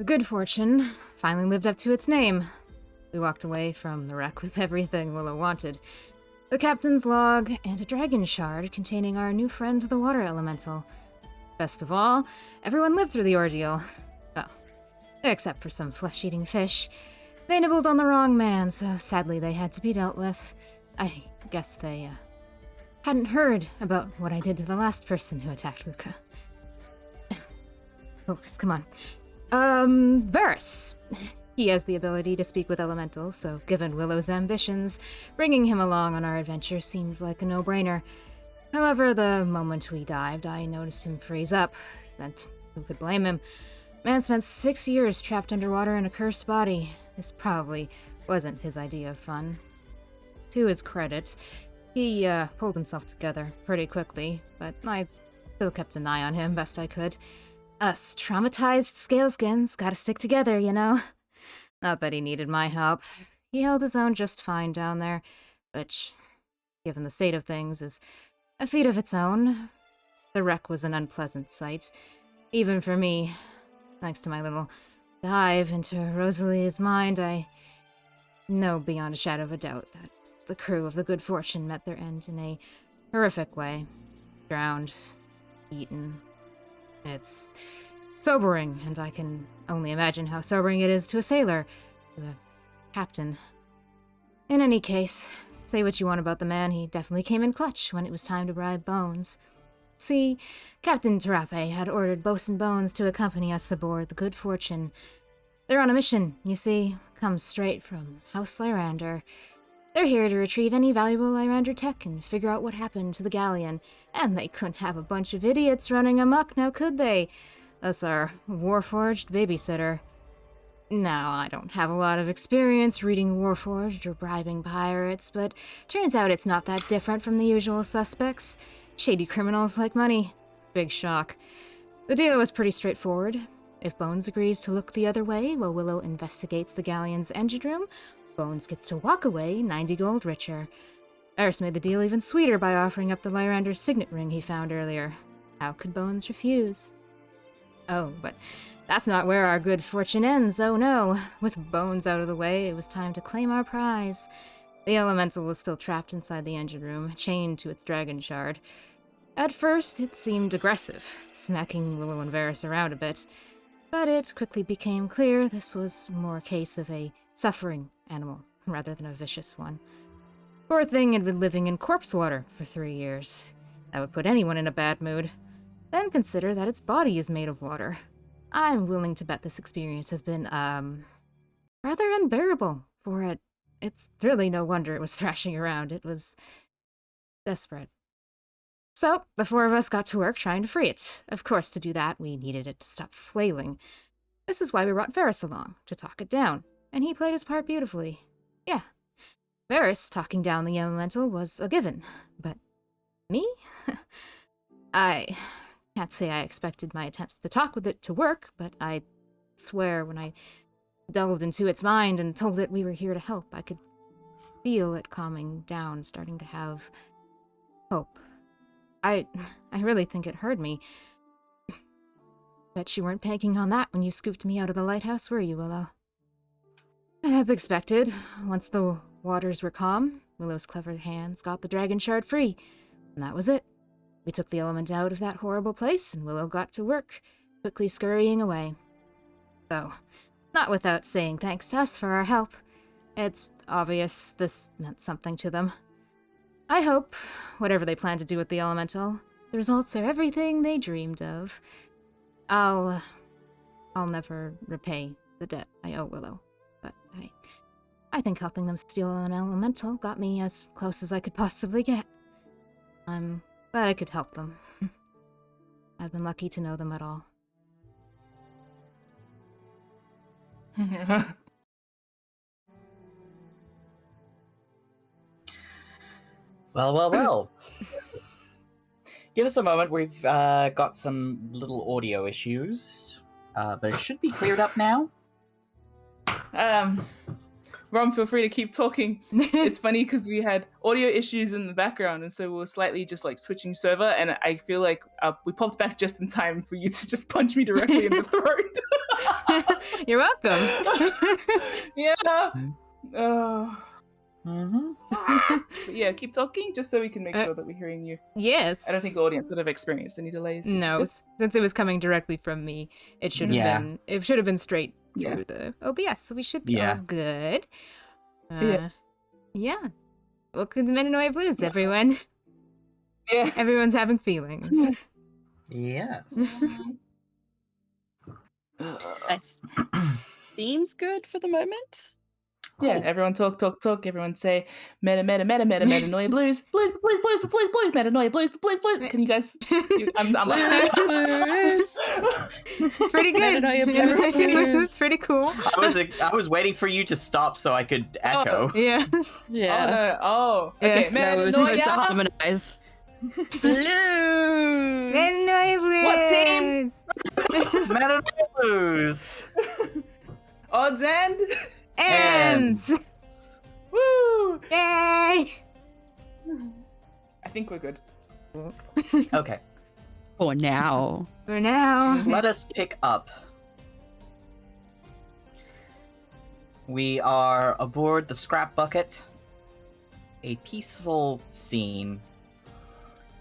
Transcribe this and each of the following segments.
The good fortune finally lived up to its name. We walked away from the wreck with everything Willow wanted. The captain's log and a dragon shard containing our new friend, the water elemental. Best of all, everyone lived through the ordeal. Well, except for some flesh-eating fish. They nibbled on the wrong man, so sadly they had to be dealt with. I guess they, hadn't heard about what I did to the last person who attacked Luca. Focus, come on. Varus. He has the ability to speak with elementals, so given Willow's ambitions, bringing him along on our adventure seems like a no-brainer. However, the moment we dived, I noticed him freeze up, and who could blame him? Man spent 6 years trapped underwater in a cursed body. This probably wasn't his idea of fun. To his credit, he pulled himself together pretty quickly, but I still kept an eye on him best I could. Us traumatized scaleskins gotta stick together, you know? Not that he needed my help. He held his own just fine down there, which, given the state of things, is a feat of its own. The wreck was an unpleasant sight, even for me. Thanks to my little dive into Rosalie's mind, I know beyond a shadow of a doubt that the crew of the Good Fortune met their end in a horrific way. Drowned, eaten. It's sobering, and I can only imagine how sobering it is to a sailor, to a captain. In any case, say what you want about the man, he definitely came in clutch when it was time to bribe Bones. See, Captain Tarape had ordered Bosun Bones to accompany us aboard the Good Fortune. They're on a mission, you see, comes straight from House Lyrander. They're here to retrieve any valuable Lyrander tech and figure out what happened to the galleon. And they couldn't have a bunch of idiots running amok, now could they? Us, our Warforged babysitter. Now, I don't have a lot of experience reading Warforged or bribing pirates, but turns out it's not that different from the usual suspects. Shady criminals like money. Big shock. The deal was pretty straightforward. If Bones agrees to look the other way while Willow investigates the galleon's engine room, Bones gets to walk away 90 gold richer. Eris made the deal even sweeter by offering up the Lyrander's signet ring he found earlier. How could Bones refuse? Oh, but that's not where our good fortune ends, oh no. With Bones out of the way, it was time to claim our prize. The elemental was still trapped inside the engine room, chained to its dragon shard. At first, it seemed aggressive, smacking Willow and Varus around a bit. But it quickly became clear this was more a case of a suffering animal, rather than a vicious one. Poor thing had been living in corpse water for 3 years. That would put anyone in a bad mood. Then consider that its body is made of water. I'm willing to bet this experience has been, rather unbearable for it. It's really no wonder it was thrashing around. It was desperate. So, the 4 of us got to work trying to free it. Of course, to do that, we needed it to stop flailing. This is why we brought Varus along, to talk it down. And he played his part beautifully. Yeah. Varus talking down the elemental was a given. But me? I can't say I expected my attempts to talk with it to work, but I swear when I delved into its mind and told it we were here to help, I could feel it calming down, starting to have hope. I really think it heard me. Bet you weren't banking on that when you scooped me out of the lighthouse, were you, Willow? As expected, once the waters were calm, Willow's clever hands got the dragon shard free, and that was it. We took the element out of that horrible place, and Willow got to work, quickly scurrying away. Though, not without saying thanks to us for our help. It's obvious this meant something to them. I hope, whatever they plan to do with the elemental, the results are everything they dreamed of. I'll never repay the debt I owe Willow, but I think helping them steal an elemental got me as close as I could possibly get. I'm glad I could help them. I've been lucky to know them at all. Well. Give us a moment. We've got some little audio issues, but it should be cleared up now. Rom, feel free to keep talking. It's funny because we had audio issues in the background, and so we were slightly just like switching server, and I feel like we popped back just in time for you to just punch me directly in the throat. You're welcome. Yeah. Mhm. But yeah, keep talking just so we can make Uh, sure that we're hearing you. Yes. I don't think the audience would have experienced any delays. which is No, good. since it was coming directly from me, it should have Yeah. been. It should have been straight Yeah. through the OBS, so we should be Yeah. all good. Yeah. Yeah. Welcome to Metanoia Blues, everyone. Yeah. Everyone's having feelings. Yes. Seems good for the moment. Yeah, Cool. everyone talk. Everyone say metanoia blues, blues, metanoia blues. Can you guys? I'm Blues, blues. It's pretty good. Metanoia Blues. It's pretty cool. I was waiting for you to stop so I could echo. Yeah. Yeah. Oh no! Oh, Yeah. okay. No, it was supposed to Metanoia. harmonize. Blues. Metanoia Blues. What team? Metanoia Blues. Odds and. Ends. Woo! Yay. I think we're good. Okay, For now. For now. let us pick up. We are aboard the scrap bucket. A peaceful scene.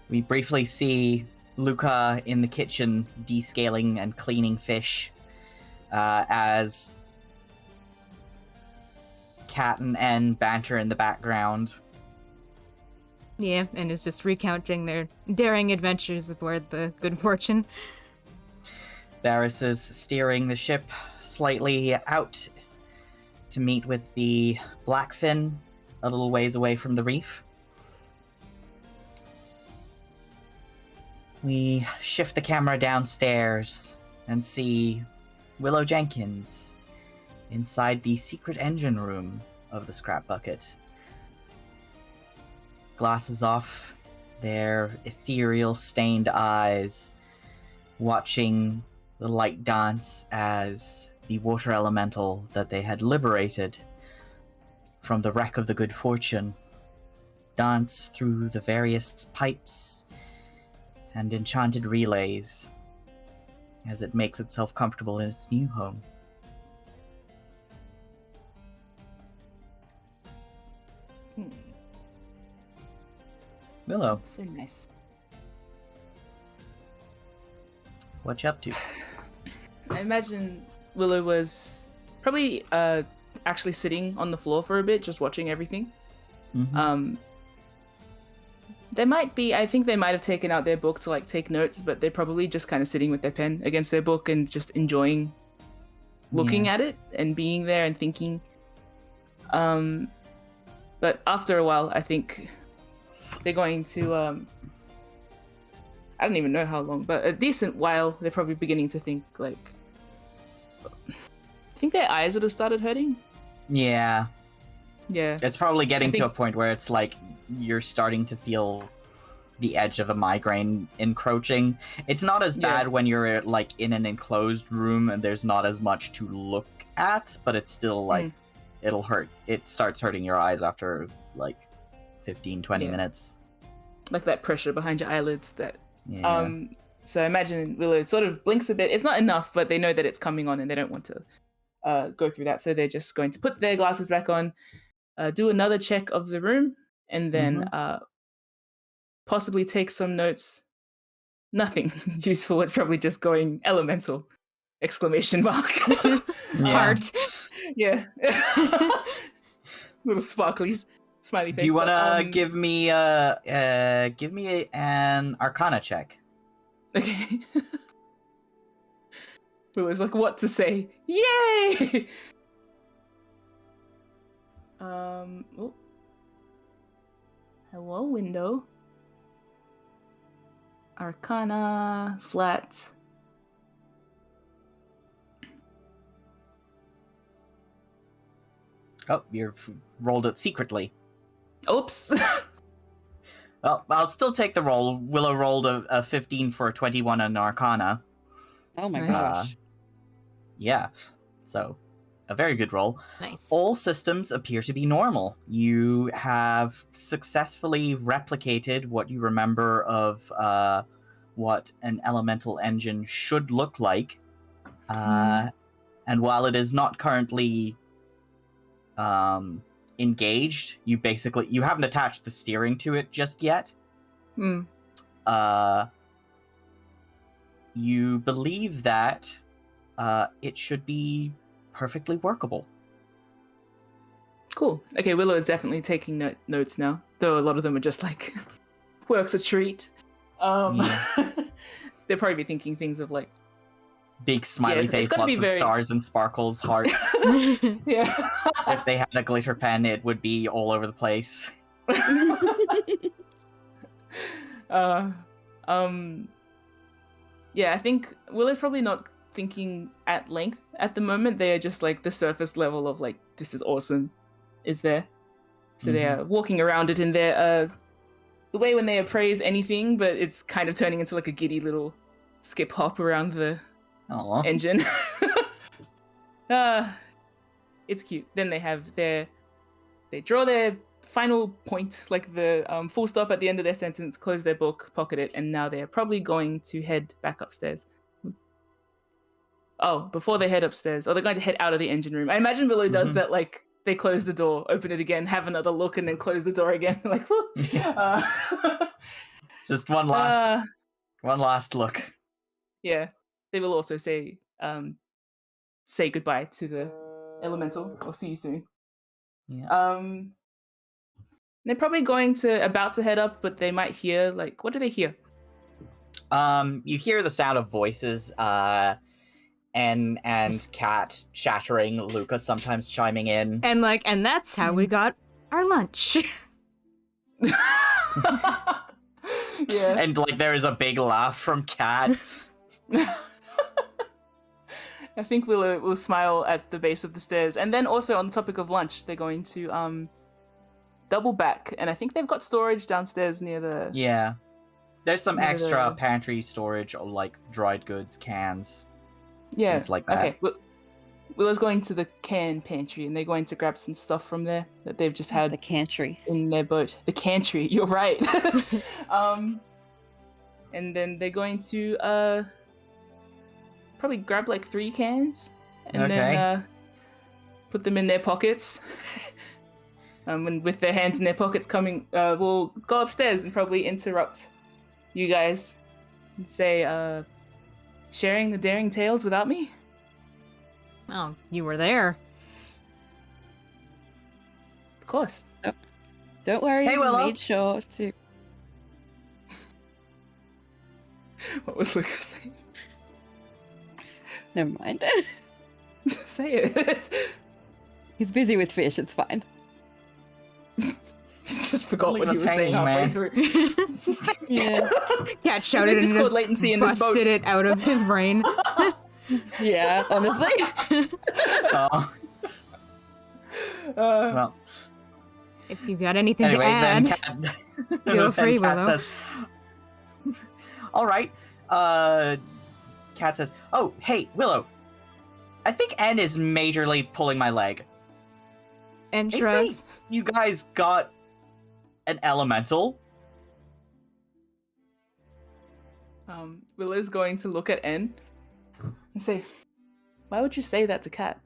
We briefly see Luca in the kitchen descaling and cleaning fish as Cat and N banter in the background. Yeah, and is just recounting their daring adventures aboard the Good Fortune. Varys is steering the ship slightly out to meet with the Blackfin a little ways away from the reef. We shift the camera downstairs and see Willow Jenkins inside the secret engine room of the scrap bucket. Glasses off, their ethereal stained eyes watching the light dance as the water elemental that they had liberated from the wreck of the Good Fortune dance through the various pipes and enchanted relays as it makes itself comfortable in its new home. Willow, So nice. what you up to? I imagine Willow was probably actually sitting on the floor for a bit, just watching everything. Mhm. I think they might have taken out their book to like take notes, but they're probably just kind of sitting with their pen against their book and just enjoying looking at it and being there and thinking. But after a while, I think they're going to, I don't even know how long, but a decent while, they're probably beginning to think like, I think their eyes would have started hurting. Yeah, Yeah. it's probably getting to think- a point where it's like you're starting to feel the edge of a migraine encroaching. It's not as bad when you're like in an enclosed room and there's not as much to look at, but it's still like it'll hurt. It starts hurting your eyes after like 15-20 minutes. Like that pressure behind your eyelids that Yeah. so I imagine Willow sort of blinks a bit. It's not enough, but they know that it's coming on and they don't want to go through that. So they're just going to put their glasses back on, do another check of the room, and then possibly take some notes. Nothing useful. It's probably just going elemental! Exclamation mark. Heart. Yeah. Little sparklies. Smiley face. Do you want to but, give me an Arcana check? Okay. It was like, what to say? Yay! Oh. Hello, window. Arcana, flat. Oh, rolled it secretly. Oops. Well, I'll still take the roll. Willow rolled a 15 for a 21 on Arcana. Oh my Nice. gosh. Yeah, so a very good roll. Nice. All systems appear to be normal. You have successfully replicated what you remember of what an elemental engine should look like. And while it is not currently engaged, you haven't attached the steering to it just yet. Hmm. You believe that it should be perfectly workable. Cool. Okay, Willow is definitely taking notes now, though a lot of them are just like, works a treat. Yeah. They'll probably be thinking things of like, Big smiley it's face, gotta be lots of very- stars and sparkles, hearts. yeah. If they had a glitter pen, it would be all over the place. Yeah, I think Willow's probably not thinking at length at the moment. They are just like the surface level of like, this is awesome, is there. So they are walking around it in their the way when they appraise anything, but it's kind of turning into like a giddy little skip hop around the Aw. engine. It's cute. Then they draw their final point, like the full stop at the end of their sentence, close their book, pocket it, and now they're probably going to head back upstairs. Oh, before they head upstairs, they're going to head out of the engine room. I imagine Willow does that, like, they close the door, open it again, have another look, and then close the door again. Like, Just one last look. Yeah. They will also say goodbye to the elemental, or see you soon. Yeah. They're probably about to head up, but they might hear, like, what do they hear? You hear the sound of voices, and Cat shattering, Luca sometimes chiming in. And that's how we got our lunch. Yeah. And like there is a big laugh from Cat. I think we'll smile at the base of the stairs. And then also on the topic of lunch, they're going to double back, and I think they've got storage downstairs near the Yeah. There's some Near extra the- pantry storage, or like dried goods, cans. yeah. Things like that. Okay. Willow's going to the can pantry, and they're going to grab some stuff from there that they've just had The cantry. in their boat. The cantry, you're right. And then they're going to probably grab like 3 cans and then put them in their pockets. And with their hands in their pockets, we'll go upstairs and probably interrupt you guys and say, sharing the daring tales without me? Oh, you were there. Of course. Don't worry, Hey, we Willow. made sure to. What was Lucas saying? Never mind. Say it. He's busy with fish, it's fine. Just forgot what he Leave was us saying hanging, halfway man. through. Yeah. Cat shouted and Discord just latency in this boat. busted it out of his brain. Yeah, honestly. Oh, well. If you've got anything Anyway, to add, then Cat, feel free, Cat Willow. says, "All right." Cat says, "Oh, hey, Willow. I think N is majorly pulling my leg. And They say shrugs. you guys got an elemental." Willow's going to look at N and say, "Why would you say that to Cat?"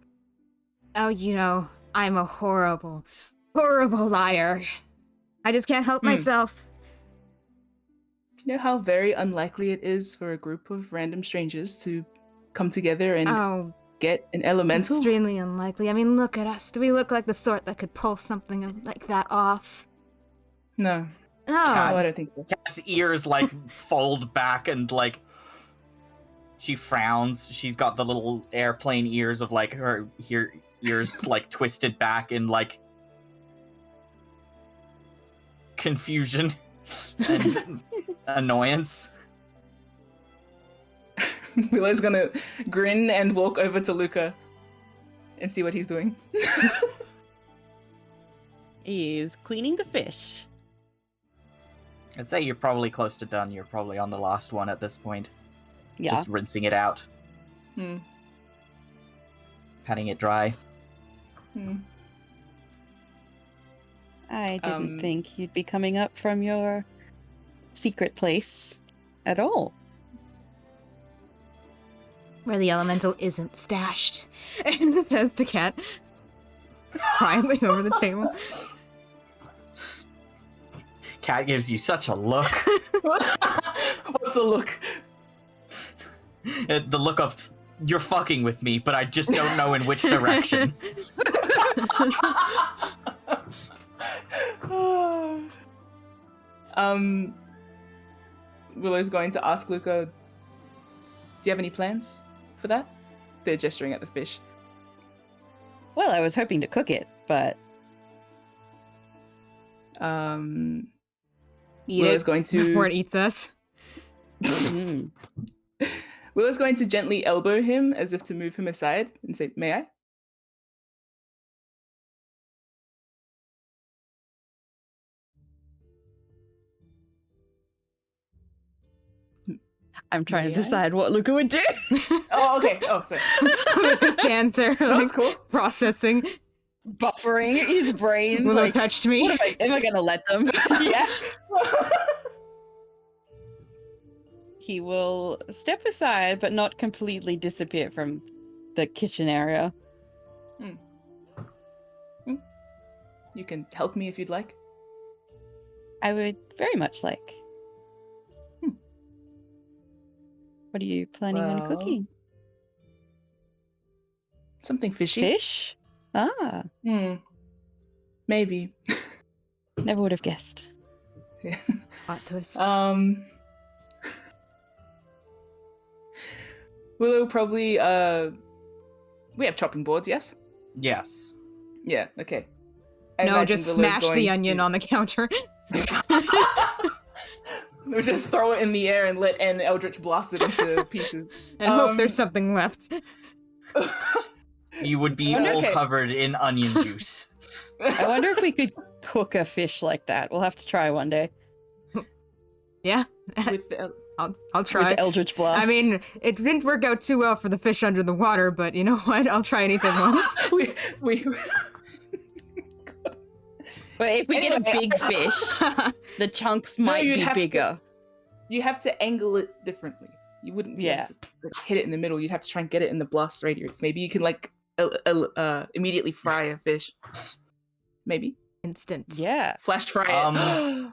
Oh, I'm a horrible, horrible liar. I just can't help myself. You know how very unlikely it is for a group of random strangers to come together and Oh, get an elemental? extremely unlikely. I mean, look at us. Do we look like the sort that could pull something like that off? No. Oh, No, I don't think so. Cat's ears like fold back and like she frowns. She's got the little airplane ears of like her ears like twisted back in like confusion and annoyance. Willow's gonna grin and walk over to Luca and see what he's doing. He's cleaning the fish. I'd say you're probably close to done. You're probably on the last one at this point. Yeah. Just rinsing it out, Hmm. patting it dry. Hmm. I didn't Um, think you'd be coming up from your secret place at all. where the elemental isn't stashed, and says to Cat quietly over the table. Cat gives you such a look. What's the look? The look of, you're fucking with me, but I just don't know in which direction. Willow's going to ask Luca, do you have any plans for that? They're gesturing at the fish. Well, I was hoping to cook it, but Eat Willow's it going to before it eats us. mm, Willow's going to gently elbow him as if to move him aside and say, may I? I'm trying May to I? decide what Luca would do. Oh, okay. Oh, sorry. Lucas stands there, No, like, cool. processing. Buffering his brain. Willow Like, touched me. what am I gonna let them? Yeah. He will step aside, but not completely disappear from the kitchen area. You can help me if you'd like. I would very much like. What are you planning on Well, cooking? Something fishy. Fish? Ah, Maybe. never would have guessed. Plot twist. Willow probably we have chopping boards, yes? Yes. Yeah, okay. I no, imagine just Willow's smash going the onion to- on the counter. We'll just throw it in the air and let N Eldritch blast it into pieces. And hope there's something left. You would be Okay. all covered in onion juice. I wonder if we could cook a fish like that. We'll have to try one day. Yeah, With the, I'll try. With Eldritch Blast. I mean, it didn't work out too well for the fish under the water, but you know what? I'll try anything once. we but if we get a Anyway, big fish, the chunks might you'd be have to- bigger. you have to angle it differently. You wouldn't be able to like, hit it in the middle. You'd have to try and get it in the blast radius. Maybe you can like immediately fry a fish. Maybe Instant. Yeah. flash fry it.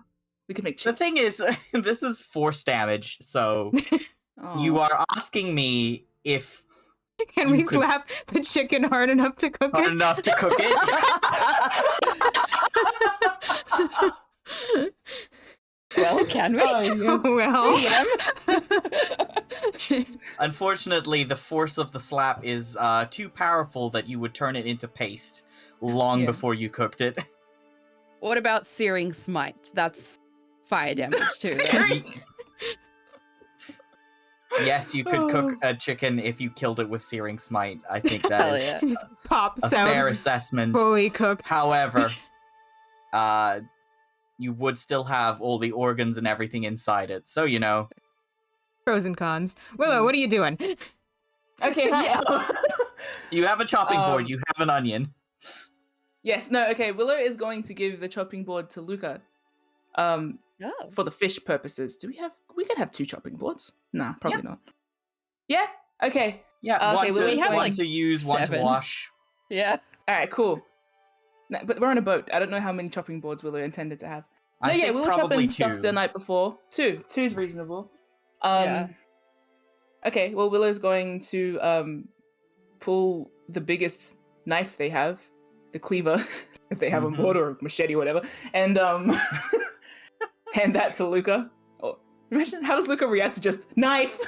We could make The chips. thing is, this is force damage, so you Aw. are asking me if Can You we could- slap the chicken hard enough to cook hard it? enough to cook it. Well, can we? Well, Unfortunately, the force of the slap is too powerful that you would turn it into paste long Yeah. before you cooked it. What about searing smite? That's fire damage too. right? Searing- Yes, you could cook a chicken if you killed it with searing smite. I think that Hell is yeah. just pops a fair out assessment. fully cooked. However, you would still have all the organs and everything inside it. So, you know. Pros and cons. Willow, what are you doing? Okay. Yeah. You have a chopping board, Um, you have an onion. Yes. No. Okay. Willow is going to give the chopping board to Luca. Oh. For the fish purposes. We could have 2 chopping boards? Nah, probably not. Yeah? Okay. Yeah, okay, one, well, to, we have, one like, to use, one to 7. wash. Yeah. Alright, cool. No, but we're on a boat. I don't know how many chopping boards Willow intended to have. No, I yeah, think we were probably chopping 2. stuff the night before. 2. 2 is reasonable. Yeah. Okay, well Willow's going to pull the biggest knife they have, the cleaver, if they have Mhm. a board or a machete or whatever, and hand that to Luca. Oh, imagine how does Luca react to just knife?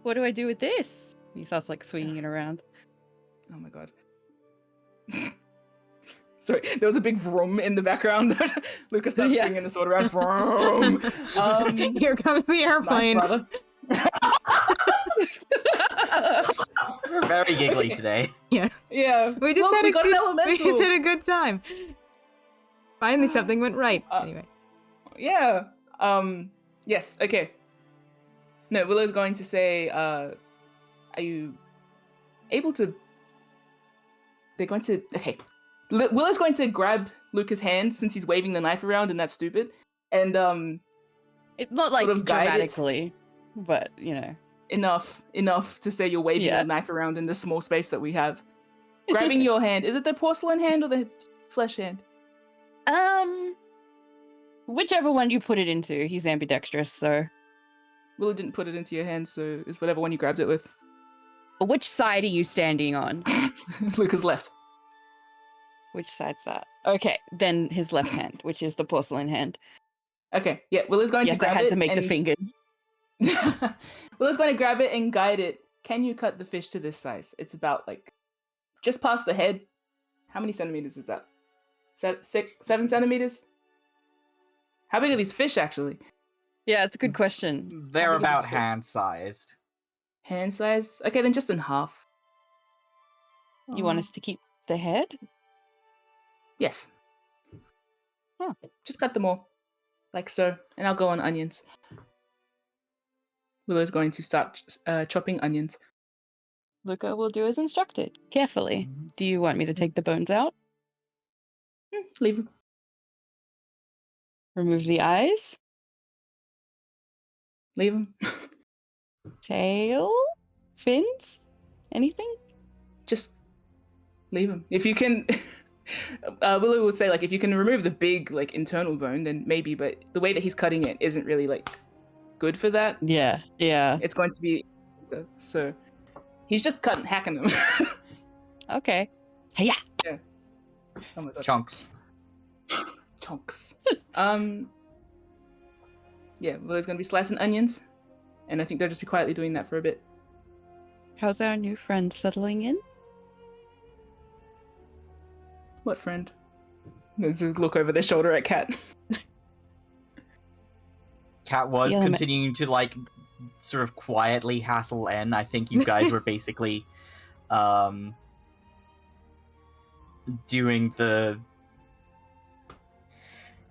What do I do with this? He starts like swinging it around. Oh my god. Sorry, there was a big vroom in the background. Luca starts Yeah. swinging the sword around. Vroom. Here comes the airplane. Knife, brother. We're very giggly today. Yeah. We just Look, had we a got good, an we elemental. just had a good time. Finally, something went right. Anyway, Yeah. Yes. Okay. No, Willow's going to say, "Are you able to?" They're going to. Okay. Willow's going to grab Luca's hand since he's waving the knife around, and that's stupid. And It's not like Sort of guide it. dramatically, but you know. enough to say you're waving Yeah. a knife around in the small space that we have. Grabbing your hand. Is it the porcelain hand or the flesh hand? Whichever one you put it into. He's ambidextrous, so. Willow didn't put it into your hand, so it's whatever one you grabbed it with. Which side are you standing on? Luca's left. Which side's that? Okay, then his left hand, which is the porcelain hand. Okay, yeah, Willow's going to Yes, I grab it. had to make the and- fingers. Willow's going to grab it and guide it. Can you cut the fish to this size? It's about just past the head. How many centimeters is that? 7 centimeters? How big are these fish actually? Yeah, it's a good question. They're How big are about these fish? hand-sized. Hand size? Okay, then just in half. You want us to keep the head? Yes. Huh. Just cut them all. Like so. And I'll go on onions. Willow's going to start chopping onions. Luca will do as instructed, carefully. Do you want me to take the bones out? Leave them. Remove the eyes? Leave them. Tail? Fins? Anything? Just leave them. If you can... Willow will say, if you can remove the big, internal bone, then maybe, but the way that he's cutting it isn't really, good for that. Yeah. It's going to be... So, he's just hacking them. Okay. Hiya! Oh my god. Chunks. Chunks. Yeah, Willow's going to be slicing onions, and I think they'll just be quietly doing that for a bit. How's our new friend settling in? What friend? There's a look over their shoulder at Kat. Cat was Yeah, continuing to sort of quietly hassle N. I think you guys were basically doing the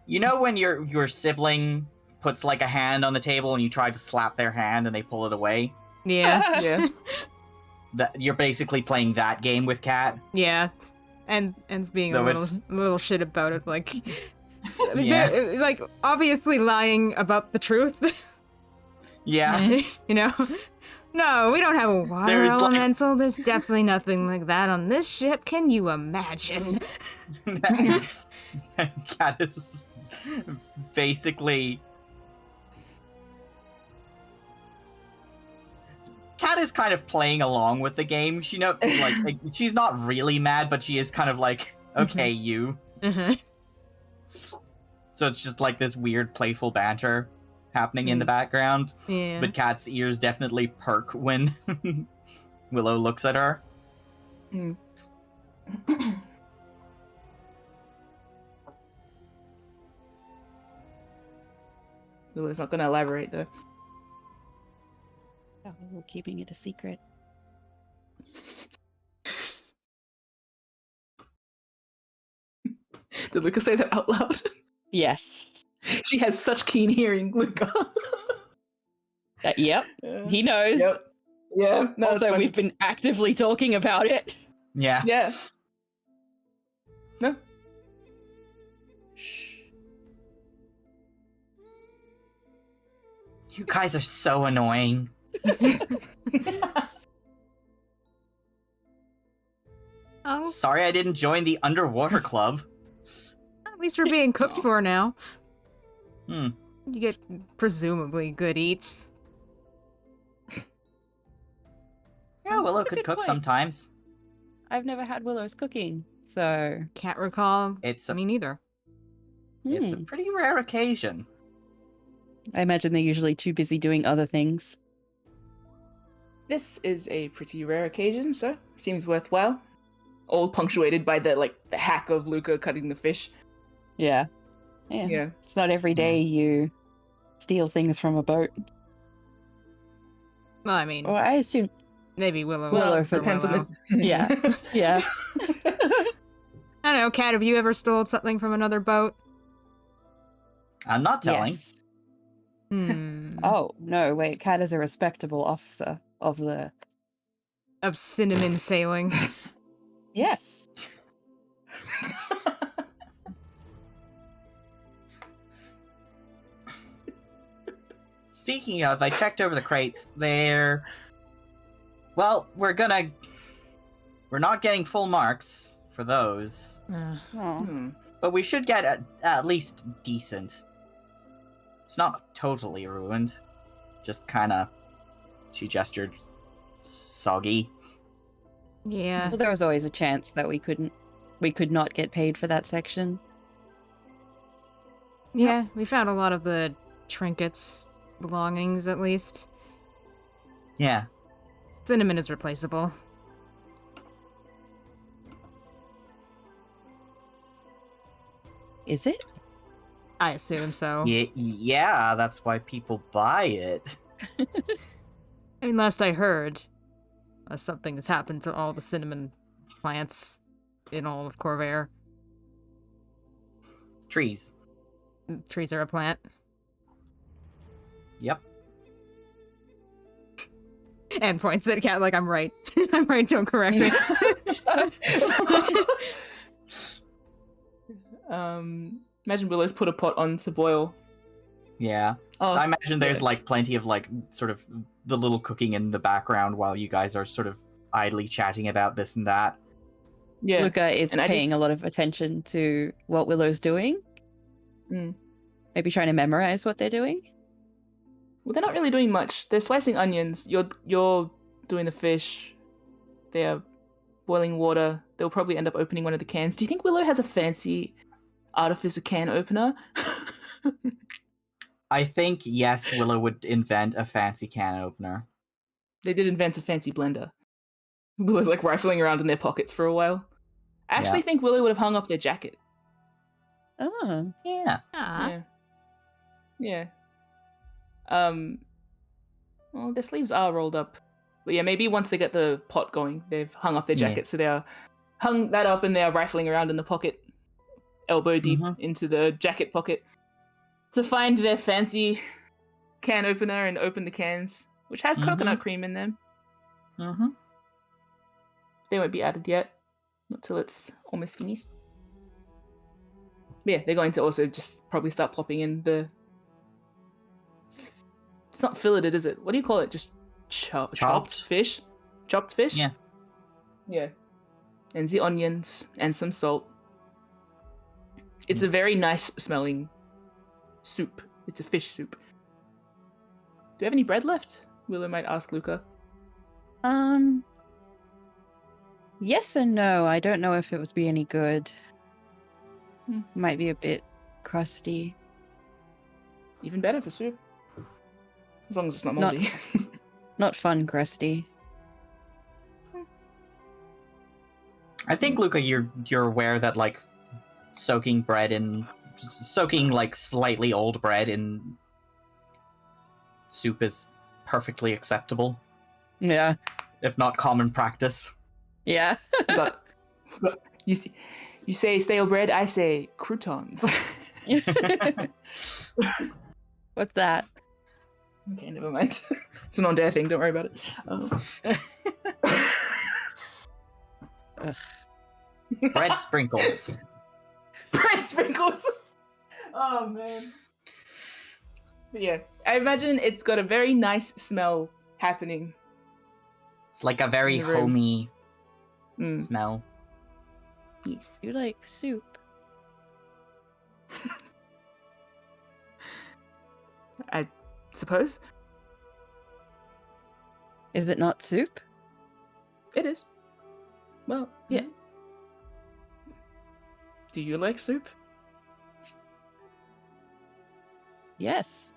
when your sibling puts a hand on the table and you try to slap their hand and they pull it away? Yeah, Yeah. That you're basically playing that game with Cat. yeah. And's being No, a it's- little shit about it, Yeah. Obviously lying about the truth. Yeah. No, we don't have a water There's, elemental. There's definitely nothing like that on this ship. Can you imagine? Cat is basically... Cat is kind of playing along with the game. She she's not really mad, but she is kind of okay, you. Uh-huh. So it's just this weird playful banter happening in the background. Yeah. But Cat's ears definitely perk when Willow looks at her. Mm. Willow's not going to elaborate, though. Oh, we're keeping it a secret. Did Luca say that out loud? Yes. She has such keen hearing, Luca. Yep. He knows. Yep. Yeah. No, it's Also, fine. we've been actively talking about it. Yeah. Yeah. No. You guys are so annoying. Oh, Sorry I didn't join the underwater club. at least we're being cooked Oh. for now. Hmm. You get presumably good eats. Yeah, Willow That's a could good cook point. sometimes. I've never had Willow's cooking, so. Can't recall. It's a Me neither. it's a pretty rare occasion. I imagine they're usually too busy doing other things. This is a pretty rare occasion, so seems worthwhile. All punctuated by the hack of Luca cutting the fish. Yeah. Yeah. It's not every day you steal things from a boat. Well, I mean, Or I assume. maybe Willow. Willow for depends Willow. on the. Yeah. Yeah. I don't know, Kat, have you ever stole something from another boat? I'm not telling. Yes. Hmm. Oh, no, wait. Kat is a respectable officer of the. Of cinnamon sailing. Yes. Speaking of, I checked over the crates. They're... Well, we're not getting full marks for those, Oh. but we should get at least decent. It's not totally ruined. Just kind of... She gestured soggy. Yeah. Well, there was always a chance that we could not get paid for that section. Yeah, we found a lot of the trinkets, belongings at least. Yeah. Cinnamon is replaceable. Is it? I assume so. Yeah, that's why people buy it. I mean, last I heard, something has happened to all the cinnamon plants in all of Corvair. Trees. Trees are a plant. Yep. And points at Cat like I'm right. I'm right, don't correct me. Imagine Willow's put a pot on to boil. Yeah. Oh, I imagine there's yeah. like plenty of like sort of the little cooking in the background while you guys are sort of idly chatting about this and that. Yeah. Luca is And I paying just- a lot of attention to what Willow's doing. Mm. Maybe trying to memorize what they're doing. Well, they're not really doing much. They're slicing onions. You're doing the fish. They're boiling water. They'll probably end up opening one of the cans. Do you think Willow has a fancy artificer can opener? I think, yes, Willow would invent a fancy can opener. They did invent a fancy blender. Willow's like rifling around in their pockets for a while. I actually Yeah. think Willow would have hung up their jacket. Oh. Yeah. Ah. Yeah. Well, their sleeves are rolled up. But yeah, maybe once they get the pot going, they've hung up their Yeah. jacket, so they're hung that up and they're rifling around in the pocket, elbow deep Mhm. into the jacket pocket, to find their fancy can opener and open the cans, which had coconut cream in them. Mm-hmm. They won't be added yet, not till it's almost finished. But yeah, they're going to also just probably start plopping in the... It's not filleted, is it? What do you call it? Just chopped Chopped. fish? Chopped fish? Yeah. Yeah. And the onions and some salt. It's a very nice smelling soup. It's a fish soup. Do you have any bread left? Willow might ask Luca. Yes and no. I don't know if it would be any good. Hmm. Might be a bit crusty. Even better for soup. As long as it's not Not- moldy. Not fun crusty. I think, Luca, you're aware that like soaking like slightly old bread in soup is perfectly acceptable, Yeah. if not common practice. Yeah. but you say stale bread, I say croutons. What's that? Okay, never mind. It's an on-dare thing, don't worry about it. Ugh. Bread sprinkles. Bread sprinkles! Oh, man. But yeah, I imagine it's got a very nice smell happening. It's like a very In the room. homey Mm. smell. Yes. You like soup? I suppose. Is it not soup? It is. Well, yeah. Do you like soup? Yes.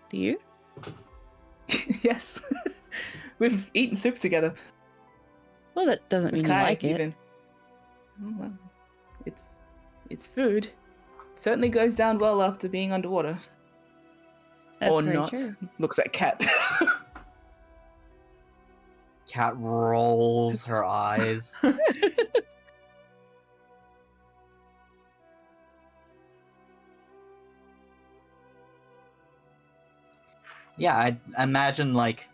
Do you? Yes. We've eaten soup together. Well, that doesn't With mean you Kai, like it. even. Oh, well. It's food. It certainly goes down well after being underwater. That's or very not. true. Looks at Cat. Cat rolls her eyes. Yeah, I imagine like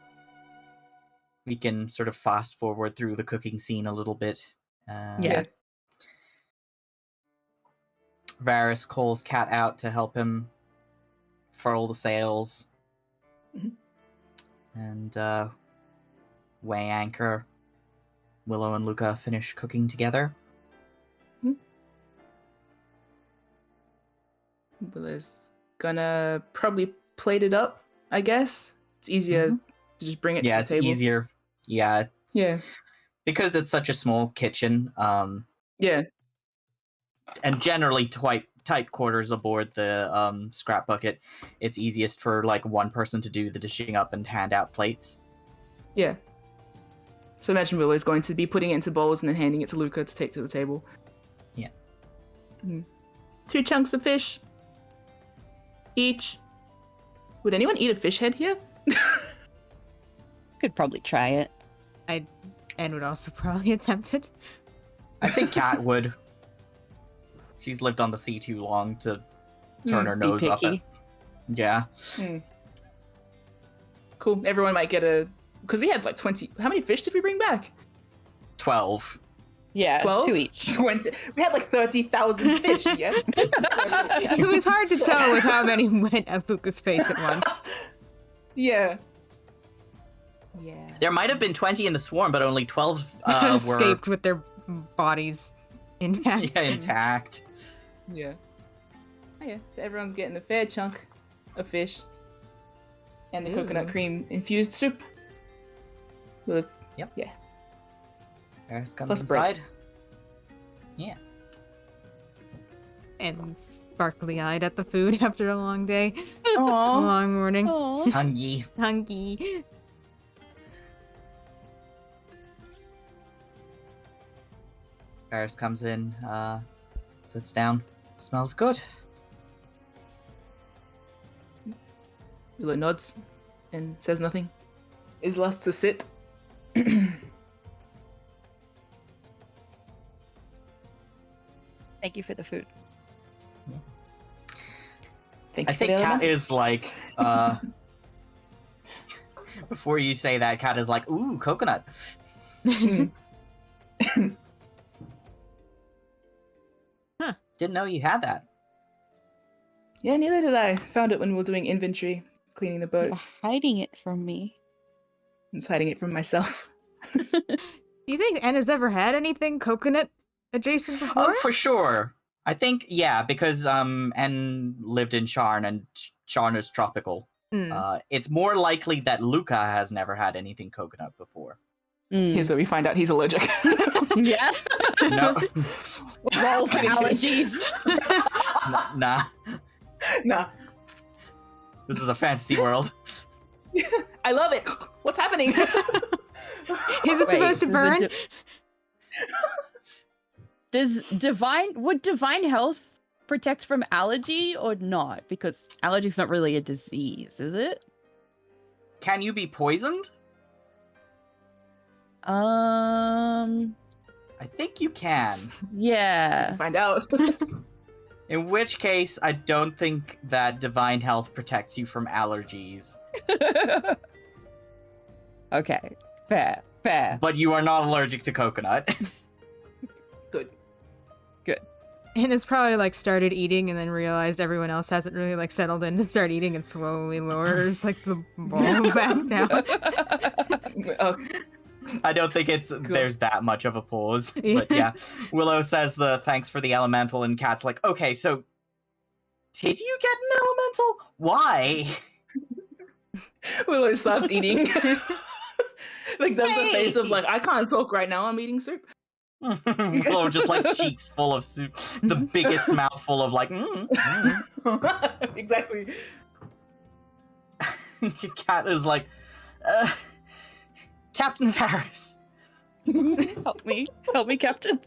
we can sort of fast forward through the cooking scene a little bit. Yeah. Varys calls Cat out to help him furl the sails. Mhm. And weigh anchor. Willow and Luca finish cooking together. Willow's gonna probably plate it up, I guess. It's easier Mhm. to just bring it Yeah, to it's the table. easier. Yeah, Yeah. because it's such a small kitchen. Yeah. And generally tight quarters aboard the scrap bucket. It's easiest for like one person to do the dishing up and hand out plates. Yeah. So imagine Willow's going to be putting it into bowls and then handing it to Luca to take to the table. Yeah. 2 chunks of fish. Each. Would anyone eat a fish head here? Could probably try it. And would also probably attempt it. I think Kat would. She's lived on the sea too long to turn her Be nose up picky. at. Yeah. Cool. Everyone might get a... Because we had like 20... How many fish did we bring back? 12. Yeah, 12? 2 each. 20. We had like 30,000 fish, yes? It was hard to tell with how many went at Luca's face at once. Yeah. Yeah. There might have been 20 in the swarm, but only 12 were Escaped with their bodies intact. yeah, intact. Yeah. Oh, yeah. So everyone's getting a fair chunk of fish. And the coconut cream infused soup. Well, it's... Yep. Yeah. Eris comes Plus bread. inside. Yeah. And sparkly-eyed at the food after a long day. A Aww. long morning. Aw. Hungry. Hungry. Eris comes in, sits down. Smells good. Willow nods and says nothing. Is last to sit. Thank you for the food. Thank I you think for the Kat elemental. is like, before you say that, Kat is like, ooh, coconut. Didn't know you had that. Yeah, neither did I. Found it when we were doing inventory, cleaning the boat. You're hiding it from me. I'm just hiding it from myself. Do you think Anna's ever had anything coconut adjacent before? Oh, for sure. I think, yeah, because En lived in Sharn, and Sharn is tropical. It's more likely that Luca has never had anything coconut before. Here's where we find out he's allergic. Yeah. No. Roll for allergies. Nah. Nah. This is a fantasy world. I love it. What's happening? Is it supposed to burn? Would divine health protect from allergy or not? Because allergy's not really a disease, is it? Can you be poisoned? Um. I think you can. Yeah. Find out. In which case, I don't think that divine health protects you from allergies. Okay. Fair. But you are not allergic to coconut. Good. Anna's probably like started eating and then realized everyone else hasn't really like settled in to start eating and slowly lowers like the bowl back down. Okay. I don't think there's that much of a pause. But yeah, Willow says the thanks for the elemental, and Kat's like, okay, so did you get an elemental? Why? Willow starts eating. Like does the face of Hey! like, I can't talk right now, I'm eating soup. Willow just like cheeks full of soup, the biggest mouthful of like, Exactly. Kat is like, Captain Varys. Help me, Captain.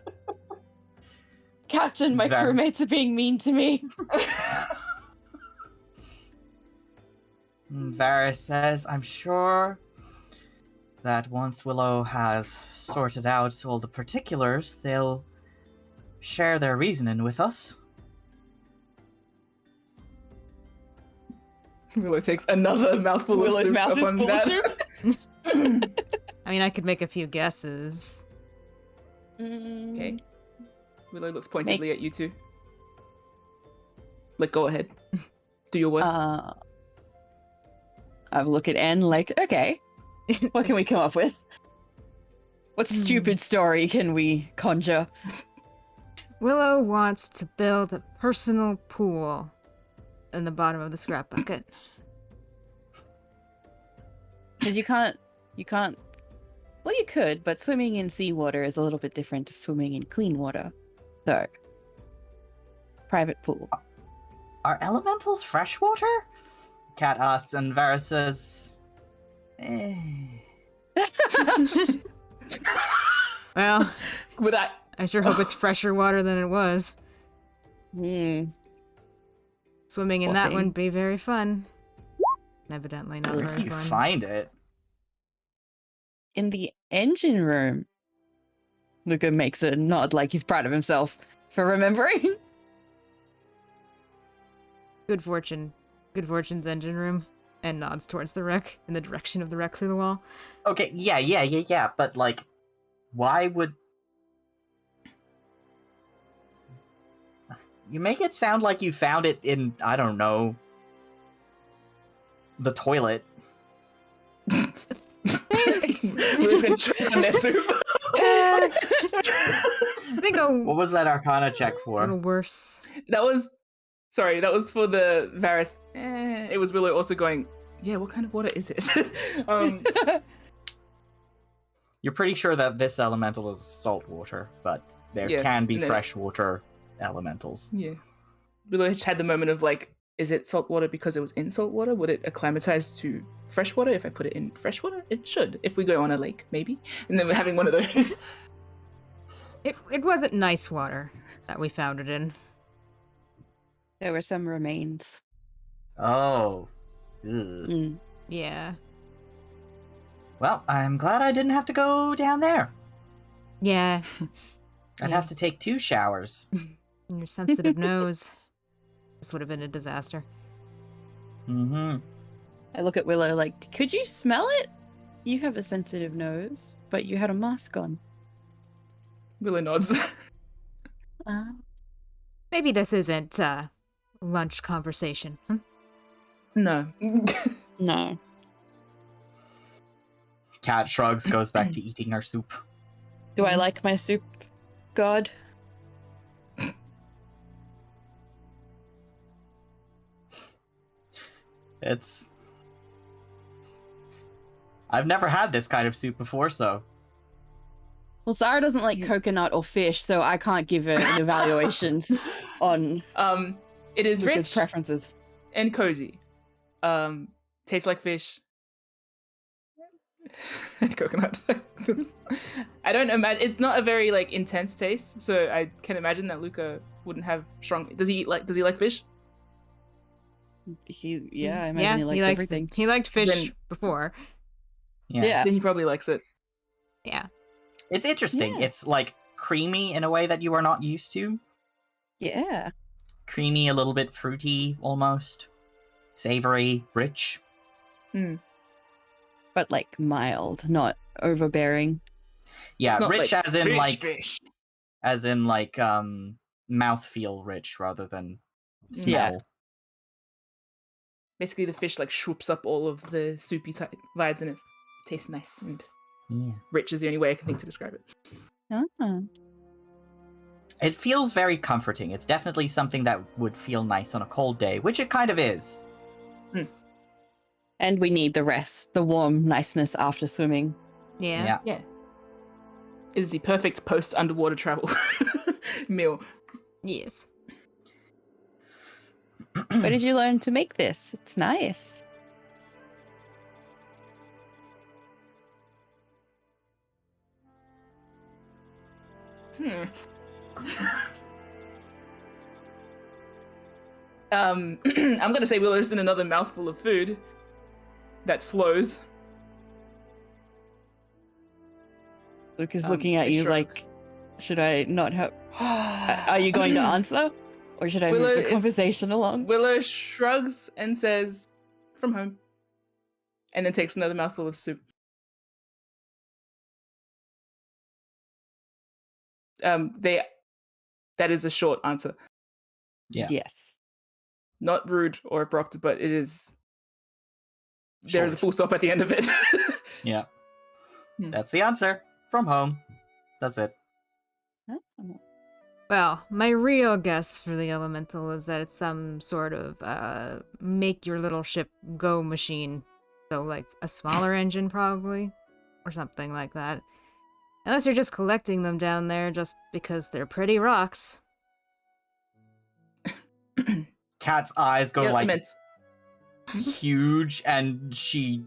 Captain, my Var- crewmates are being mean to me. Varys says, I'm sure that once Willow has sorted out all the particulars, they'll share their reasoning with us. Willow takes another mouthful Willow's of soup mouth is upon full of that. soup. I mean, I could make a few guesses. Okay. Willow looks pointedly at you two. Like, go ahead. Do your worst. I look at Anne like, okay, what can we come up with? What stupid story can we conjure? Willow wants to build a personal pool in the bottom of the scrap bucket. Because you can't, well, you could, but swimming in seawater is a little bit different to swimming in clean water. So, private pool. Are elementals freshwater? Cat asks, and Varys says, eh. Well, Would I? I sure hope it's fresher water than it was. Hmm. Swimming in Poor that thing. wouldn't be very fun. Evidently not Where very do you fun. find it? In the engine room. Luca makes a nod like he's proud of himself for remembering. Good fortune. Good fortune's engine room. And nods towards the wreck, in the direction of the wreck through the wall. Okay, yeah, but like, why would... You make it sound like you found it in, I don't know, the toilet. We're just gonna tread on their soup. I think a What was that Arcana check for? little worse. That was for the Varys. It was Willow also going, yeah, what kind of water is it? You're pretty sure that this elemental is salt water, but there Yes, can be and then- freshwater elementals. Yeah. Willow just had the moment of like, is it salt water because it was in salt water? Would it acclimatize to fresh water if I put it in fresh water? It should, if we go on a lake, maybe. And then we're having one of those. It wasn't nice water that we found it in. There were some remains. Oh. Ugh. Mm. Yeah. Well, I'm glad I didn't have to go down there. Yeah. I'd Yeah. have to take 2 showers. And your sensitive nose. This would have been a disaster. Mm-hmm. I look at Willow like, could you smell it? You have a sensitive nose, but you had a mask on. Willow nods. Maybe this isn't lunch conversation. Hmm? No. No. Cat shrugs, goes back to eating her soup. Do I like my soup, God? It's... I've never had this kind of soup before, so... Well, Sarah doesn't like You- coconut or fish, so I can't give her an evaluation on It is Luca's rich preferences. and cozy. Tastes like fish. And coconut. I don't imagine, it's not a very like intense taste, so I can imagine that Luca wouldn't have strong. Does he like fish? Yeah, I imagine he likes liked, everything. He liked fish Then- before. Yeah. Then he probably likes it. Yeah. It's interesting. Yeah. It's like creamy in a way that you are not used to. Yeah. Creamy, a little bit fruity almost. Savory, rich. But like mild, not overbearing. Yeah, It's not rich like as in fish. as in like mouthfeel rich rather than smell. Yeah. Basically, the fish like swoops up all of the soupy type vibes, and it tastes nice and Yeah. rich is the only way I can think to describe it. Oh. It feels very comforting. It's definitely something that would feel nice on a cold day, which it kind of is. And we need the rest, the warm niceness after swimming. Yeah. Yeah. It is the perfect post underwater travel meal. Yes. Where did you learn to make this? It's nice. I'm gonna say we'll list in another mouthful of food that slows. Luke is Um, looking at I you shrug. like, should I not have... Are you going to answer? Or should I Willow move the is- conversation along? Willow shrugs and says, "From home," and then takes another mouthful of soup. That is a short answer. Yeah. Yes. Not rude or abrupt, but it is there's a Short. full stop at the end of it. Yeah. Hmm. That's the answer. From home. That's it. Oh. Well, my real guess for the elemental is that it's some sort of make your little ship go machine. So like a smaller engine probably, or something like that. Unless you're just collecting them down there just because they're pretty rocks. Kat's eyes go Yeah, like immense. huge, and she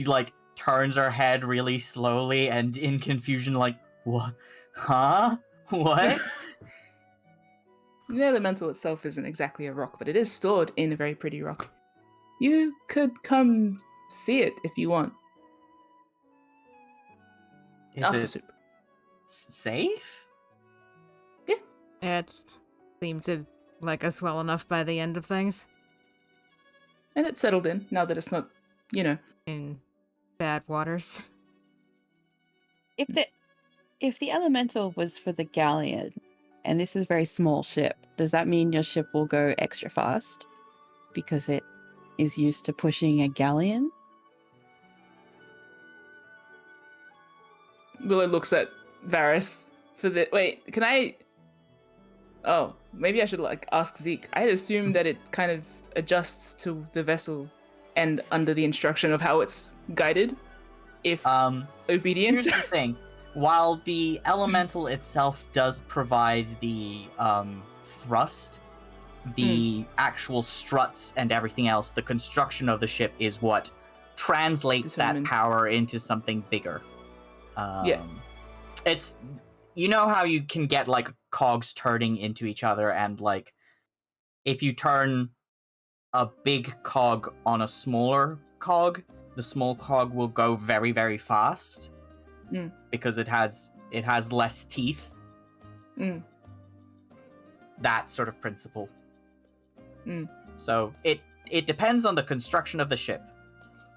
like turns her head really slowly and in confusion, like, what? Huh? What? The elemental itself isn't exactly a rock, but it is stored in a very pretty rock. You could come see it if you want. Is After it soup. safe? It seemed to like us well enough by the end of things. And it's settled in now that it's not, In bad waters. If the elemental was for the galleon, and this is a very small ship, does that mean your ship will go extra fast because it is used to pushing a galleon? Willow looks at Varys for the. Wait, can I? Oh, maybe I should ask Zeke. I had assumed that it kind of adjusts to the vessel and under the instruction of how it's guided. If obedience. Here's the thing. While the elemental itself does provide the thrust, the actual struts and everything else, the construction of the ship is what translates Determines. that power into something bigger. Yeah. It's, you know how you can get like cogs turning into each other, and like if you turn a big cog on a smaller cog, the small cog will go very, very fast because it has less teeth. That sort of principle. So it depends on the construction of the ship.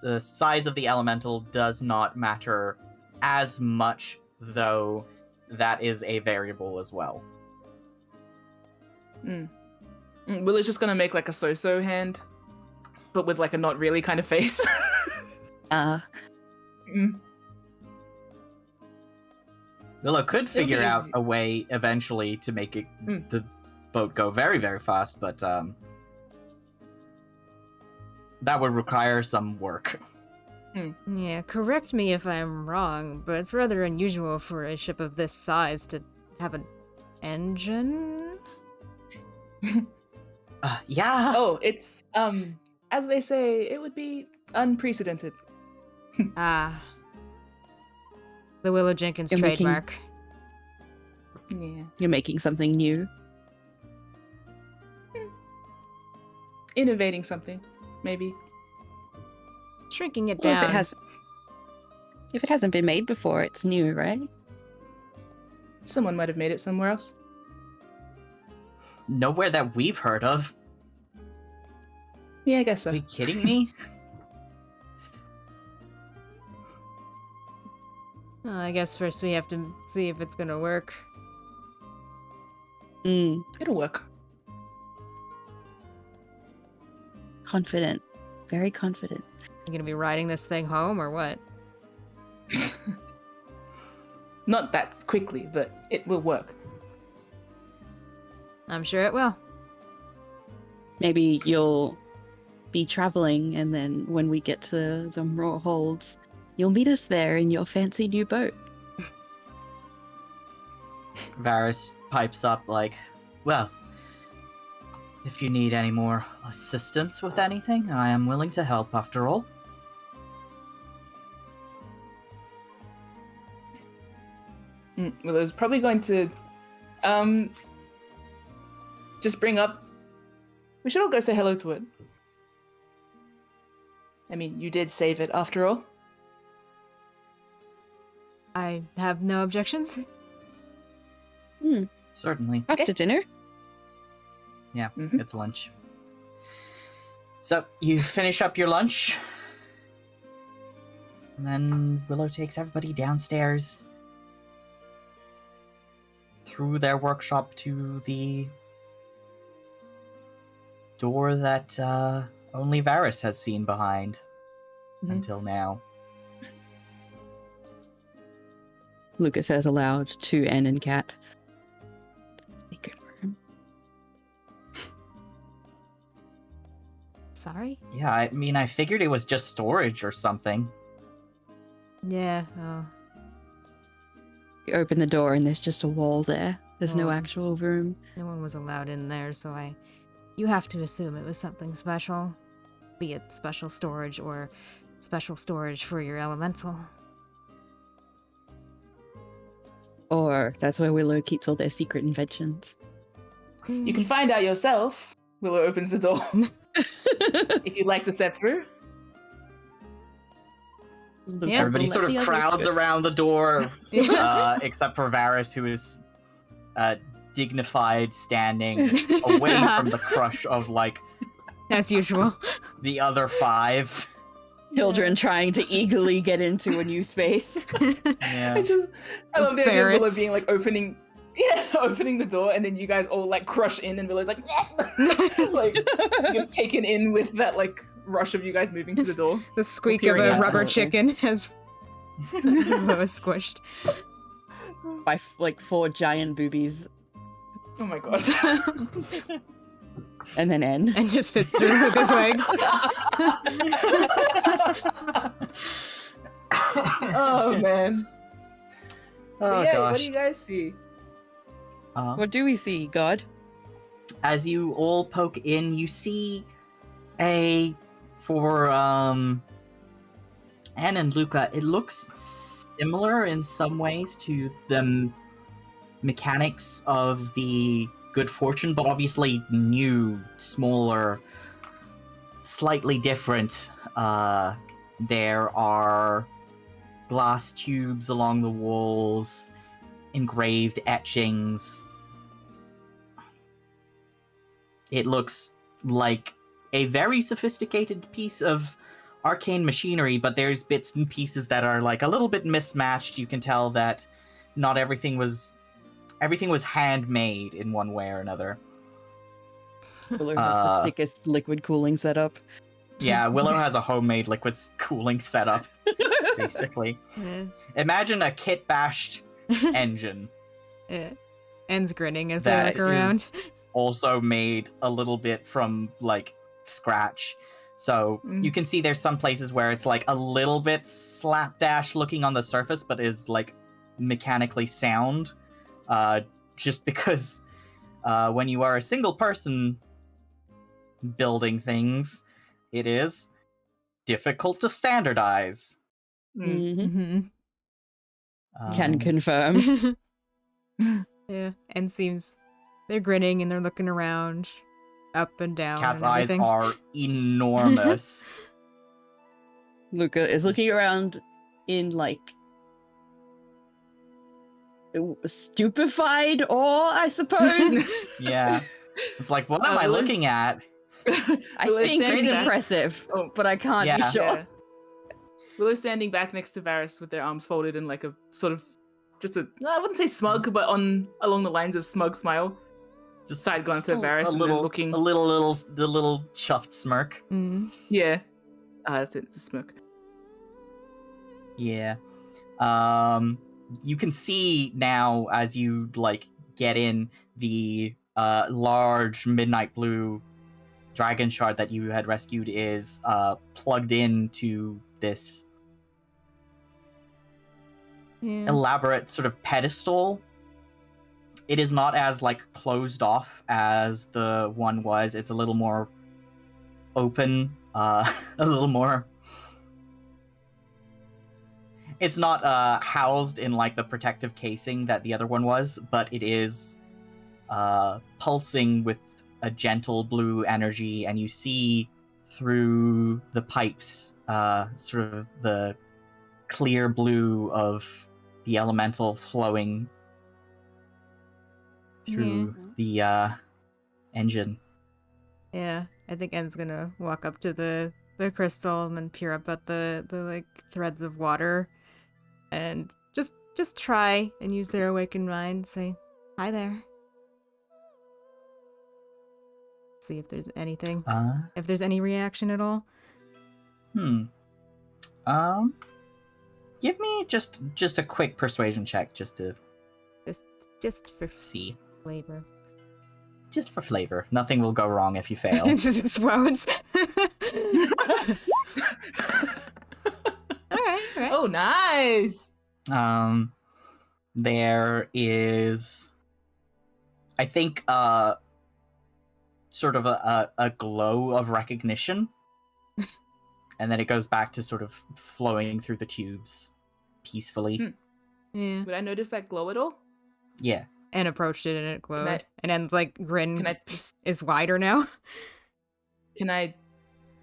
The size of the elemental does not matter as much, though that is a variable as well. Willow's just gonna make like a so-so hand, but with like a not really kind of face. Willow could figure be out easy. a way eventually to make it the boat go very, very fast, but that would require some work. Yeah, correct me if I'm wrong, but it's rather unusual for a ship of this size to have an engine? Yeah. Oh, it's as they say, it would be unprecedented. Ah. The Willow Jenkins You're making- trademark. Yeah. You're making something new. Innovating something, maybe. Shrinking it Well, down. if it hasn't been made before, it's new, right? Someone might have made it somewhere else. Nowhere that we've heard of. Yeah, I guess so. Are you kidding me? Well, I guess first we have to see if it's gonna work. It'll work. Confident. Very confident. You gonna be riding this thing home or what? Not that quickly, but it will work. I'm sure it will. Maybe you'll be traveling, and then when we get to the raw holds, you'll meet us there in your fancy new boat. Varys pipes up like, well, if you need any more assistance with anything, I am willing to help after all. Well, I was probably going to just bring up, we should all go say hello to it. I mean, you did save it after all. I have no objections. Certainly. After dinner? Yeah, Mhm. it's lunch. So, you finish up your lunch, and then Willow takes everybody downstairs through their workshop to the door that only Varys has seen behind. Mhm. until now. Luca says aloud to N and Cat. Secret room. Sorry? Yeah, I mean, I figured it was just storage or something. Yeah, oh. You open the door and there's just a wall there. There's no Oh. actual room. No one was allowed in there, so you have to assume it was something special. Be it special storage or special storage for your elemental. Or that's where Willow keeps all their secret inventions. You can find out yourself. Willow opens the door. If you'd like to step through. Yeah, Everybody Let sort of the others crowds go. around the door, Yeah. except for Varys, who is dignified, standing away from the crush of, like, As usual. the other 5. Children trying to eagerly get into a new space. Yeah. I love the idea of Willow ferrets. being like opening the door, and then you guys all like crush in, and Willow's like, like gets taken in with that like rush of you guys moving to the door. The squeak of Appearing a out. rubber Absolutely. chicken as Willow is squished. By like 4 giant boobies. Oh my god. And then N. And just fits through with his leg. Oh man. Oh, But yeah, gosh. what do you guys see? What do we see, God? As you all poke in, you see for Anne and Luca, it looks similar in some ways to the mechanics of the Good Fortune, but obviously new, smaller, slightly different. There are glass tubes along the walls, engraved etchings. It looks like a very sophisticated piece of arcane machinery, but there's bits and pieces that are like a little bit mismatched. You can tell that not everything was handmade in one way or another. Willow has the Uh, sickest liquid cooling setup. Yeah, Willow has a homemade liquid cooling setup, basically. Yeah. Imagine a kit bashed engine. Yeah. Ends grinning as That they look around. is also made a little bit from like scratch. So you can see there's some places where it's like a little bit slapdash looking on the surface, but is like mechanically sound. Just because when you are a single person building things, it is difficult to standardize. Mhm. Mm-hmm. Can confirm. Yeah. And seems they're grinning and they're looking around, up and down. Cat's and eyes everything. are enormous. Luca is looking around in like stupefied awe, I suppose. Yeah. It's like, what am I Willow's- looking at? I Willow's think it's standing back- impressive, Oh, but I can't Yeah. be sure. Yeah. Willow's standing back next to Varys with their arms folded in like a sort of I wouldn't say smug, but along the lines of smug smile. Just side glance at Varys and then looking. the little chuffed smirk. Mm. Yeah. That's it. It's a smirk. Yeah. You can see now as you like get in the large midnight blue dragon shard that you had rescued is plugged into this Yeah. elaborate sort of pedestal. It is not as like closed off as the one was. It's a little more open, a little more. It's not housed in like the protective casing that the other one was, but it is pulsing with a gentle blue energy, and you see through the pipes sort of the clear blue of the elemental flowing through the engine. Yeah. I think En's gonna walk up to the crystal and then peer up at the like threads of water and just try and use their awakened mind. Say, hi there. See if there's anything. If there's any reaction at all. Give me just a quick persuasion check, just to Just for see. flavor. Just for flavor. Nothing will go wrong if you fail. It just explodes. All right. Oh, nice. There is, I think, sort of a glow of recognition, and then it goes back to sort of flowing through the tubes peacefully. Yeah. Would I notice that glow at all? Yeah. And approached it and it glowed. I- And N's like grin Can I is wider now. can I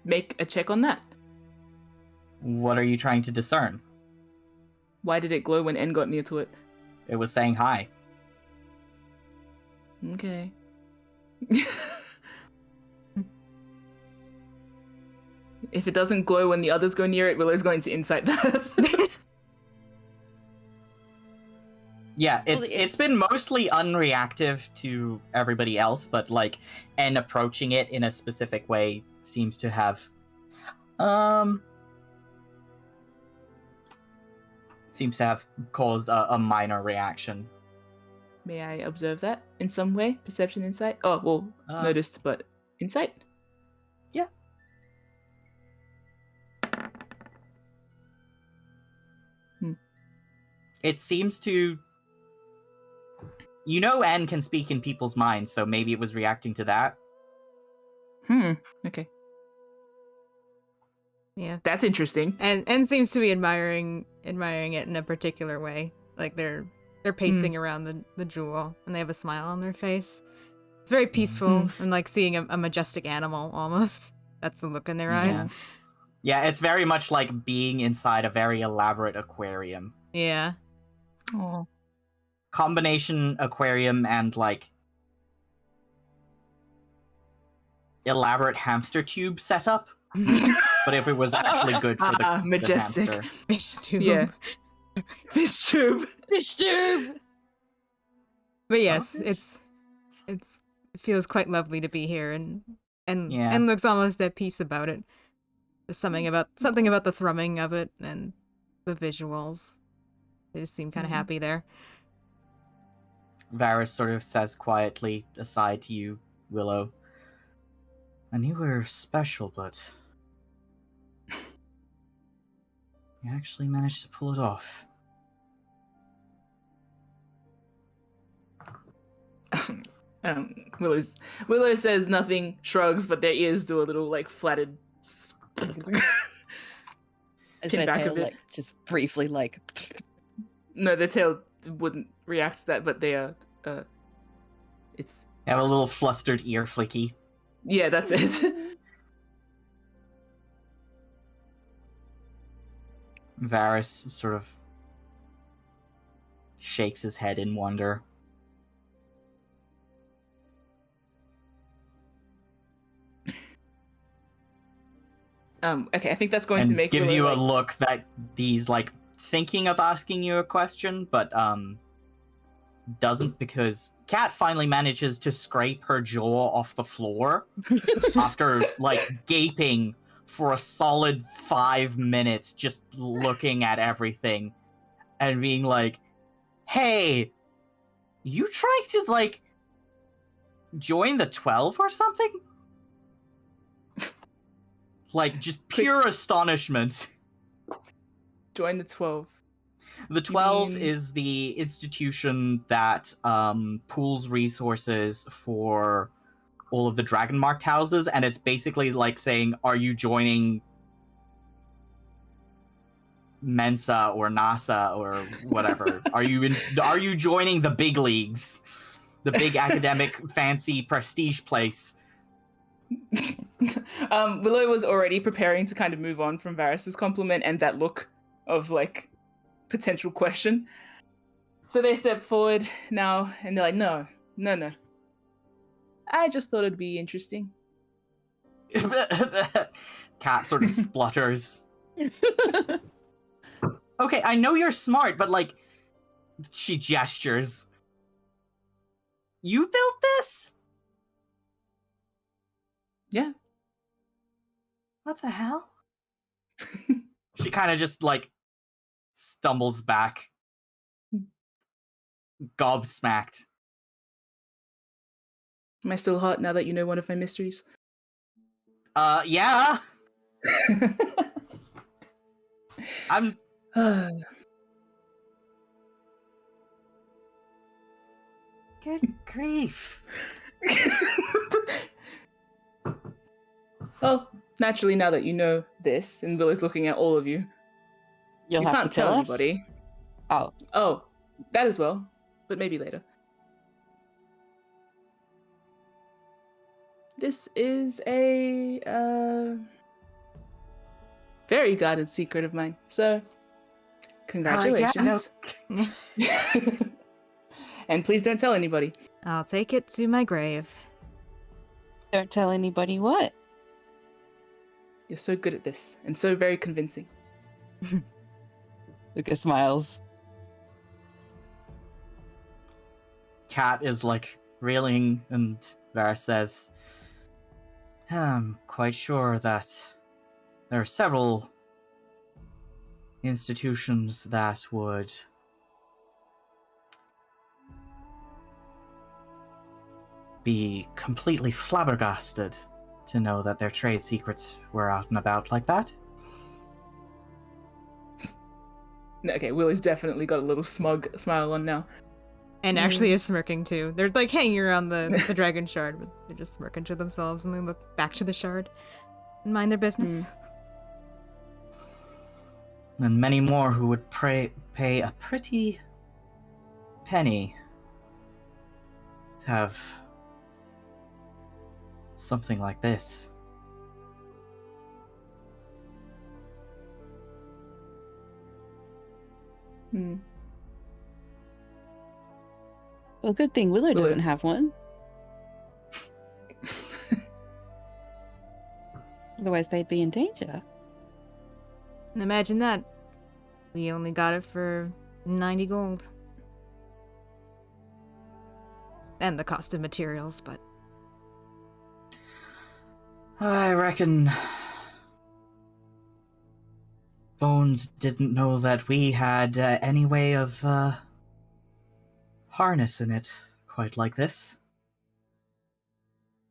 make a check on that? What are you trying to discern? Why did it glow when N got near to it? It was saying hi. Okay. If it doesn't glow when the others go near it, Willow's going to insight that. Yeah, Well, it's been mostly unreactive to everybody else, but like, and approaching it in a specific way seems to have, caused a minor reaction. May I observe that in some way? Perception, insight? Oh, well, noticed, but insight? Yeah. It seems to... You know N can speak in people's minds, so maybe it was reacting to that. Okay. Yeah. That's interesting. And seems to be admiring it in a particular way. Like they're pacing around the jewel and they have a smile on their face. It's very peaceful and like seeing a majestic animal almost. That's the look in their eyes. Yeah, it's very much like being inside a very elaborate aquarium. Yeah. Oh. Combination aquarium and like elaborate hamster tube setup. But if it was actually good for the majestic. hamster. Fish tube. Yeah. Fish tube. Fish tube. But yes, Starfish? it feels quite lovely to be here and Yeah. looks almost at peace about it. There's something about the thrumming of it and the visuals. They just seem kind of happy there. Varys sort of says quietly aside to you, Willow. I knew we were special, but you actually managed to pull it off. Willow says nothing, shrugs, but their ears do a little like flatted As pin their back a tail bit. like just briefly like No, the tail wouldn't react to that, but they are. It's They have a little flustered ear flicky. yeah, that's it. Varys sort of shakes his head in wonder. Okay, I think that's going And to make gives Willow, you a like, look that he's like thinking of asking you a question, but doesn't, because Kat finally manages to scrape her jaw off the floor after like gaping for a solid 5 minutes, just looking at everything and being like, "Hey, you trying to like join the 12 or something?" Like, just pure astonishment. join the 12. The 12 mean- is the institution that pools resources for all of the dragon marked houses, and it's basically like saying, are you joining Mensa or NASA or whatever? Are you joining the big leagues? The big academic fancy prestige place? Willow was already preparing to kind of move on from Varys' compliment and that look of like potential question. So they step forward now and they're like, no. I just thought it'd be interesting. Cat sort of splutters. Okay, I know you're smart, but like, she gestures. You built this? Yeah. What the hell? She kind of just, like, stumbles back, gobsmacked. Am I still hot now that you know one of my mysteries? Yeah. I'm... Good grief. Well, naturally, now that you know this, and Willow's looking at all of you, You'll you have can't to kill tell us? anybody. Oh, Oh, that as well, but maybe later. This is a very guarded secret of mine, so congratulations. And please don't tell anybody. I'll take it to my grave. don't tell anybody what. You're so good at this, and so very convincing. Lucas smiles. Cat is, like, reeling, and Varys says, I'm quite sure that there are several institutions that would be completely flabbergasted to know that their trade secrets were out and about like that. Okay, Willow's definitely got a little smug smile on now. And actually is smirking too. They're like hanging around the dragon shard, but they're just smirking to themselves and they look back to the shard and mind their business. And many more who would pay a pretty penny to have something like this. Hmm. Well, good thing Willow Willow. doesn't have one. Otherwise, they'd be in danger. And imagine that. We only got it for 90 gold. And the cost of materials, but... I reckon Bones didn't know that we had any way of harnessing it quite like this.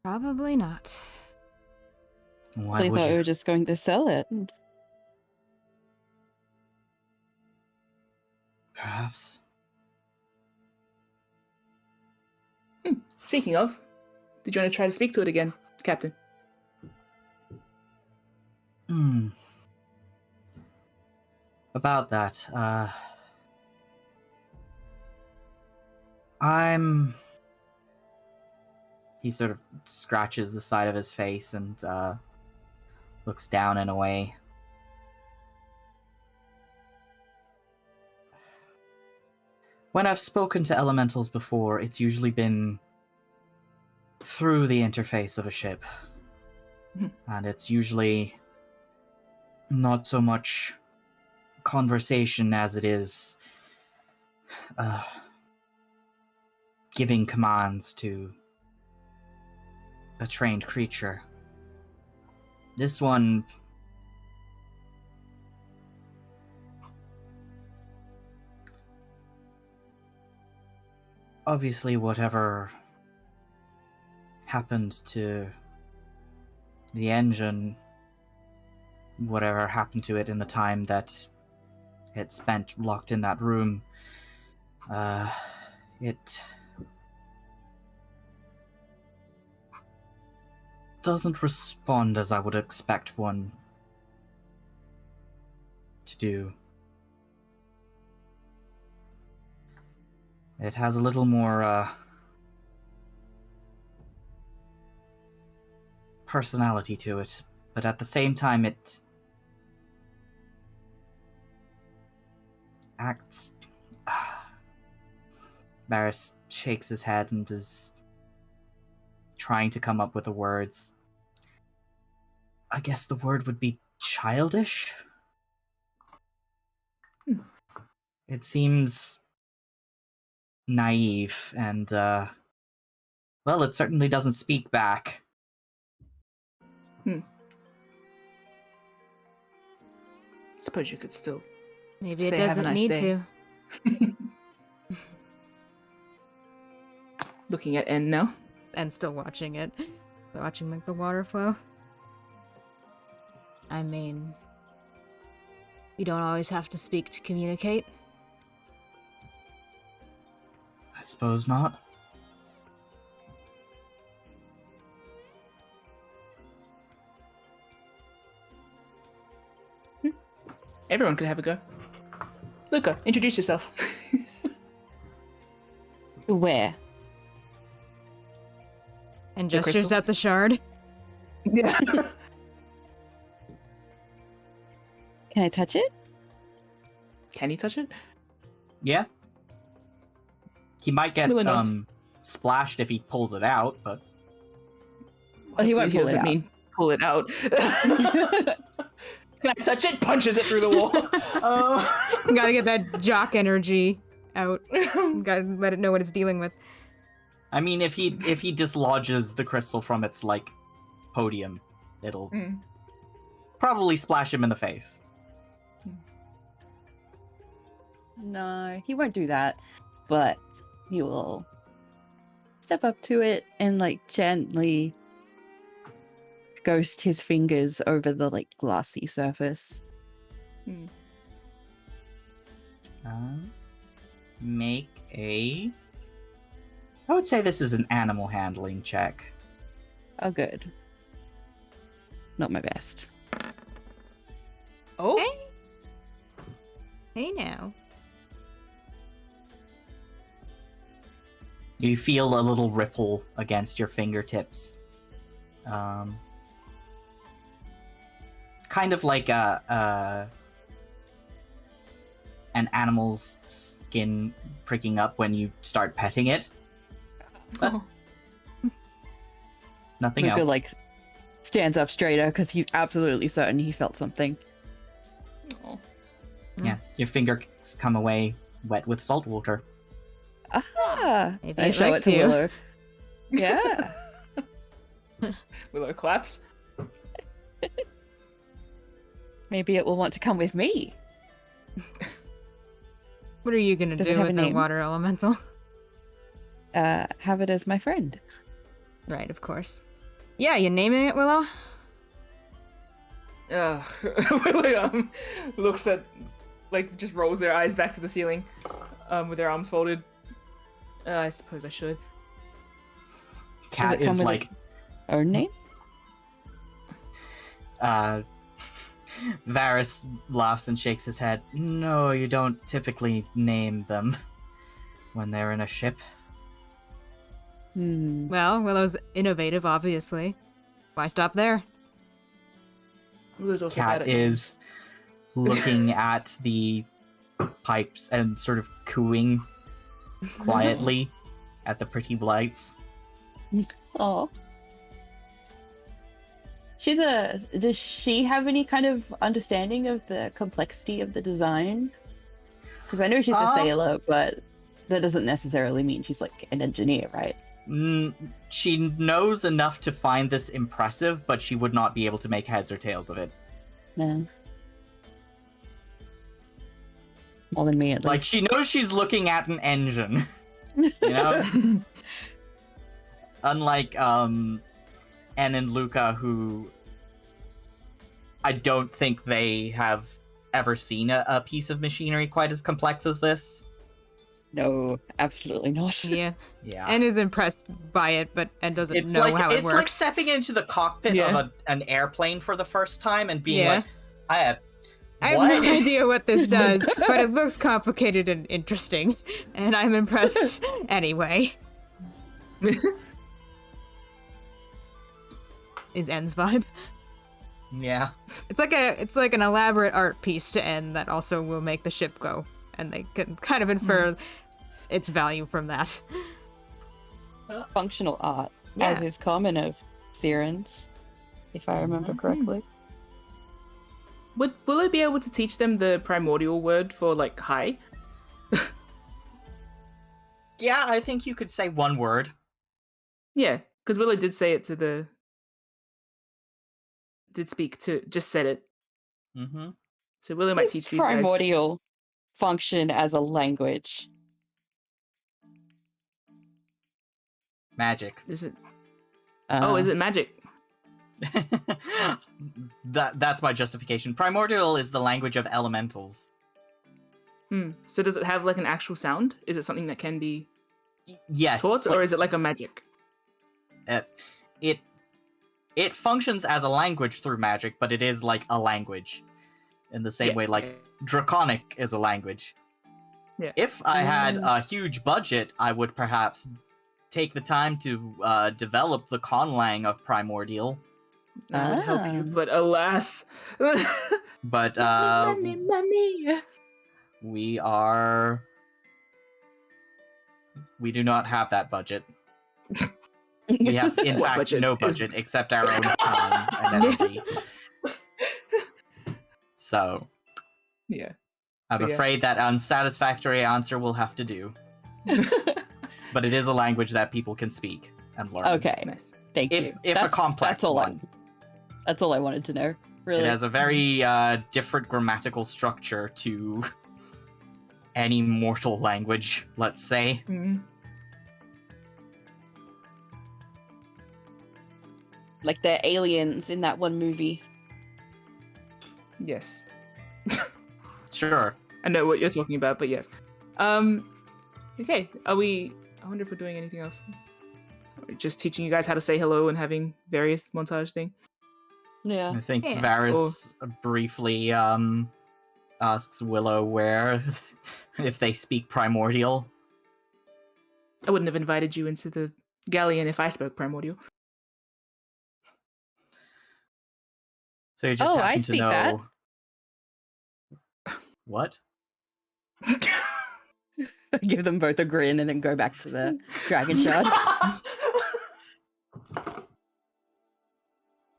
Probably not. Why They would thought we you? were just going to sell it. Perhaps. Speaking of, did you want to try to speak to it again, Captain? About that, He sort of scratches the side of his face and looks down in a way. When I've spoken to elementals before, it's usually been through the interface of a ship. And it's usually not so much conversation as it is giving commands to a trained creature. This one... Obviously, whatever happened to the engine, whatever happened to it in the time that it spent locked in that room, it doesn't respond as I would expect one to do. It has a little more personality to it, but at the same time it acts... Varys shakes his head and is trying to come up with the words. I guess the word would be childish? It seems naive, and, well, it certainly doesn't speak back. Suppose you could still Maybe it say have a doesn't nice need day. to. Looking at N now. And still watching it. Watching like the water flow. I mean, you don't always have to speak to communicate. I suppose not. Everyone could have a go. Luca, introduce yourself. Where? And The gestures crystal? at the shard. Yeah. Can I touch it? Can you touch it? Yeah. He might get Really not. splashed if he pulls it out, but Oh, he Hopefully won't pull it doesn't out. mean pull it out. Can I touch it? Punches it through the wall. Gotta get that jock energy out. Gotta let it know what it's dealing with. I mean, if he dislodges the crystal from its like podium, it'll Mm. probably splash him in the face. No, he won't do that. But he will step up to it and like gently ghost his fingers over the like glassy surface. Mm. Make a. I would say this is an animal handling check. Oh, good. Not my best. Oh, Hey now. You feel a little ripple against your fingertips. Kind of like an animal's skin pricking up when you start petting it. But oh. nothing Luca else. like stands up straighter because he's absolutely certain he felt something. Oh. Yeah, your fingers come away wet with salt water. Ah, Maybe I it show it likes to you. Willow. Yeah. Willow claps. Maybe it will want to come with me. What are you gonna Does it do have with a the name? water elemental? Have it as my friend. Right, of course. Yeah, you naming it, Willow? Willow looks at, like, just rolls their eyes back to the ceiling, with their arms folded. I suppose I should. Cat it come is with like its own name? Varys laughs and shakes his head. No, you don't typically name them when they're in a ship. Hmm. Well, Willow's innovative, obviously. Why stop there? Willow's also bad Cat at names. is looking at the pipes and sort of cooing quietly at the pretty lights. Oh. Does she have any kind of understanding of the complexity of the design? Because I know she's a sailor, but that doesn't necessarily mean she's like an engineer, right? She knows enough to find this impressive, but she would not be able to make heads or tails of it. No. More than me, at least. Like, she knows she's looking at an engine, you know? Unlike, En and Luca, who I don't think they have ever seen a piece of machinery quite as complex as this. No, absolutely not. Yeah. Yeah. And is impressed by it, and doesn't It's know like how it it's works. like stepping into the cockpit Yeah. of an airplane for the first time and being Yeah. like, I have I have no idea what this does, but it looks complicated and interesting, and I'm impressed anyway. Is N's vibe. Yeah. It's like an elaborate art piece to N that also will make the ship go, and they can kind of infer its value from that. Functional art, Yeah. as is common of Sirens, if I remember correctly. Would Willow be able to teach them the primordial word for, like, hi? Yeah, I think you could say one word. Yeah, because Willow did say it to just said it. Mm-hmm. So Willow might Does teach these guys. primordial function as a language? Magic. Is it? Oh, is it magic? That's my justification. Primordial is the language of elementals. So does it have like an actual sound? Is it something that can be Yes. taught, or is it like a magic? It functions as a language through magic, but it is like a language. In the same Yeah, way, like, okay. Draconic is a language. Yeah. If I had a huge budget, I would perhaps take the time to develop the conlang of Primordial. That would help you, Ah. but alas. But money. we do not have that budget. We have, in What fact, budget no is- budget except our own time and energy. So, Yeah. I'm But yeah. afraid that unsatisfactory answer will have to do. But it is a language that people can speak and learn. Okay, Nice. thank If you. a complex that's all one. That's all I wanted to know. Really. It has a very different grammatical structure to any mortal language, let's say. Like they're aliens in that one movie. Yes. Sure. I know what you're talking about, but yes. Okay. I wonder if we're doing anything else. Are we just teaching you guys how to say hello and having various montage thing. Yeah. I think Yeah. Varys briefly asks Willow where if they speak primordial. I wouldn't have invited you into the galleon if I spoke primordial. So you just Oh, happen I to speak know that. what? Give them both a grin and then go back to the dragon shard.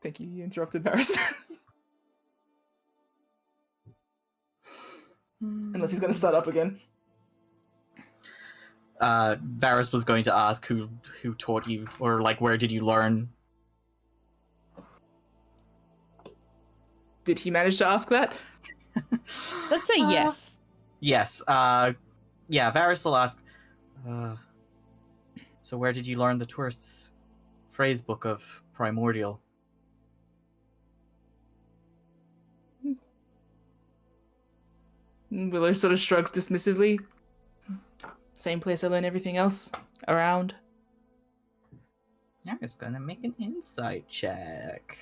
Thank you. You interrupted Varys. Unless he's going to start up again. Varys was going to ask who taught you, or like where did you learn? Did he manage to ask that? Let's say yes. Yes. Yeah. Varys will ask. So where did you learn the tourist's phrase book of primordial? Willow sort of shrugs dismissively. Same place I learn everything else around. I'm just gonna make an insight check.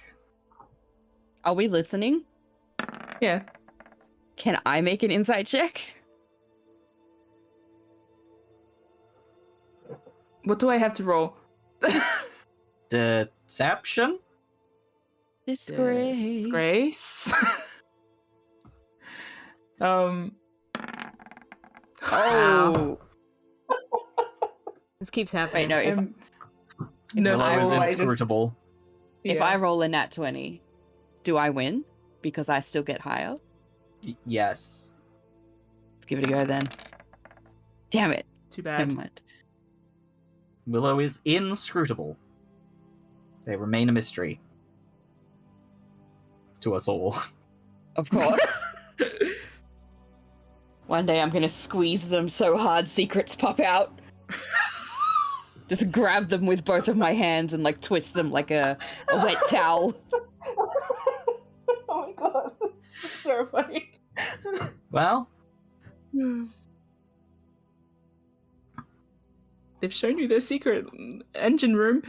Are we listening? Yeah. Can I make an insight check? What do I have to roll? Deception? Disgrace. Disgrace. Oh. This keeps happening. Wait, no. If, no, Willow is I just- inscrutable. if yeah. I roll a nat 20, do I win? Because I still get higher? Yes. Let's give it a go then. Damn it. Too bad. Never mind. Willow is inscrutable. They remain a mystery. To us all. Of course. One day I'm gonna squeeze them so hard secrets pop out. Just grab them with both of my hands and like twist them like a wet towel. Oh my god. That's terrifying. Well, They've shown you their secret engine room.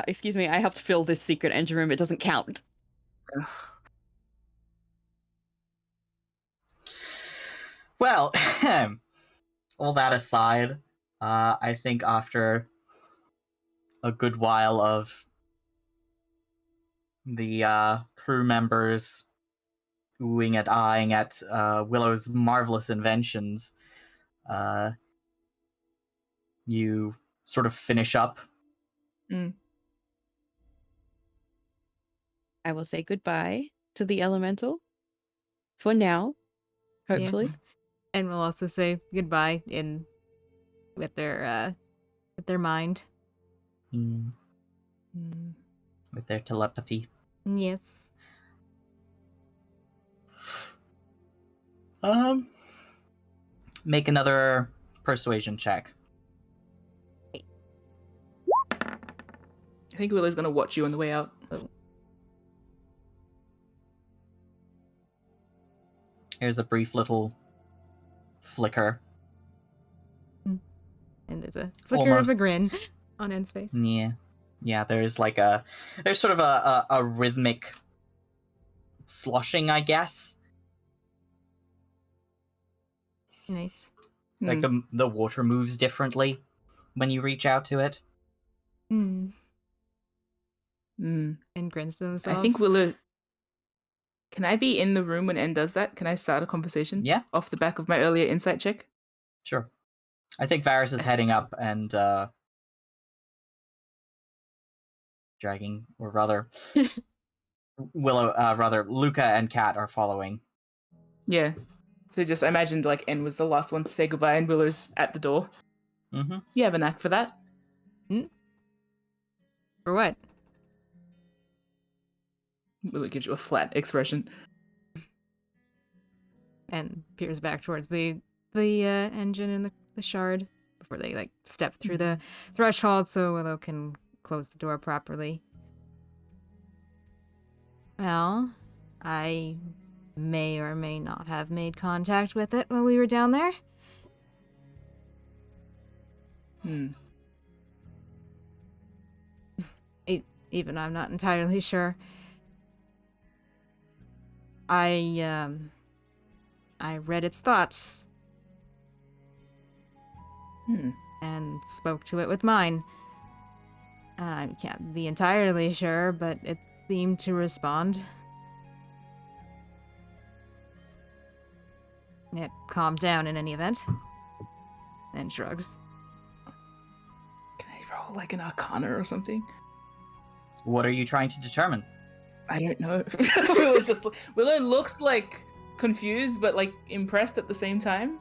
Excuse me, I helped fill this secret engine room. It doesn't count. well, all that aside, I think after a good while of the crew members oohing and eyeing at Willow's marvelous inventions, you sort of finish up. I will say goodbye to the elemental. For now. Hopefully. And we'll also say goodbye with their mind. Mm, with their telepathy. Yes. Make another persuasion check. I think Willow's gonna watch you on the way out. Here's a brief little flicker. And there's a flicker of a Almost. grin on N's face. Yeah, there's like there's sort of a rhythmic sloshing, I guess. Nice. Like the water moves differently when you reach out to it. Mm. Mm. And grins to themselves. I think Willow. Can I be in the room when N does that? Can I start a conversation? Yeah. Off the back of my earlier insight check? Sure. I think Varys is heading up and dragging, or rather, Luca and Kat are following. Yeah. So just I imagined like N was the last one to say goodbye and Willow's at the door. Mm-hmm. You have a knack for that. For what? Willow gives you a flat expression. And peers back towards the engine and the shard before they like step through the threshold so Willow can close the door properly. Well, I may or may not have made contact with it while we were down there. Even I'm not entirely sure. I read its thoughts. And spoke to it with mine. I can't be entirely sure, but it seemed to respond. It calmed down in any event. Then shrugs. Can I roll like an arcana or something? What are you trying to determine? I don't know. Willow looks like confused but like impressed at the same time.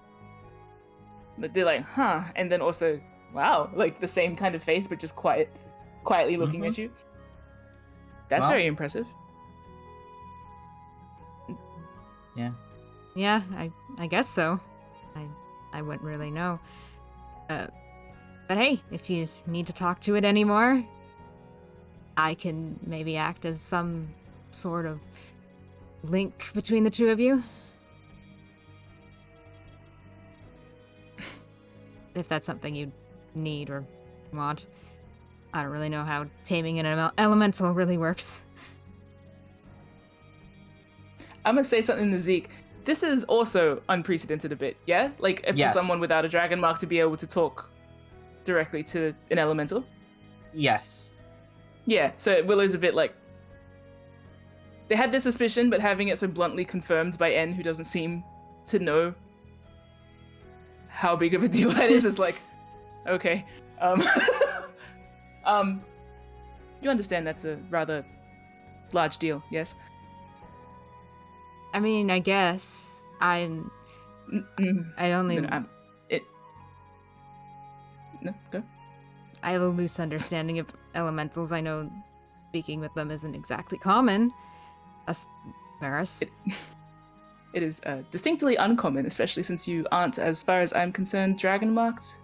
But they're like, huh, and then also, wow, like the same kind of face but just quietly looking at you. That's very impressive. Yeah, I guess so. I wouldn't really know. But hey, if you need to talk to it anymore, I can maybe act as some sort of link between the two of you. If that's something you need or want. I don't really know how taming an elemental really works. I'm gonna say something to Zeke. This is also unprecedented a bit, yeah? Like, for someone without a dragon mark to be able to talk directly to an elemental? Yes. Yeah, so Willow's a bit like... They had this suspicion, but having it so bluntly confirmed by N, who doesn't seem to know how big of a deal that is like, okay. You understand that's a rather large deal, yes? I mean, I guess I only No, go. I have a loose understanding of elementals. I know speaking with them isn't exactly common. Varys. It is distinctly uncommon, especially since you aren't, as far as I'm concerned, dragon marked.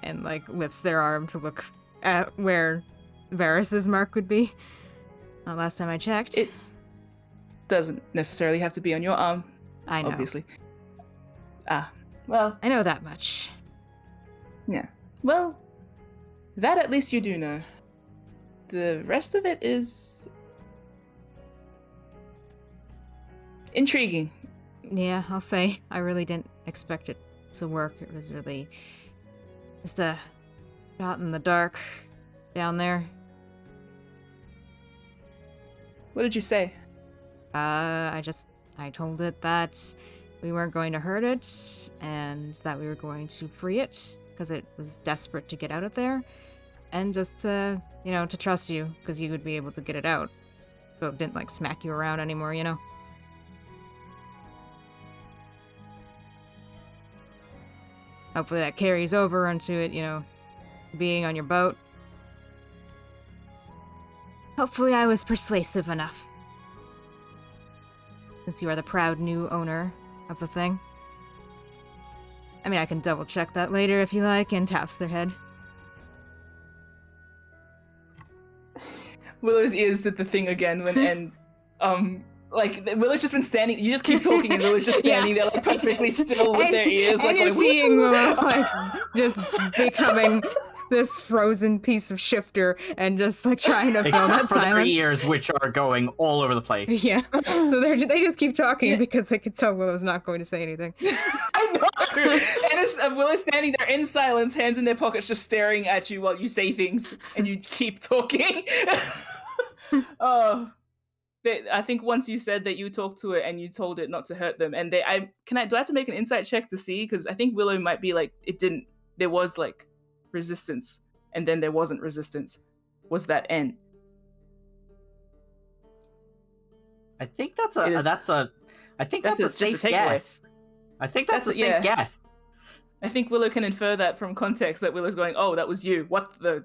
And like lifts their arm to look at where Varys's mark would be. Last time I checked. It doesn't necessarily have to be on your arm. I know. Obviously. Well. I know that much. Yeah. Well, that at least you do know. The rest of it is intriguing. Yeah, I'll say. I really didn't expect it to work. It was really just a shot in the dark down there. What did you say? I told it that we weren't going to hurt it and that we were going to free it because it was desperate to get out of there, and just to trust you because you would be able to get it out. So it didn't like smack you around anymore, you know? Hopefully that carries over onto it, being on your boat. Hopefully I was persuasive enough. Since you are the proud new owner of the thing. I mean, I can double check that later if you like, and taps their head. Willow's ears did the thing again like Willow's just been standing. You just keep talking, and Willow's just standing there like perfectly still with their ears, and like you're going, seeing Willow like just becoming this frozen piece of shifter and just like trying to fill that Except for their silence. ears, which are going all over the place. Yeah, so they just keep talking Yeah. because they can tell Willow's not going to say anything. I know. And Willow's standing there in silence, hands in their pockets, just staring at you while you say things, and you keep talking. Oh. I think once you said that you talked to it and you told it not to hurt them, and do I have to make an insight check to see? Because I think Willow might be like, there was like resistance, and then there wasn't resistance. Was that N? I think that's a safe takeaway. guess. I think that's a safe guess. I think Willow can infer that from context that Willow's going, oh, that was you. What the?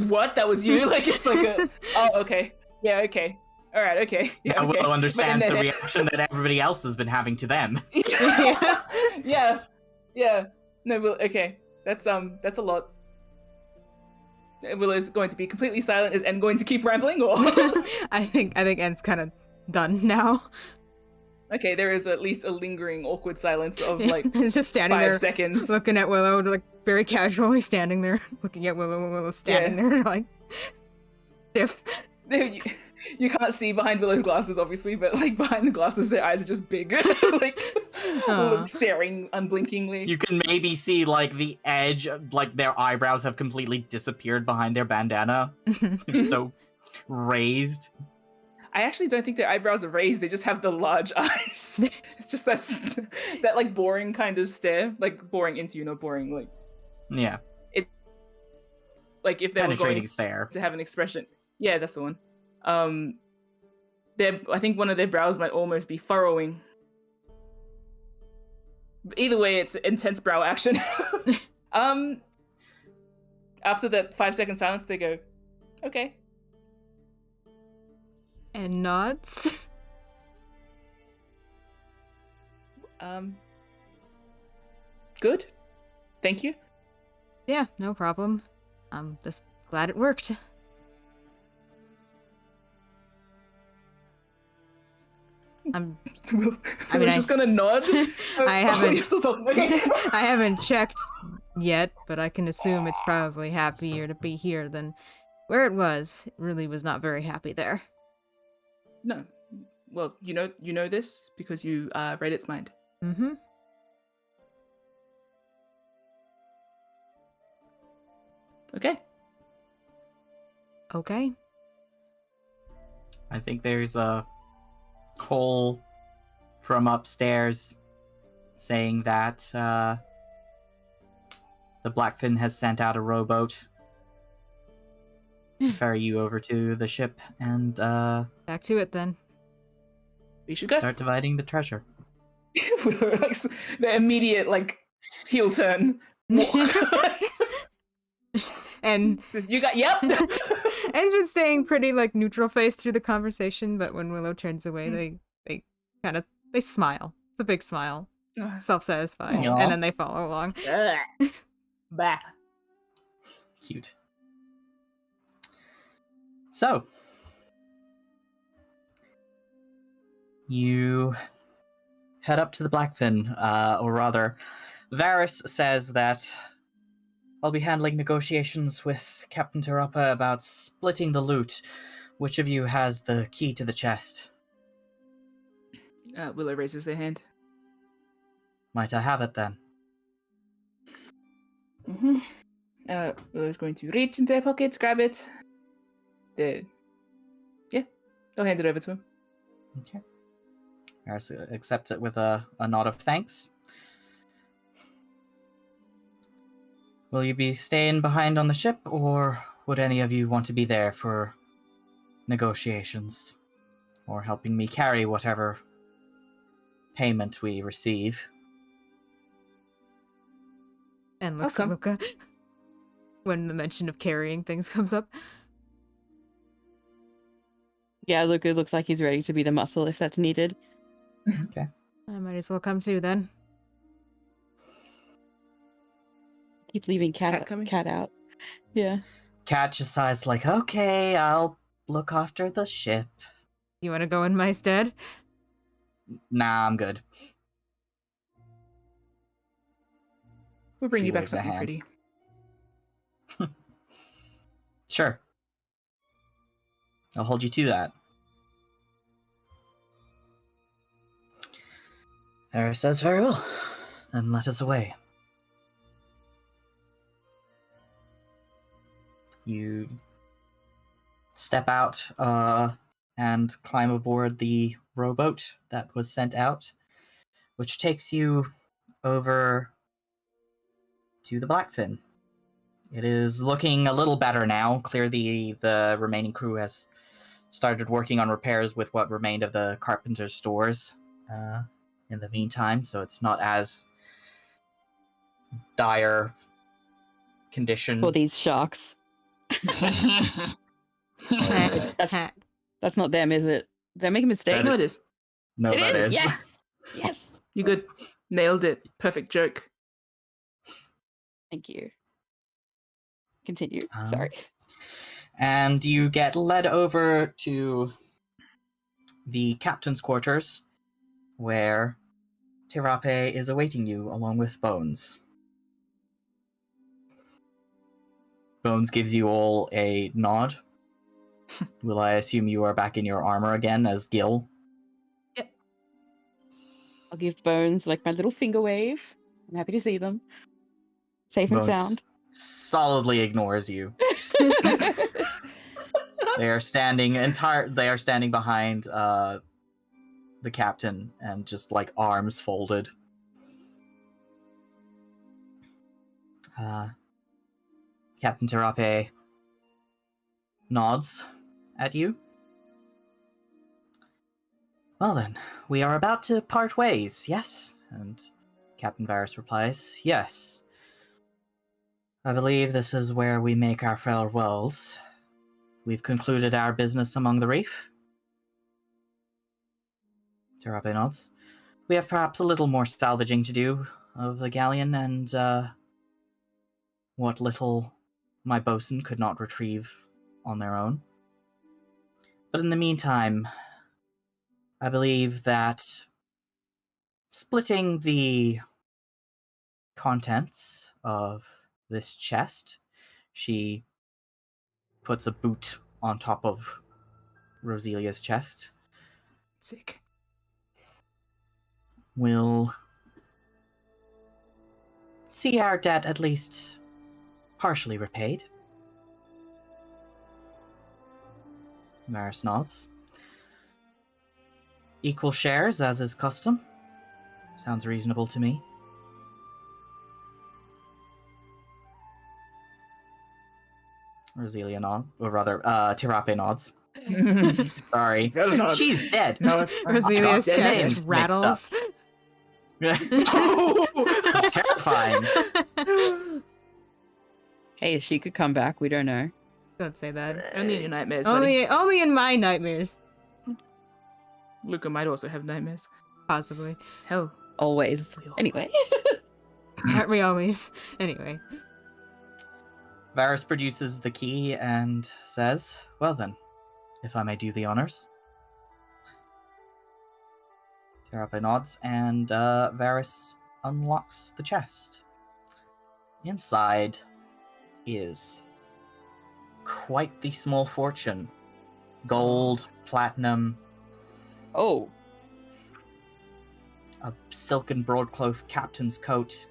What? That was you? Like, it's like a, oh, okay. Yeah, okay. All right, okay. Yeah, Now okay. Willow understands then- the reaction that everybody else has been having to them. Yeah. No, okay. That's a lot. Willow's going to be completely silent. Is N going to keep rambling, or? I think N's kind of done now. Okay, there is at least a lingering awkward silence of like It's just standing 5 there seconds. looking at Willow, like very casually standing there looking at Willow, and Willow's standing there like stiff. You can't see behind Willow's glasses, obviously, but like behind the glasses, their eyes are just big, like staring unblinkingly. You can maybe see like the edge, like their eyebrows have completely disappeared behind their bandana. They're so raised. I actually don't think their eyebrows are raised. They just have the large eyes. It's just that like boring kind of stare, like boring into you, not boring like. Yeah. Like if they were Penetrating going stare. to have an expression. Yeah, that's the one. I think one of their brows might almost be furrowing. Either way, it's intense brow action. After that 5-second silence, they go, okay. And nods. Good. Thank you. Yeah, no problem. I'm just glad it worked. I mean, just gonna nod. I haven't- You're still talking. Okay. I haven't checked yet, but I can assume it's probably happier to be here than where it was. It really was not very happy there. No. Well, you know this because you read its mind. Mm-hmm. Okay. Okay. I think there's a call from upstairs saying that the Blackfin has sent out a rowboat to ferry you over to the ship and Back to it then. We should go. start dividing the treasure. Like, the immediate heel turn. And Says, you got yep. Anne's been staying pretty neutral faced through the conversation, but when Willow turns away, they smile. It's a big smile, self-satisfied, Aw. and then they follow along. Bah. Cute. So, you head up to the Blackfin, or rather, Varys says that I'll be handling negotiations with Captain Tarappa about splitting the loot. Which of you has the key to the chest? Willow raises their hand. Might I have it then? Mm-hmm. Willow's going to reach into their pockets, grab it. They'll hand it over to him. Okay. Varys accepts it with a nod of thanks. Will you be staying behind on the ship, or would any of you want to be there for negotiations? Or helping me carry whatever payment we receive? And looks I'll at Luca when the mention of carrying things comes up. Yeah, Luca looks like he's ready to be the muscle if that's needed. Okay. I might as well come too then. Keep leaving Cat coming? cat out. Yeah. Cat just sighs like, okay, I'll look after the ship. You want to go in my stead? Nah, I'm good. We'll bring She you back waves a something hand. pretty. Sure. I'll hold you to that. Eris says, very well. Then let us away. You step out and climb aboard the rowboat that was sent out, which takes you over to the Blackfin. It is looking a little better now. Clearly, the remaining crew has started working on repairs with what remained of the carpenter's stores in the meantime, so it's not as dire condition. For these sharks. That's not them, is it? Did I make a mistake? No, it is. No, It that is. is. Yes. Yes. You good. Nailed it. Perfect joke. Thank you. Continue. Um, Sorry. And you get led over to the captain's quarters, where Tirape is awaiting you, along with Bones. Bones gives you all a nod. Will I assume you are back in your armor again as Gil? I'll give Bones like my little finger wave. I'm happy to see them. Safe and Bones sound. solidly ignores you. They are standing behind the captain and just like arms folded. Captain Terape nods at you. Well then, we are about to part ways, yes? And Captain Varus replies, yes. I believe this is where we make our farewells. We've concluded our business among the reef. Terape nods. We have perhaps a little more salvaging to do of the galleon and what little my bosun could not retrieve on their own. But in the meantime, I believe that splitting the contents of this chest, she puts a boot on top of Roselia's chest, Sick. will see our debt at least partially repaid. Varys nods. Equal shares, as is custom. Sounds reasonable to me. Roselia nods, or rather, Tirape nods. Sorry. Better not. She's dead. No, it's fine. Roselia's I got names chest mixed rattles. Terrifying. Hey, she could come back. We don't know. Don't say that. Only in your nightmares, buddy. Only in my nightmares, Luca might also have nightmares. possibly. Hell. Always. We all Anyway. Aren't we always? Anyway. Varys produces the key and says, well then, if I may do the honors. Terape nods, and Varys unlocks the chest. Inside is quite the small fortune. Gold, platinum, Oh. a silken broadcloth captain's coat,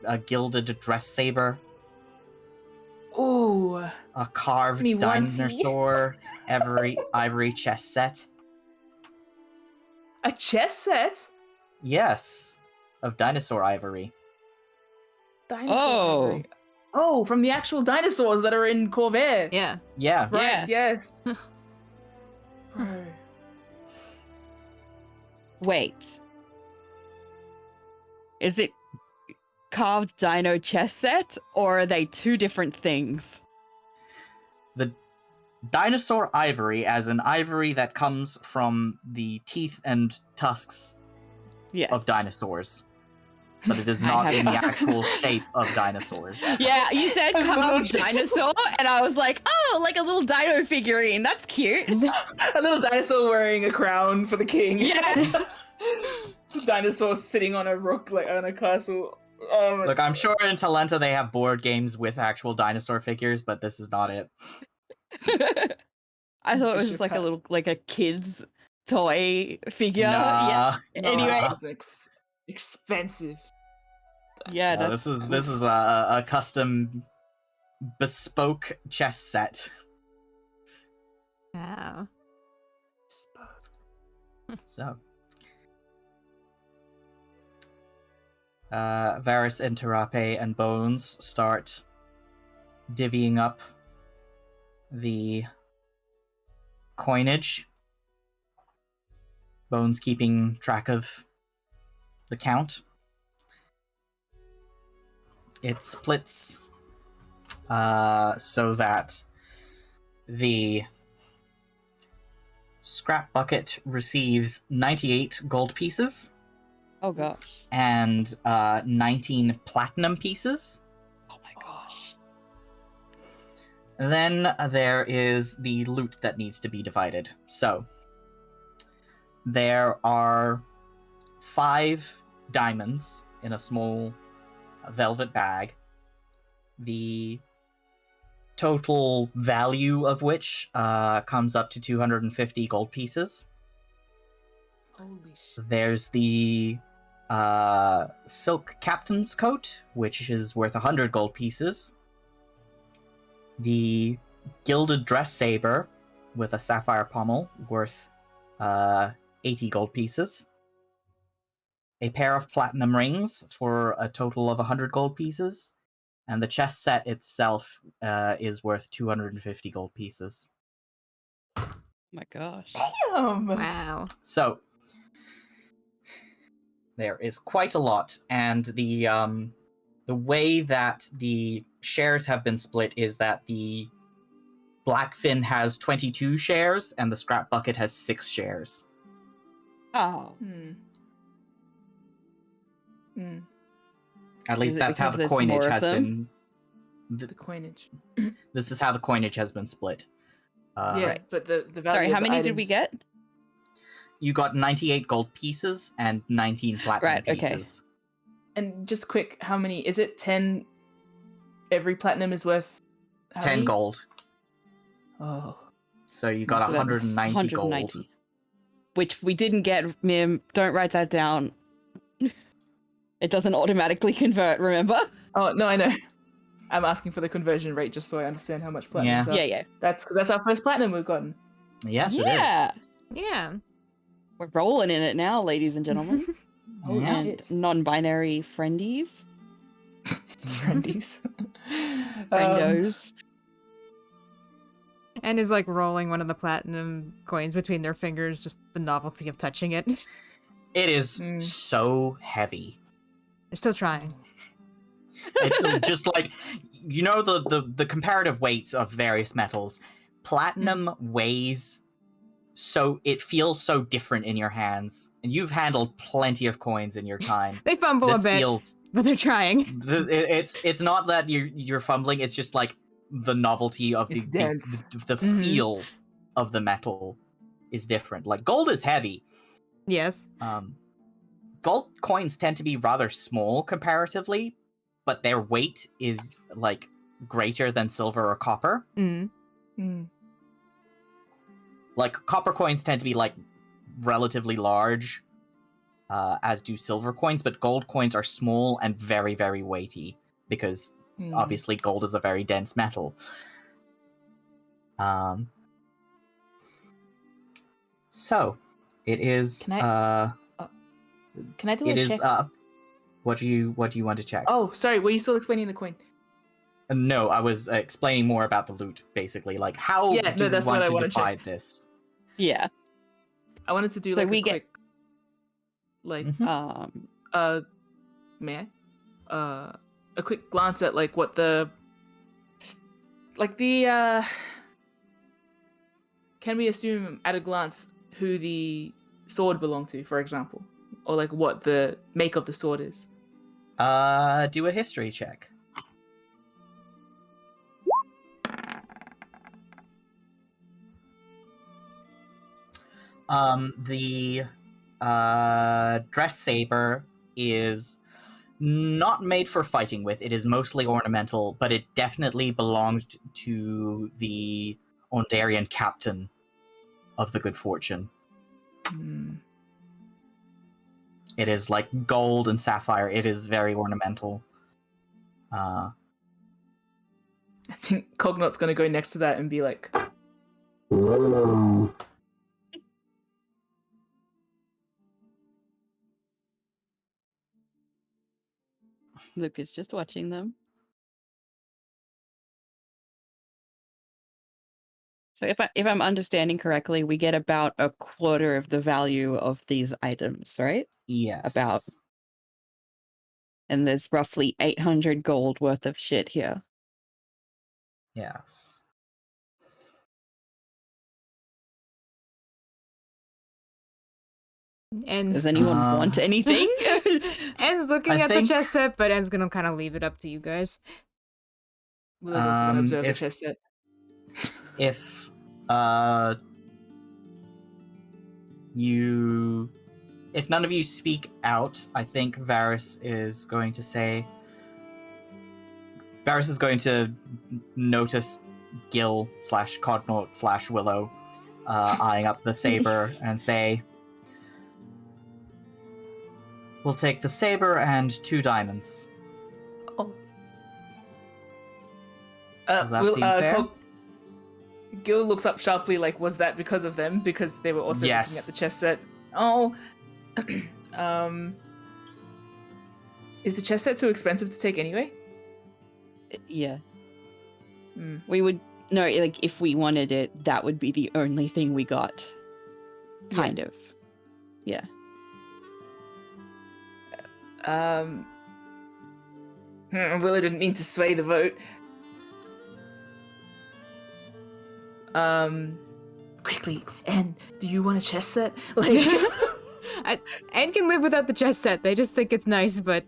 a gilded dress saber, Ooh. a carved Me onesie. dinosaur, ivory chess set. A chess set? Yes, of dinosaur ivory. Dinosaur Oh. ivory. Oh, from the actual dinosaurs that are in Corvair. Yeah. Yeah. Right, Yeah. yes. Bro. Wait. Is it carved dino chess set, or are they two different things? dinosaur ivory, as an ivory that comes from the teeth and tusks Yes. of dinosaurs. But it is I not have- in the actual shape of dinosaurs. Yeah, you said A little carved just- dinosaur, and I was like, oh, like a little dino figurine. That's cute. A little dinosaur wearing a crown for the king. Yeah. Dinosaur sitting on a rock, like on a castle. Oh my Look, I'm sure in Talenta they have board games with actual dinosaur figures, but this is not it. I thought it was Bishop just like a hat. little, like a kid's toy figure. Yeah. Nah. No, Anyway. this is expensive. Yeah, No, that's this is a custom bespoke chess set. Wow. So, Varys, Interape, and Bones start divvying up the coinage. Bones keeping track of the count. It splits so that the scrap bucket receives 98 gold pieces oh gosh. and 19 platinum pieces. Oh my gosh. Then there is the loot that needs to be divided. So there are 5 diamonds in a small velvet bag. The total value of which comes up to 250 gold pieces. Holy shit. There's the silk captain's coat, which is worth 100 gold pieces. The gilded dress saber with a sapphire pommel, worth 80 gold pieces. A pair of platinum rings for a total of 100 gold pieces. And the chess set itself is worth 250 gold pieces. Oh my gosh. Damn. Wow. So there is quite a lot, and the way that the shares have been split is that the Blackfin has 22 shares and the Scrap Bucket has 6 shares. Oh. At least it that's how because the there's coinage more of has them? The coinage. This is how the coinage has been split. Yeah, Right. but the value. Sorry, of how the many did we items- get? You got 98 gold pieces and 19 platinum Right, okay. pieces. And just quick, how many? Is it 10? Every platinum is worth how 10 many? gold. Oh. So you got So that's 190 gold. Which we didn't get, Mim. Don't write that down. It doesn't automatically convert, remember? Oh no, I know. I'm asking for the conversion rate just so I understand how much platinum. Yeah, yeah. That's because that's our first platinum we've gotten. Yes, Yeah. Yeah. We're rolling in it now, ladies and gentlemen. Holy Yeah. And shit. non-binary friendies. Friendies. Friendos. And is like rolling one of the platinum coins between their fingers, just the novelty of touching it. It is Mm. so heavy. They're still trying. It, just like, you know, the comparative weights of various metals. Platinum weighs so, it feels so different in your hands. And you've handled plenty of coins in your time. They fumble This a bit, feels, but they're trying. it's not that you're fumbling, it's just like the novelty of It's the dense. the Mhm. feel of the metal is different. Like, gold is heavy. Yes. Gold coins tend to be rather small comparatively, but their weight is like greater than silver or copper. Mm. Mm. Like, copper coins tend to be like relatively large, as do silver coins, but gold coins are small and very, very weighty because Mm. obviously gold is a very dense metal. So it is. Can I do It a is. check? What do you want to check? Oh, sorry. Were you still explaining the coin? No, I was explaining more about the loot, basically. Like, how Yeah, do no, we that's want what I to wanna check. divide this? Yeah. I wanted to do So like we a get- quick, like, Mhm. may I? A quick glance at like what the, like the can we assume at a glance who the sword belonged to, for example? Or like what the make of the sword is? Do a history check. The dress saber is not made for fighting with. It is mostly ornamental, but it definitely belonged to the Ondarian captain of the Good Fortune. Hmm. It is like gold and sapphire. It is very ornamental. I think Cognot's gonna go next to that and be like, Luke is just watching them. So if I'm understanding correctly, we get about a quarter of the value of these items, right? Yes. About. And there's roughly 800 gold worth of shit here. Yes. And Does anyone want anything? En's looking I at think- the chess set, but En's gonna kind of leave it up to you guys. Willow's also gonna observe the if- chess set. If if none of you speak out, I think Varys is going to notice Gil / Cognort / Willow eyeing up the saber and say, "We'll take the saber and 2 diamonds." Oh. Does that seem fair? Gil looks up sharply, like, was that because of them? Because they were also looking at Yes. the chess set. Oh. Is the chess set too expensive to take anyway? Yeah. Hmm. We would no, like if we wanted it, that would be the only thing we got. Kind of. Yeah. Willow didn't mean to sway the vote. Quickly, and do you want a chess set? Like, En can live without the chess set. They just think it's nice, but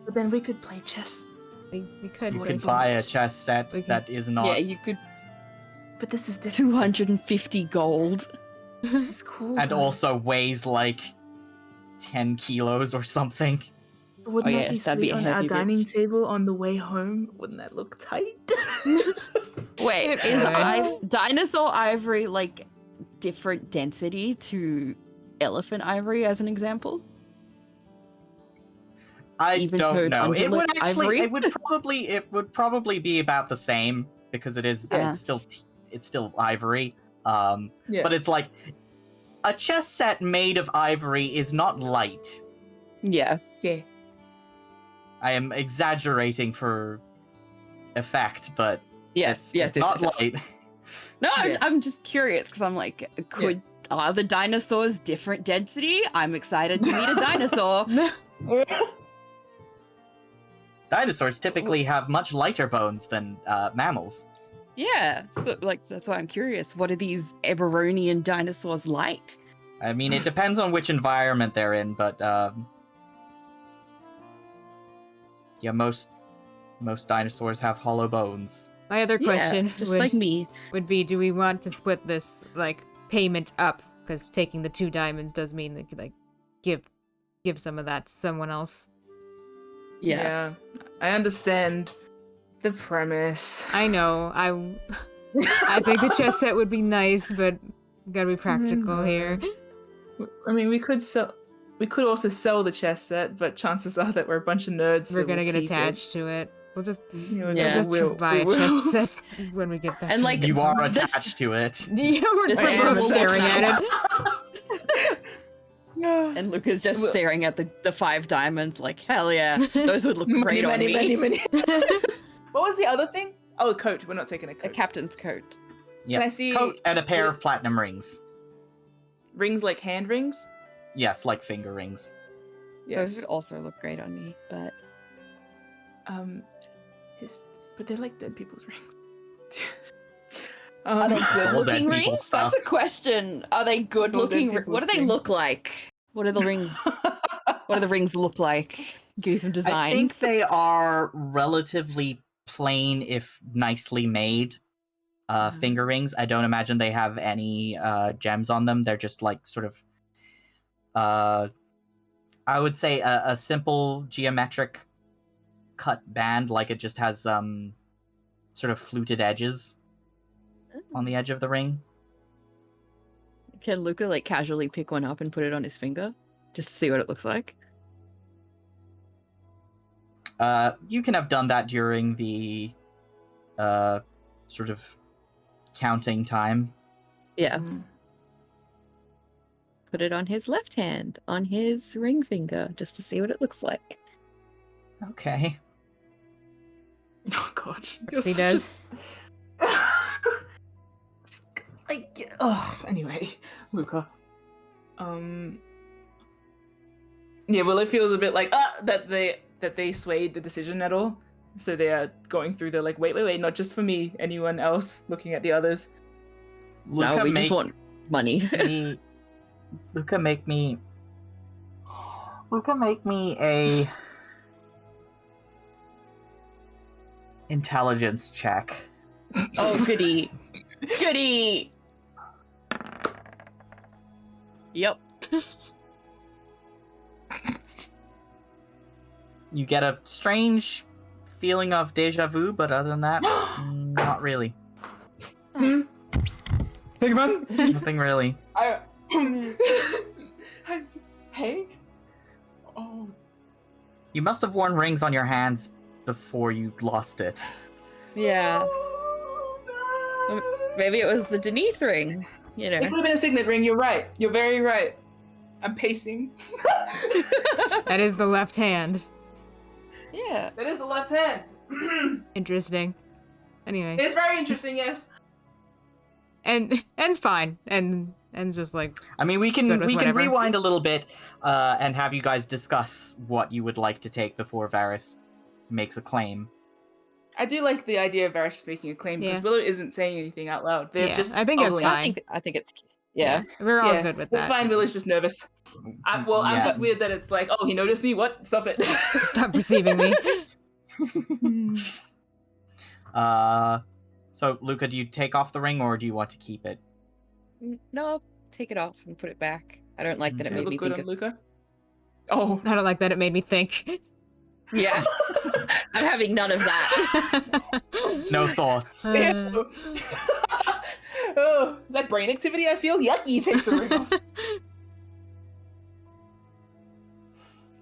but then we could play chess. we could. You but could I buy a can't. chess set We can- that is not. Yeah, you could But this is different. 250 gold. This is cool. and though. also weighs like 10 kilos or something. Wouldn't Oh, that yeah, be that'd be sweet a on our heavy dining bitch. table on the way home? Wouldn't that look tight? Wait, It is would. dinosaur ivory like different density to elephant ivory as an example? I Even don't toed know. It would undulate actually. ivory? It would probably be about the same because Uh-huh. it's still ivory. Yeah. But it's like a chess set made of ivory is not light. Yeah. Yeah. I am exaggerating for effect, but Yes. it's not yes. light. No, Yeah. I'm just curious because I'm like, are the dinosaurs different density? I'm excited to meet a dinosaur. Dinosaurs typically have much lighter bones than mammals. Yeah, so like that's why I'm curious. What are these Eberronian dinosaurs like? I mean, it depends on which environment they're in, but yeah, most dinosaurs have hollow bones. My other question just would, like me. would be: do we want to split this like payment up? Because taking the 2 diamonds does mean that you like give some of that to someone else. Yeah. I understand the premise. I know. I think the chess set would be nice, but gotta be practical here. I mean, we could also sell the chess set, but chances are that we're a bunch of nerds. We're so gonna we'll get keep attached to it. We'll just Yeah. let's just buy a chess set when we get back. And, to like, the You are farm. attached to it. Yeah, we're This both animal staring looks at it. Yeah. And Luca's just Well- staring at the 5 diamonds, like, hell yeah, those would look Money, great on money, me. money, money. What was the other thing? Oh, a coat. We're not taking a A coat. captain's coat. Yep. I see- Coat and a pair of platinum rings. Rings like hand rings? Yes, like finger rings. Those Yes. would also look great on me, but But they're like dead people's rings. Are they all dead good-looking people rings? stuff. That's a question. Are they good-looking? people's What do they thing. look like? What are the rings? What do the rings look like? Give you some designs. I think they are relatively plain, if nicely made, finger rings. I don't imagine they have any gems on them. They're just like sort of, I would say a simple geometric cut band. Like it just has sort of fluted edges on the edge of the ring. Can Luca like casually pick one up and put it on his finger just to see what it looks like? You can have done that during the sort of counting time. Yeah. Mm. Put it on his left hand, on his ring finger, just to see what it looks like. Okay. Oh god. He does. Anyway, Luca. Yeah, well, it feels a bit like that they swayed the decision at all. So they are going through the like, wait, not just for me, anyone else, looking at the others. No, we just want money. Luca, make me a intelligence check. Oh, goody. Goody! Yep. You get a strange feeling of deja vu, but other than that, not really. Pigman? Nothing really. Hey? Oh. You must have worn rings on your hands before you lost it. Yeah. Maybe it was the Denise ring, you know. It could have been a signet ring, you're right. You're very right. I'm pacing. That is the left hand. Yeah. That is the left hand. Interesting. Anyway, It's very interesting, yes. and En's fine, and just like, I mean, we can Good with whatever. rewind a little bit and have you guys discuss what you would like to take before Varys makes a claim. I do like the idea of Varys just making a claim because Yeah. Willow isn't saying anything out loud. They're Yeah, just I think that's ogling. fine. I think it's yeah. we're all Yeah, good with It's that. fine, Willow's just nervous. I'm Yeah. just weird that it's like, oh, he noticed me? What? Stop it. Stop perceiving me. So Luca, do you take off the ring or do you want to keep it? No, take it off and put it back. I don't like that it Does it made me look good think on of... Luca? Oh. I don't like that it made me think. Yeah. I'm having none of that. No thoughts. Damn. Oh, is that brain activity I feel? Yucky, takes the ring off.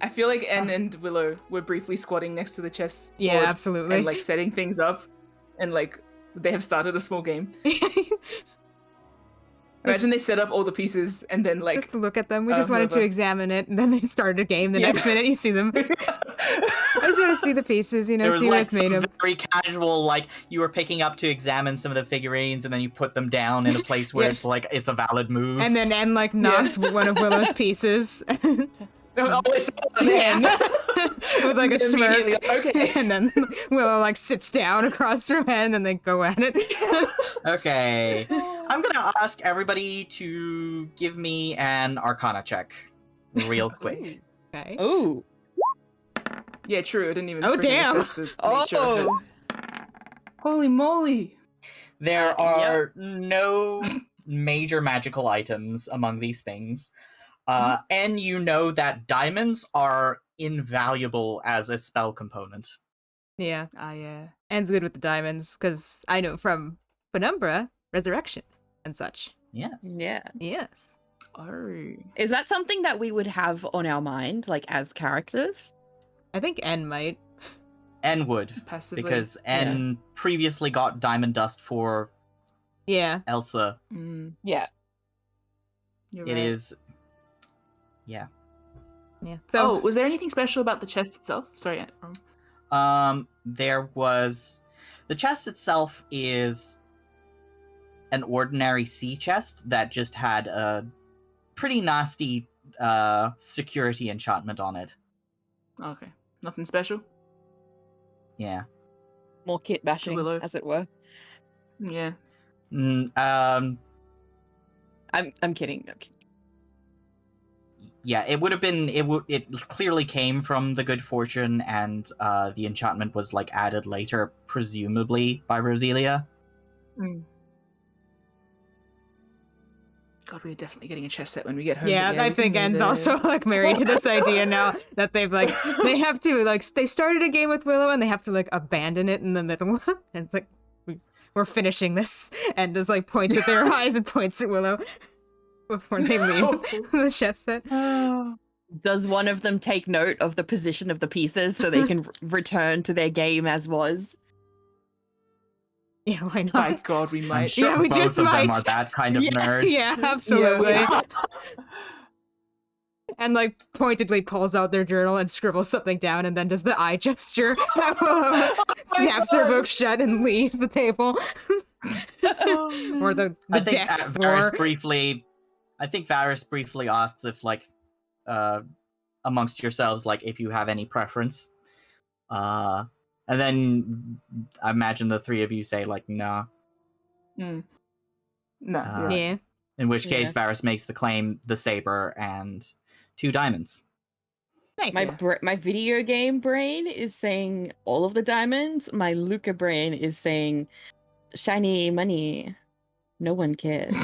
I feel like En and Willow were briefly squatting next to the chess Yeah, board absolutely. and like setting things up, and like they have started a small game. Imagine they set up all the pieces and then like just to look at them. We just wanted to whoever. examine it, and then they started a game. The Yeah. next minute, you see them. I just want to see the pieces, you know, There was see what like it's made some of. very casual, like you were picking up to examine some of the figurines, and then you put them down in a place where Yeah. it's like it's a valid move. And then En like knocks one of Willow's pieces Oh, it's on Yeah. En. with like a smirk. Immediately, okay. And then Willow like sits down across from En, and they go at it. Okay, I'm gonna ask everybody to give me an Arcana check, real quick. Okay. Ooh. Yeah, true. I didn't even. Oh, freaking damn. assess the nature of it. Oh. Holy moly! There Yep. are no major magical items among these things. And you know that diamonds are invaluable as a spell component. Yeah. Yeah. En's good with the diamonds, because I know from Penumbra, Resurrection, and such. Yes. Yeah. Yes. Oh. Is that something that we would have on our mind, like as characters? I think En might. N would, Passively. because N previously got diamond dust for Yeah. Elsa. Yeah. You're It right. is. Yeah. Yeah. So Oh, was there anything special about the chest itself? Sorry, There was. The chest itself is an ordinary sea chest that just had a pretty nasty security enchantment on it. Okay, nothing special. Yeah. More kit bashing, Willow. as it were. Yeah. Mm, I'm kidding. yeah, it would have been. It clearly came from the good fortune, and the enchantment was like added later, presumably by Roselia. God, we're definitely getting a chess set when we get home. Yeah, but I we can think move En's it. also like married to this idea now that they've like they have to like they started a game with Willow and they have to like abandon it in the middle. And it's like we're finishing this, and just like points at their eyes and points at Willow before they leave the chess set. Does one of them take note of the position of the pieces so they can return to their game as was? Yeah, why not? My God, we I'm might. sure Yeah, we both just of them might. are that kind of Yeah. nerd. Yeah, absolutely. Yeah, And like pointedly pulls out their journal and scribbles something down and then does the eye gesture. Snaps their book shut and leaves the table. Or the I think deck floor. I think Varys briefly asks if, like, amongst yourselves, like, if you have any preference. And then I imagine the three of you say, like, nah. No. Yeah. Yeah. In which case, Varys makes the claim, the saber and 2 diamonds. Nice. My video game brain is saying all of the diamonds. My Luca brain is saying shiny money. No one cares.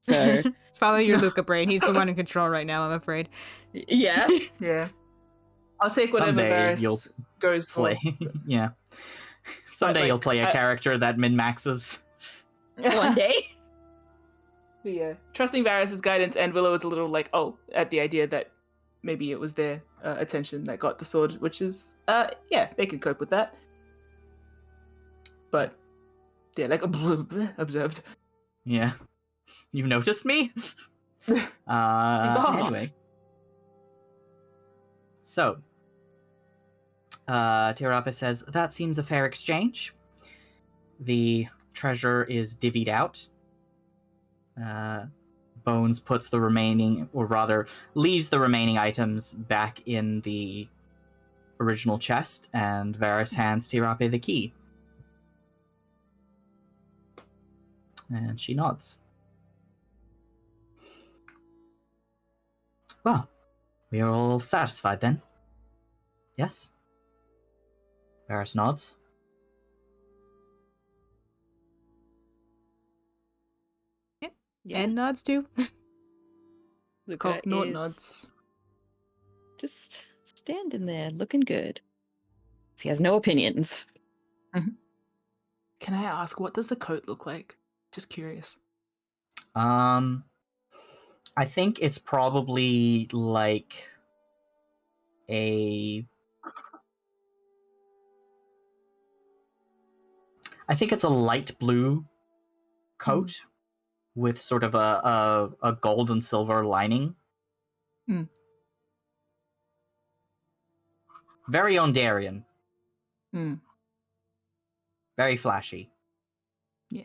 So Follow your Luca brain. He's the one in control right now, I'm afraid. yeah. Yeah. I'll take whatever Someday you'll Varys goes for. Play. Yeah. Someday like, you'll play a character that min-maxes. One day. But yeah, trusting Varys' guidance, and Willow is a little like, oh, at the idea that maybe it was their attention that got the sword, which is, yeah, they can cope with that. But, yeah, like, observed. Yeah. You noticed me? Anyway. So, Tirape says, that seems a fair exchange. The treasure is divvied out. Bones puts the remaining, or rather, leaves the remaining items back in the original chest, and Varys hands Tirape the key. And she nods. Well, we are all satisfied then. Yes? Varys nods. Yeah. And nods too. Luca Not is nods. just standing there looking good. He has no opinions. Can I ask, what does the coat look like? Just curious. I think it's probably like I think it's a light blue coat with sort of a gold and silver lining. Very Ondarian. Very flashy. Yeah.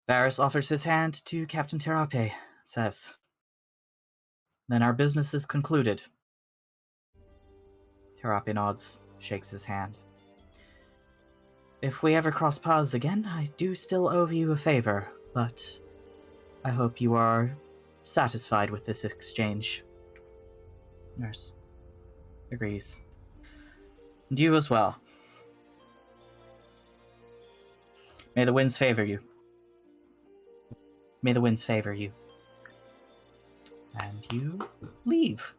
Varys offers his hand to Captain Tirape, says, then our business is concluded. Tirape nods, shakes his hand. If we ever cross paths again, I do still owe you a favor, but I hope you are satisfied with this exchange. Nurse agrees. And you as well. May the winds favor you. May the winds favor you. And you leave.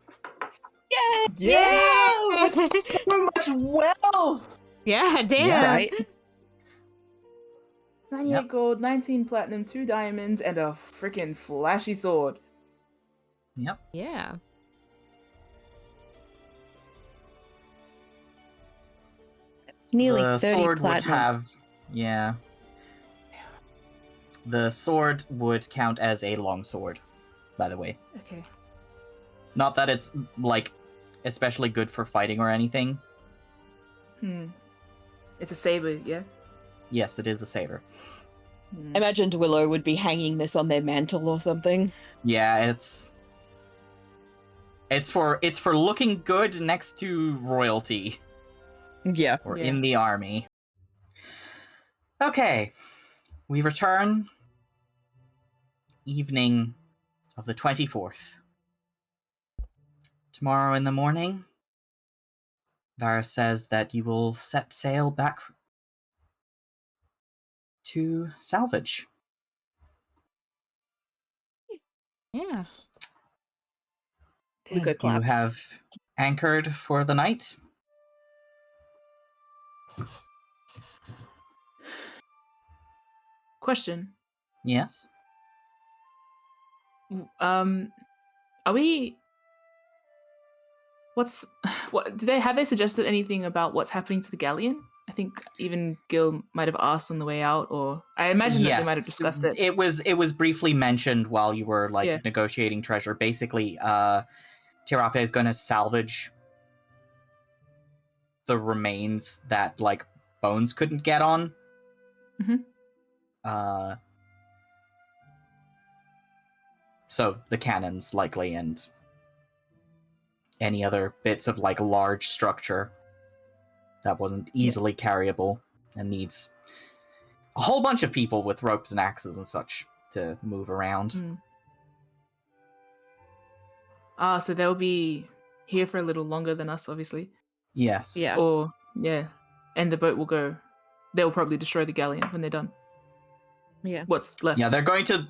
Yay! Yeah! With so much wealth! Yeah, damn. Yeah. Right? 98 gold, 19 platinum, 2 diamonds, and a freaking flashy sword. Yep. Yeah. Nearly The 30 sword platinum. would have, yeah. The sword would count as a long sword, by the way. Okay. Not that it's, like, especially good for fighting or anything. It's a saber, yeah? Yes, it is a saber. I imagined Willow would be hanging this on their mantle or something. Yeah, it's for looking good next to royalty Yeah. or Yeah. in the army. Okay, we return evening of the 24th. Tomorrow in the morning, Varus says that you will set sail back to Salvage. Yeah. We go You claps. have anchored for the night. Question. Yes. Are we? What do they have? They suggested anything about what's happening to the galleon? I think even Gil might have asked on the way out, or I imagine that they might have discussed it. It was briefly mentioned while you were Yeah. negotiating treasure. Basically, Tirape is going to salvage the remains that Bones couldn't get on. Mhm. So the cannons likely, and any other bits of large structure that wasn't easily carryable and needs a whole bunch of people with ropes and axes and such to move around. So they'll be here for a little longer than us, obviously. Yes. Yeah. Or and the boat will go. They'll probably destroy the galleon when they're done. Yeah. What's left? Yeah, they're going to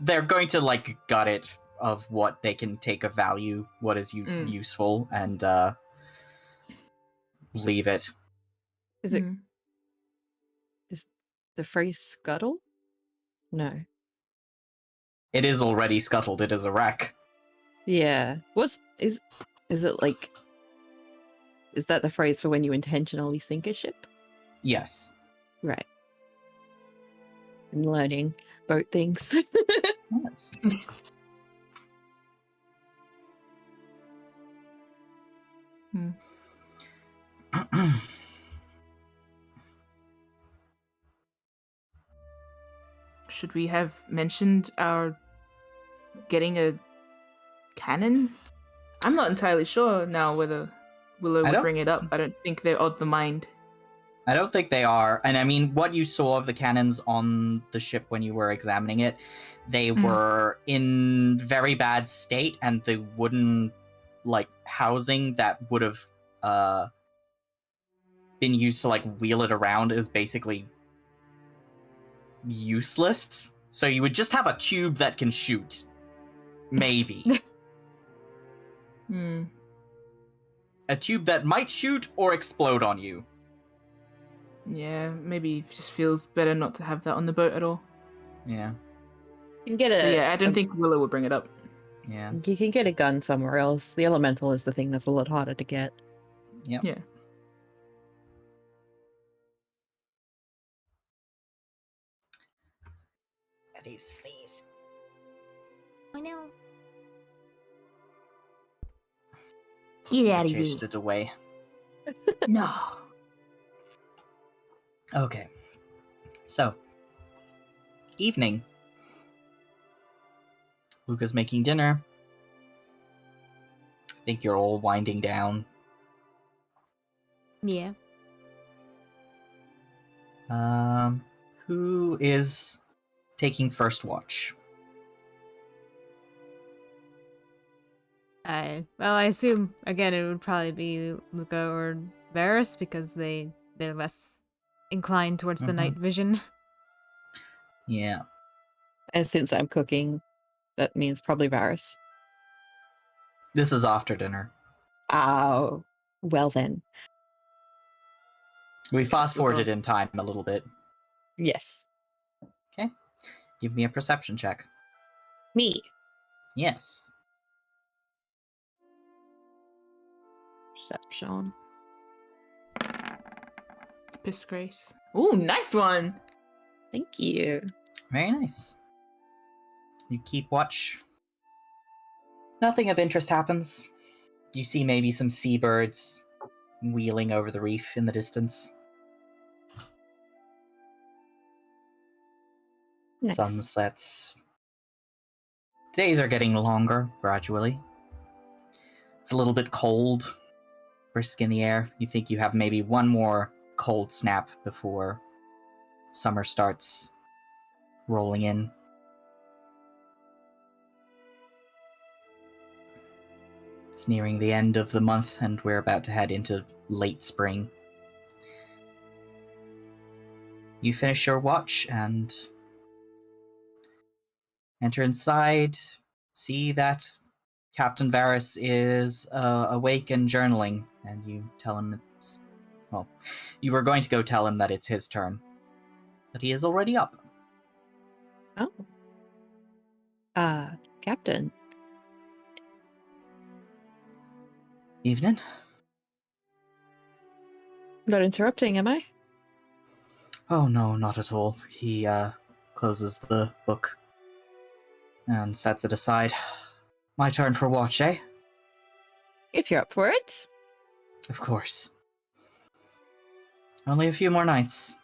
gut it of what they can take of value, what is useful, and leave it. Is it is the phrase scuttle? No. It is already scuttled. It is a wreck. Yeah. Is it like, is that the phrase for when you intentionally sink a ship? Yes. Right. I'm learning boat things. Yes. Should we have mentioned our getting a cannon? I'm not entirely sure now whether Willow I would don't- bring it up. I don't think they're of the mind. I don't think they are. And I mean, what you saw of the cannons on the ship when you were examining it, they were in very bad state, and the wooden, housing that would have been used to, wheel it around is basically useless. So you would just have a tube that can shoot. Maybe. A tube that might shoot or explode on you. Yeah, maybe it just feels better not to have that on the boat at all. Yeah. You can get So yeah, I don't think Willow would bring it up. Yeah. You can get a gun somewhere else. The elemental is the thing that's a lot harder to get. Yep. Yeah. Ready to sneeze. I know. Get out of here. Chased it away. No. Okay. So, evening. Luca's making dinner. I think you're all winding down. Yeah. Who is taking first watch? I assume again it would probably be Luca or Varus because they're less inclined towards the night vision. Yeah. And since I'm cooking, that means probably Varus. This is after dinner. Oh, well then. We fast Yes, forwarded Luca. in time a little bit. Yes. Okay. Give me a perception check. Me. Yes. Perception. Piss Grace. Ooh, nice one. Thank you. Very nice. You keep watch. Nothing of interest happens. You see maybe some seabirds wheeling over the reef in the distance. Nice. Sunsets. Days are getting longer, gradually. It's a little bit cold, brisk in the air. You think you have maybe one more cold snap before Summer starts rolling in. It's nearing the end of the month, and we're about to head into late spring. You finish your watch and enter inside, see that Captain Varys is awake and journaling, and you tell him it's... Well, you were going to go tell him that it's his turn, but he is already up. Oh. Captain. Evening. Not interrupting, am I? Oh, no, not at all. He closes the book and sets it aside. My turn for watch, eh? If you're up for it. Of course. Only a few more nights.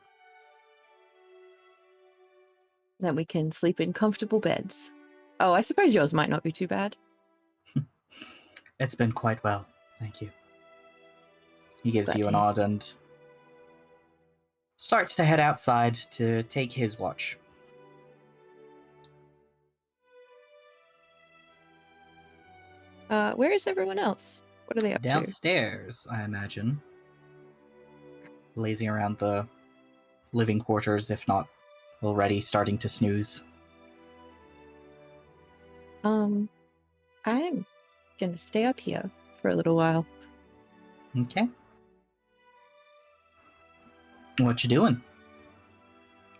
Then we can sleep in comfortable beds. Oh, I suppose yours might not be too bad. It's been quite well, thank you. He gives Glad you to a hear. nod and starts to head outside to take his watch. Where is everyone else? What are they up to? Downstairs, I imagine. Lazing around the living quarters, if not already starting to snooze. I'm gonna stay up here for a little while. Okay. What you doing?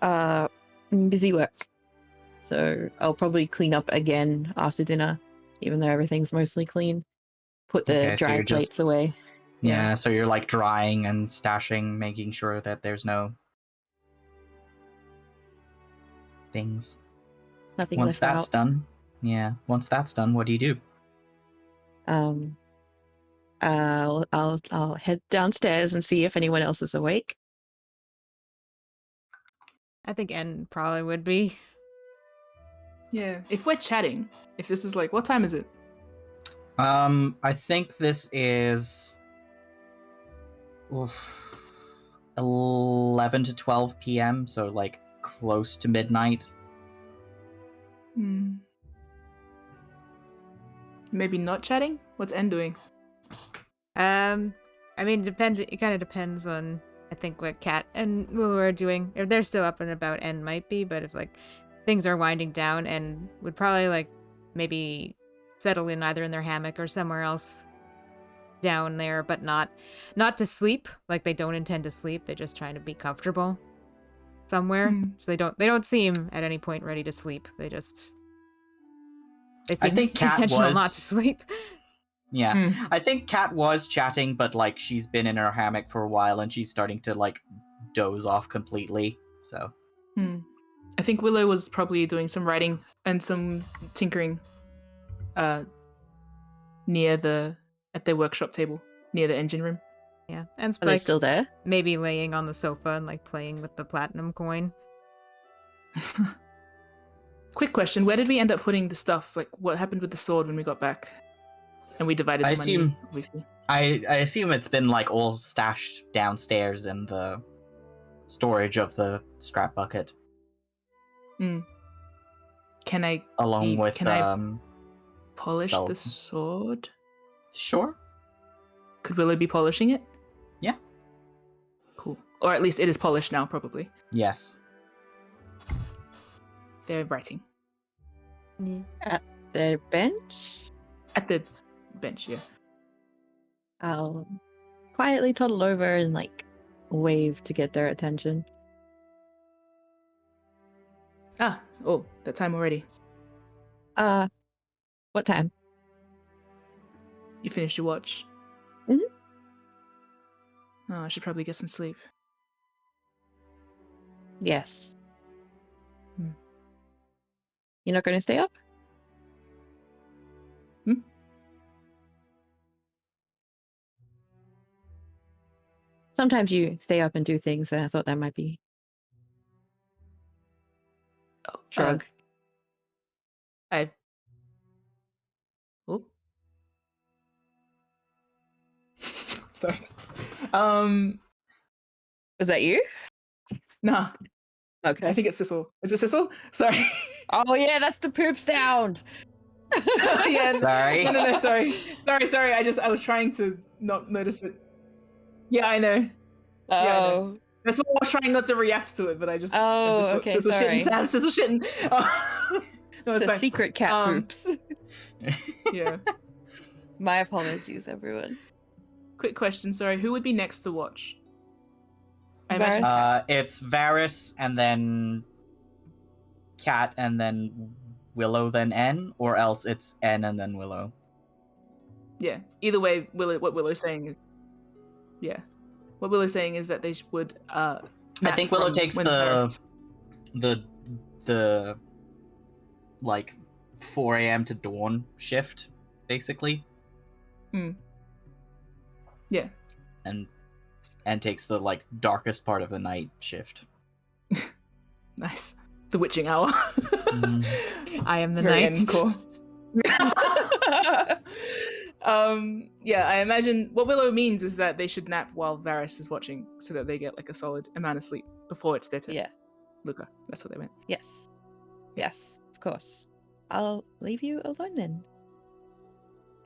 I'm busy work. So I'll probably clean up again after dinner, even though everything's mostly clean. Put the Okay, so dry you're just- plates away. Yeah, so you're like drying and stashing, making sure that there's no things. Nothing Once left that's out. done, what do you do? I'll head downstairs and see if anyone else is awake. I think N probably would be. Yeah. If we're chatting, if this is like, what time is it? I think this is 11 to 12 p.m., so like close to midnight. Maybe not chatting? What's N doing? I mean, it kind of depends on, I think, what Kat and Lulu are doing. If they're still up and about, N might be, but if, like, things are winding down, N would probably, like, maybe settle in either in their hammock or somewhere else down there, but not to sleep. Like, they don't intend to sleep. They're just trying to be comfortable somewhere. So they don't seem at any point ready to sleep. They seem think Kat intentional was- not to sleep. Yeah, I think Kat was chatting, but like she's been in her hammock for a while and she's starting to like doze off completely. So I think Willow was probably doing some writing and some tinkering at their workshop table near the engine room. Yeah, and Are they like still there? maybe laying on the sofa and like playing with the platinum coin. Quick question, where did we end up putting the stuff? Like, what happened with the sword when we got back? And we divided I the money, assume- obviously. I assume it's been like all stashed downstairs in the storage of the scrap bucket, Can I along with can I polish so- the sword? Sure. Could Willow be polishing it? Yeah. Cool. Or at least it is polished now, probably. Yes. They're writing. At the bench? At the bench, yeah. I'll quietly toddle over and like wave to get their attention. That time already. What time? You finished your watch? Mhm. Oh, I should probably get some sleep. Yes. Hmm. You're not going to stay up? Sometimes you stay up and do things, and I thought that might be Oh, shrug. Oh. Sorry. Was that you? Nah. Okay. I think it's Sissel. Is it Sissel? Sorry. Oh yeah, that's the poop sound. Yeah. Sorry. No. Sorry. I was trying to not notice it. Yeah, I know. Oh. Yeah, I know. That's why I was trying not to react to it, but I just thought Okay, Sissel sorry. shitting. Sam, Sissel shitting. No, it's It's a fine. secret cat poops. Yeah. My apologies, everyone. Quick question. Sorry, who would be next to watch? I imagine. Varys. It's Varys and then Cat and then Willow then N, or else it's N and then Willow. Yeah. Either way, what Willow's saying is, yeah, what Willow's saying is that they would. I think Willow takes the like 4 a.m. to dawn shift, basically. Yeah. And takes the like darkest part of the night shift. Nice. The witching hour. I am the Very knight. end call. Yeah, I imagine what Willow means is that they should nap while Varys is watching, so that they get like a solid amount of sleep before it's their turn. Yeah. Luca, that's what they meant. Yes. Yes, of course. I'll leave you alone then.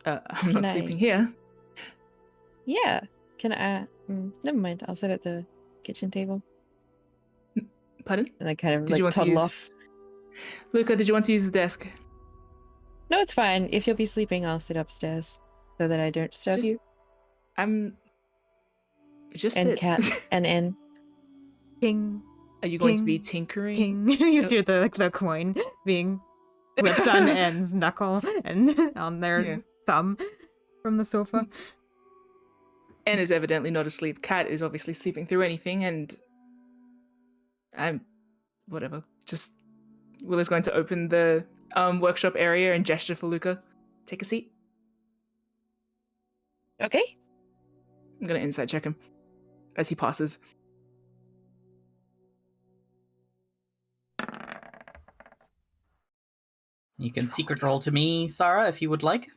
I'm not Can I- sleeping here. Yeah. Can I? Never mind. I'll sit at the kitchen table Pardon? and I kind of Did you like want to toddle use... off. Luca, did you want to use the desk? No, it's fine. If you'll be sleeping, I'll sit upstairs so that I don't disturb Just you. I'm just And sit. Cat and N. Ting, Are you going to be ting, tinkering? ting. You see the coin being flipped on N's knuckle and on their Yeah. thumb from the sofa. Anne is evidently not asleep. Cat is obviously sleeping through anything, and I'm whatever. Just Willow's going to open the workshop area and gesture for Luca. Take a seat. Okay. I'm gonna insight check him as he passes. You can secret roll to me, Sarah, if you would like.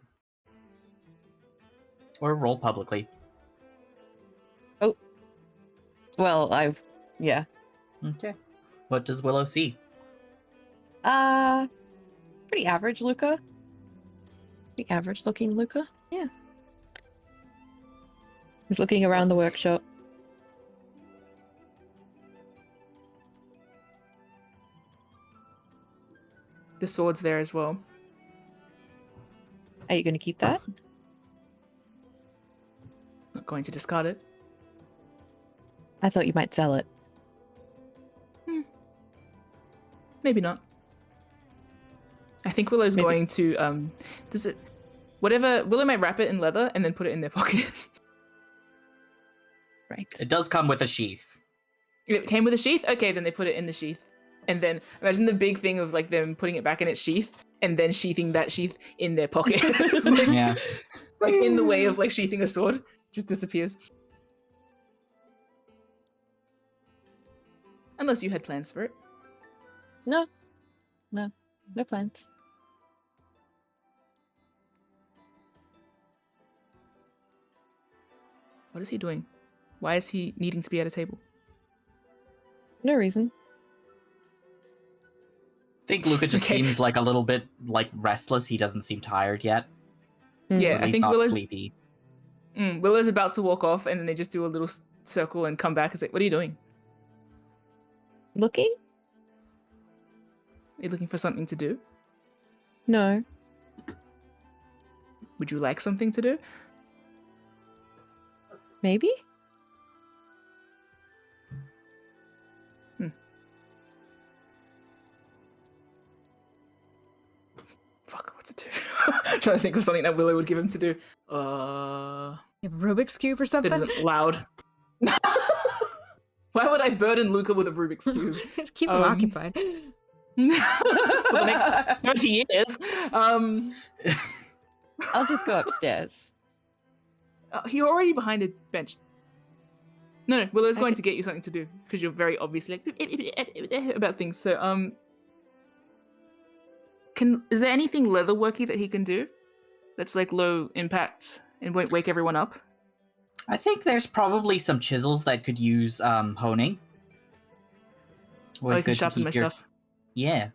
Or roll publicly. Well, yeah. Okay. What does Willow see? Pretty average, Luca. Pretty average looking Luca. Yeah. He's looking around the workshop. The sword's there as well. Are you going to keep that? Not going to discard it. I thought you might sell it. Maybe not. I think Willow's Maybe. going to does it whatever Willow might wrap it in leather and then put it in their pocket. Right. It does come with a sheath. It came with a sheath? Okay, then they put it in the sheath. And then imagine the big thing of like them putting it back in its sheath and then sheathing that sheath in their pocket. Like, Yeah. like in the way of like sheathing a sword. Just disappears. Unless you had plans for it. No plans. What is he doing? Why is he needing to be at a table? No reason. I think Luca just Okay. seems like a little bit like restless. He doesn't seem tired yet. Yeah, Or at I least think not Willow's sleepy. Willow's about to walk off and then they just do a little circle and come back and say, "What are you doing? Looking? Are you looking for something to do? No. Would you like something to do?" Maybe? Fuck, what's it do? I'm trying to think of something that Willow would give him to do. You have a Rubik's Cube or something? That isn't loud. Why would I burden Luca with a Rubik's Cube? Keep him occupied. For the next 30 years. I'll just go upstairs. You're already behind a bench. No, Willow's going Okay. to get you something to do because you're very obviously like about things. So, is there anything leatherworky that he can do that's like low impact and won't wake everyone up? I think there's probably some chisels that could use honing. Always I can good to sharpen keep my your... stuff. Yeah.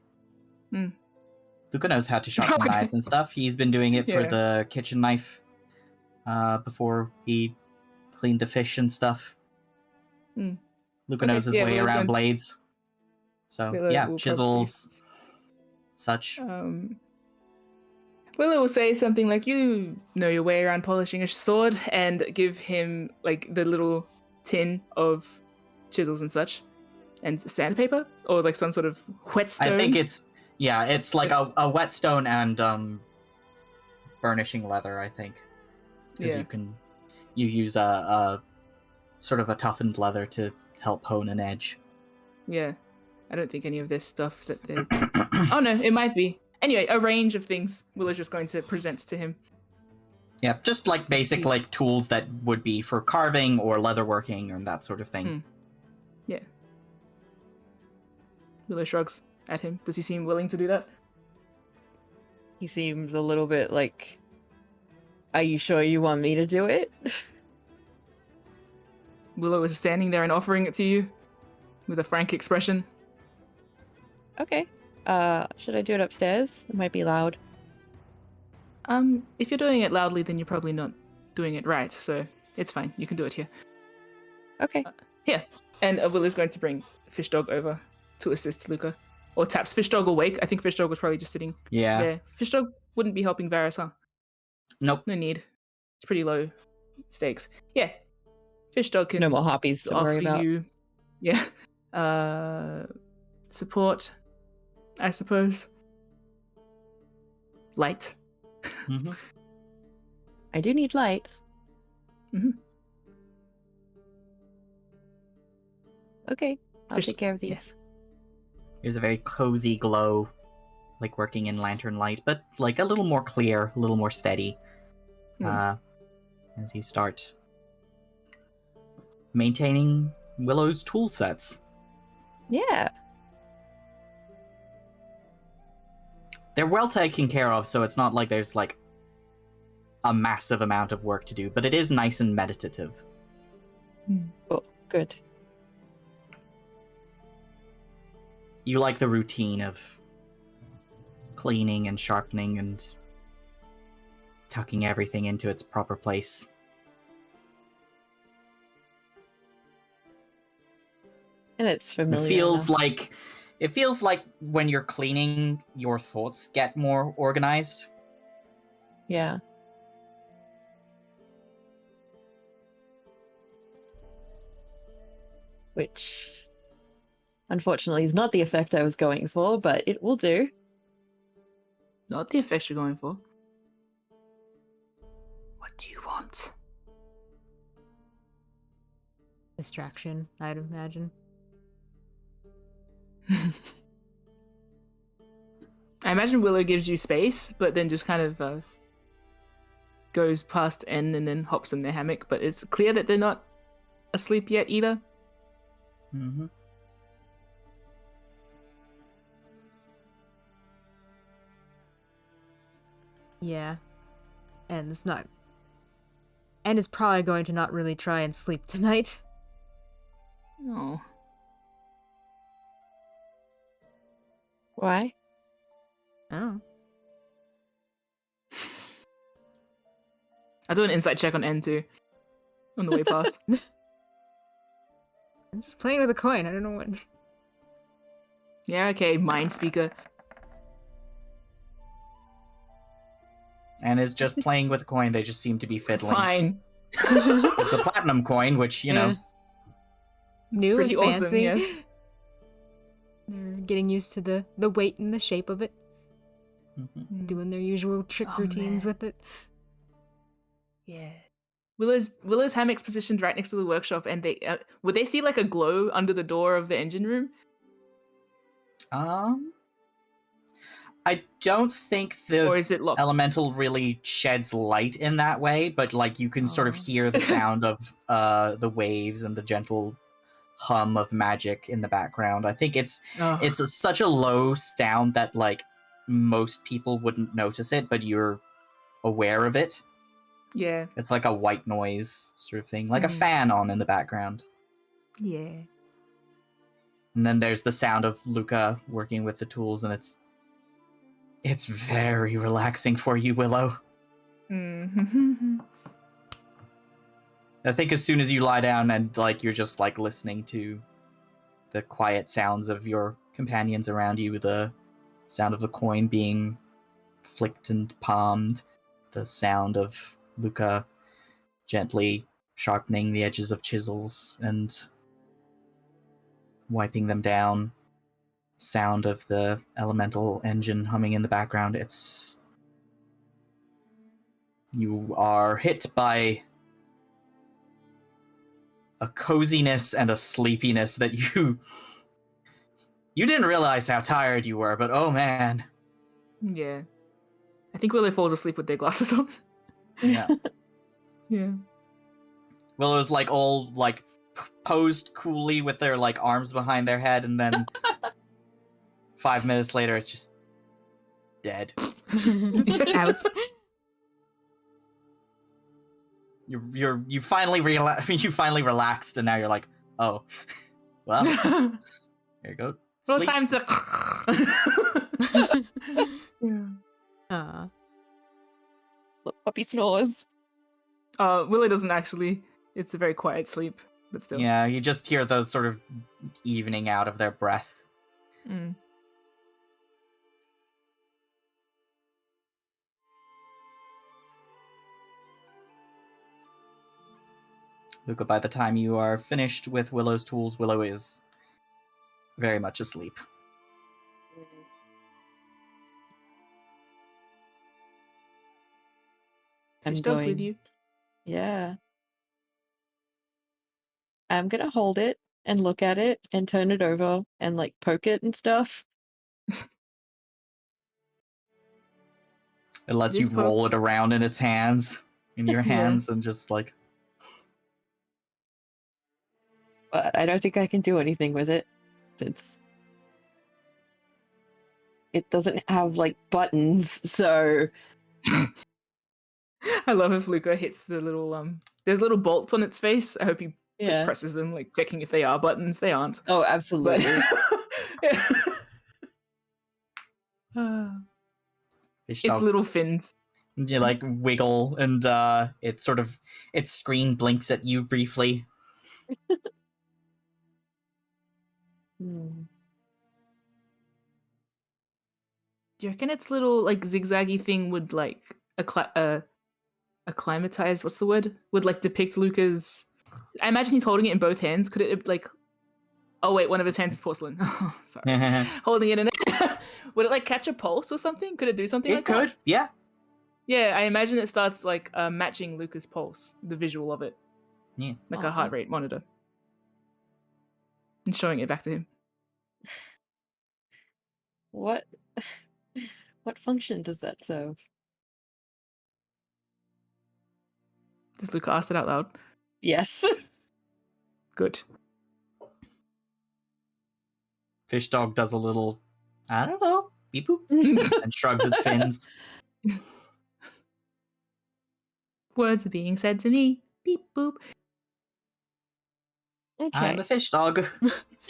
Hmm. Luca knows how to sharpen Okay. knives and stuff. He's been doing it for Yeah. the kitchen knife before he cleaned the fish and stuff. Hmm. Luca Okay, knows his yeah, way Willow's around going- blades. So, Willow yeah, will chisels, such. Willow will say something like, "You know your way around polishing a sword," and give him like the little tin of chisels and such, and sandpaper or like some sort of whetstone. I think it's like a whetstone and burnishing leather, I think. Because you use a sort of a toughened leather to help hone an edge. Yeah. I don't think any of this stuff that they're... Oh no, it might be. Anyway, a range of things Willow's just going to present to him. Yeah, just like basic like tools that would be for carving or leatherworking or that sort of thing. Yeah. Willow shrugs at him. Does he seem willing to do that? He seems a little bit like, are you sure you want me to do it? Willow is standing there and offering it to you with a frank expression. Okay. Should I do it upstairs? It might be loud. If you're doing it loudly, then you're probably not doing it right, so it's fine. You can do it here. Okay. Here. And Willow's going to bring Fish Dog over to assist Luca. Or taps Fish Dog awake. I think Fish Dog was probably just sitting there. Fish Dog wouldn't be helping Varys, huh? Nope. No need. It's pretty low stakes. Yeah. Fish Dog can No more harpies to worry offer about. you, support, I suppose. Light. Mm-hmm. I do need light. Mm-hmm. Okay. I'll Fish- take care of these. There's a very cozy glow, like working in lantern light, but like a little more clear, a little more steady. As you start maintaining Willow's tool sets. Yeah. They're well taken care of, so it's not like there's like a massive amount of work to do, but it is nice and meditative. Oh, good. You like the routine of cleaning and sharpening and tucking everything into its proper place. And it's familiar. It feels like when you're cleaning, your thoughts get more organized. Yeah. Which, unfortunately, is not the effect I was going for, but it will do. Not the effect you're going for. What do you want? Distraction, I'd imagine. I imagine Willow gives you space, but then just kind of goes past N and then hops in their hammock. But it's clear that they're not asleep yet either. Mm-hmm. Yeah. And is probably going to not really try and sleep tonight. Oh. Why? Oh. I'll do an insight check on N too. On the way past. I'm just playing with a coin, I don't know what. Yeah, okay, mind speaker. And is just playing with a coin, they just seem to be fiddling. Fine. It's a platinum coin, which, you know. New pretty and awesome, fancy. yes. They're getting used to the weight and the shape of it. Mhm. Doing their usual trick Oh, routines man. with it. Yeah. Willow's hammock's positioned right next to the workshop, and they would they see like a glow under the door of the engine room? I don't think Or the is it locked? elemental really sheds light in that way, but like you can sort of Oh. hear the sound of the waves and the gentle hum of magic in the background. I think it's Oh. such a low sound that like most people wouldn't notice it, but you're aware of it. Yeah. It's like a white noise sort of thing, like a Mm. fan on in the background. Yeah. And then there's the sound of Luca working with the tools, and it's very relaxing for you, Willow. Mm-hmm. I think as soon as you lie down and like you're just like listening to the quiet sounds of your companions around you, the sound of the coin being flicked and palmed, the sound of Luca gently sharpening the edges of chisels and wiping them down, sound of the elemental engine humming in the background. You are hit by a coziness and a sleepiness that you didn't realize how tired you were, but oh man. Yeah. I think Willow falls asleep with their glasses on. Yeah. Yeah. Willow's like all like posed coolly with their like arms behind their head, and then 5 minutes later it's just dead. Out. You finally you finally relaxed, and now you're like, oh, well, there you go. Well, Sleep. time to. Yeah. Aw. Look, puppy snores. Willow doesn't actually. It's a very quiet sleep, but still. Yeah, you just hear the sort of evening out of their breath. Mm. Luca, by the time you are finished with Willow's tools, Willow is very much asleep. I'm Fish dogs with going- you. Yeah. I'm gonna hold it and look at it and turn it over and like poke it and stuff. It lets It you is roll poked. it around in its hands, in your Yeah. hands, and just like, But I don't think I can do anything with it since it doesn't have like buttons, so I love if Luca hits the little There's little bolts on its face. I hope he yeah. presses them, like checking if they are buttons. They aren't. Oh, But absolutely. fish It's dog. little fins. You like wiggle, and it sort of its screen blinks at you briefly. Hmm. Do you reckon its little like zigzaggy thing would like acclimatize? What's the word? Would like depict Luca's. I imagine he's holding it in both hands. Could it like? Oh wait, one of his hands is porcelain. Sorry, holding it in. Would it like catch a pulse or something? Could it do something It like could, that? yeah. Yeah, I imagine it starts like matching Luca's pulse, the visual of it, Yeah. like a Aw. heart rate monitor, and showing it back to him. What what function does that serve? Does Luca ask it out loud? Yes. Good. Fish dog does a little, I don't know, beep boop, and shrugs its fins. Words are being said to me. Beep boop. I'm Okay. a fish dog.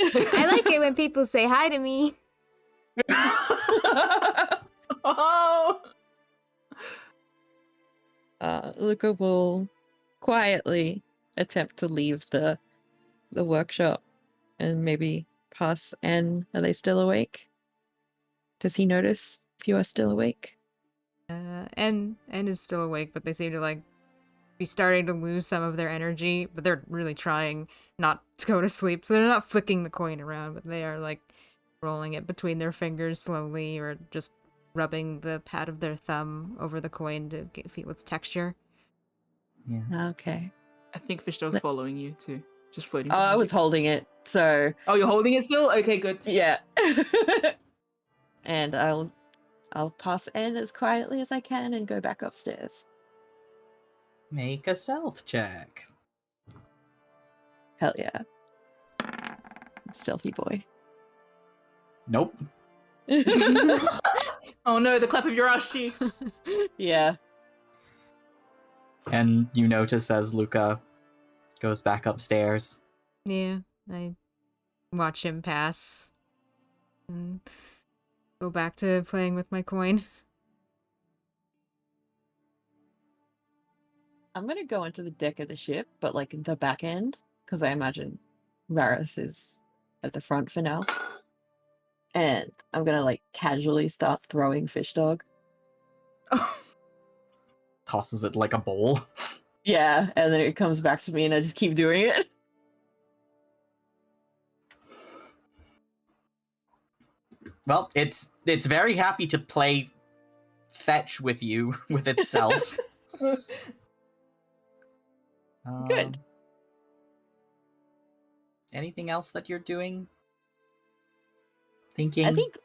I like it when people say hi to me. Oh. Luca will quietly attempt to leave the workshop and maybe pass Anne. Are they still awake? Does he notice if you are still awake? And is still awake, but they seem to like be starting to lose some of their energy, but they're really trying not to go to sleep. So they're not flicking the coin around, but they are like rolling it between their fingers slowly, or just rubbing the pad of their thumb over the coin to feel its texture. Yeah. Okay. I think Fish Dog's Let- following you too. Just floating. Oh, I behind was you. holding it, so Oh, you're holding it still? Okay, good. yeah. And I'll pass Anne as quietly as I can and go back upstairs. Make a stealth check. Hell yeah. Stealthy boy. Nope. Oh no, the clap of your ass cheeks. Yeah. And you notice as Luca goes back upstairs, Yeah, I watch him pass and go back to playing with my coin. I'm gonna go into the deck of the ship, but like the back end, because I imagine Varys is at the front for now. And I'm gonna like casually start throwing fish dog. Tosses it like a bowl. Yeah, and then it comes back to me and I just keep doing it. Well, it's very happy to play fetch with you, with itself. Good. Anything else that you're doing? Thinking? I think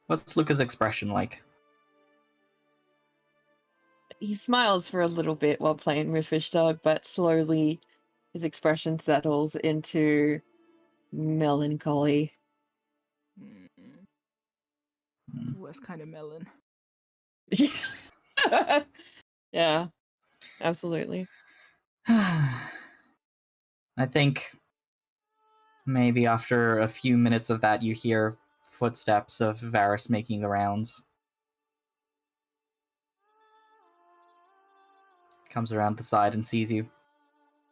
What's Luca's expression like? he smiles for a little bit while playing with fish dog, but slowly his expression settles into melancholy. It's the worst kind of melon. Yeah, absolutely. I think maybe after a few minutes of that, you hear footsteps of Varys making the rounds. Comes around the side and sees you.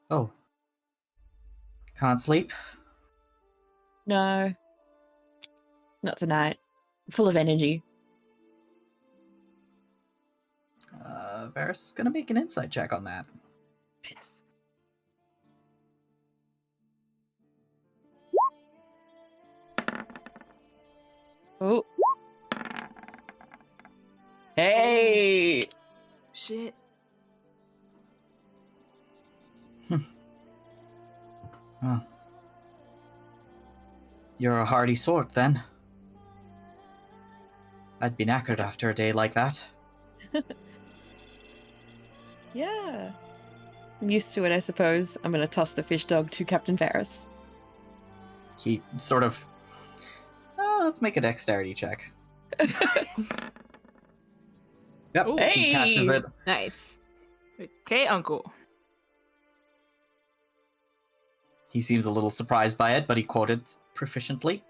Oh. Can't sleep? No, not tonight. Full of energy. Varys is gonna make an insight check on that. It's Oh. Hey! shit. Oh. You're a hardy sort, then. I'd be knackered after a day like that. Yeah. I'm used to it, I suppose. I'm gonna toss the fish dog to Captain Varys. He sort of... let's make a dexterity check. Yep, Ooh. he catches Hey! it. Nice. Okay, Uncle. He seems a little surprised by it, but he quoted proficiently.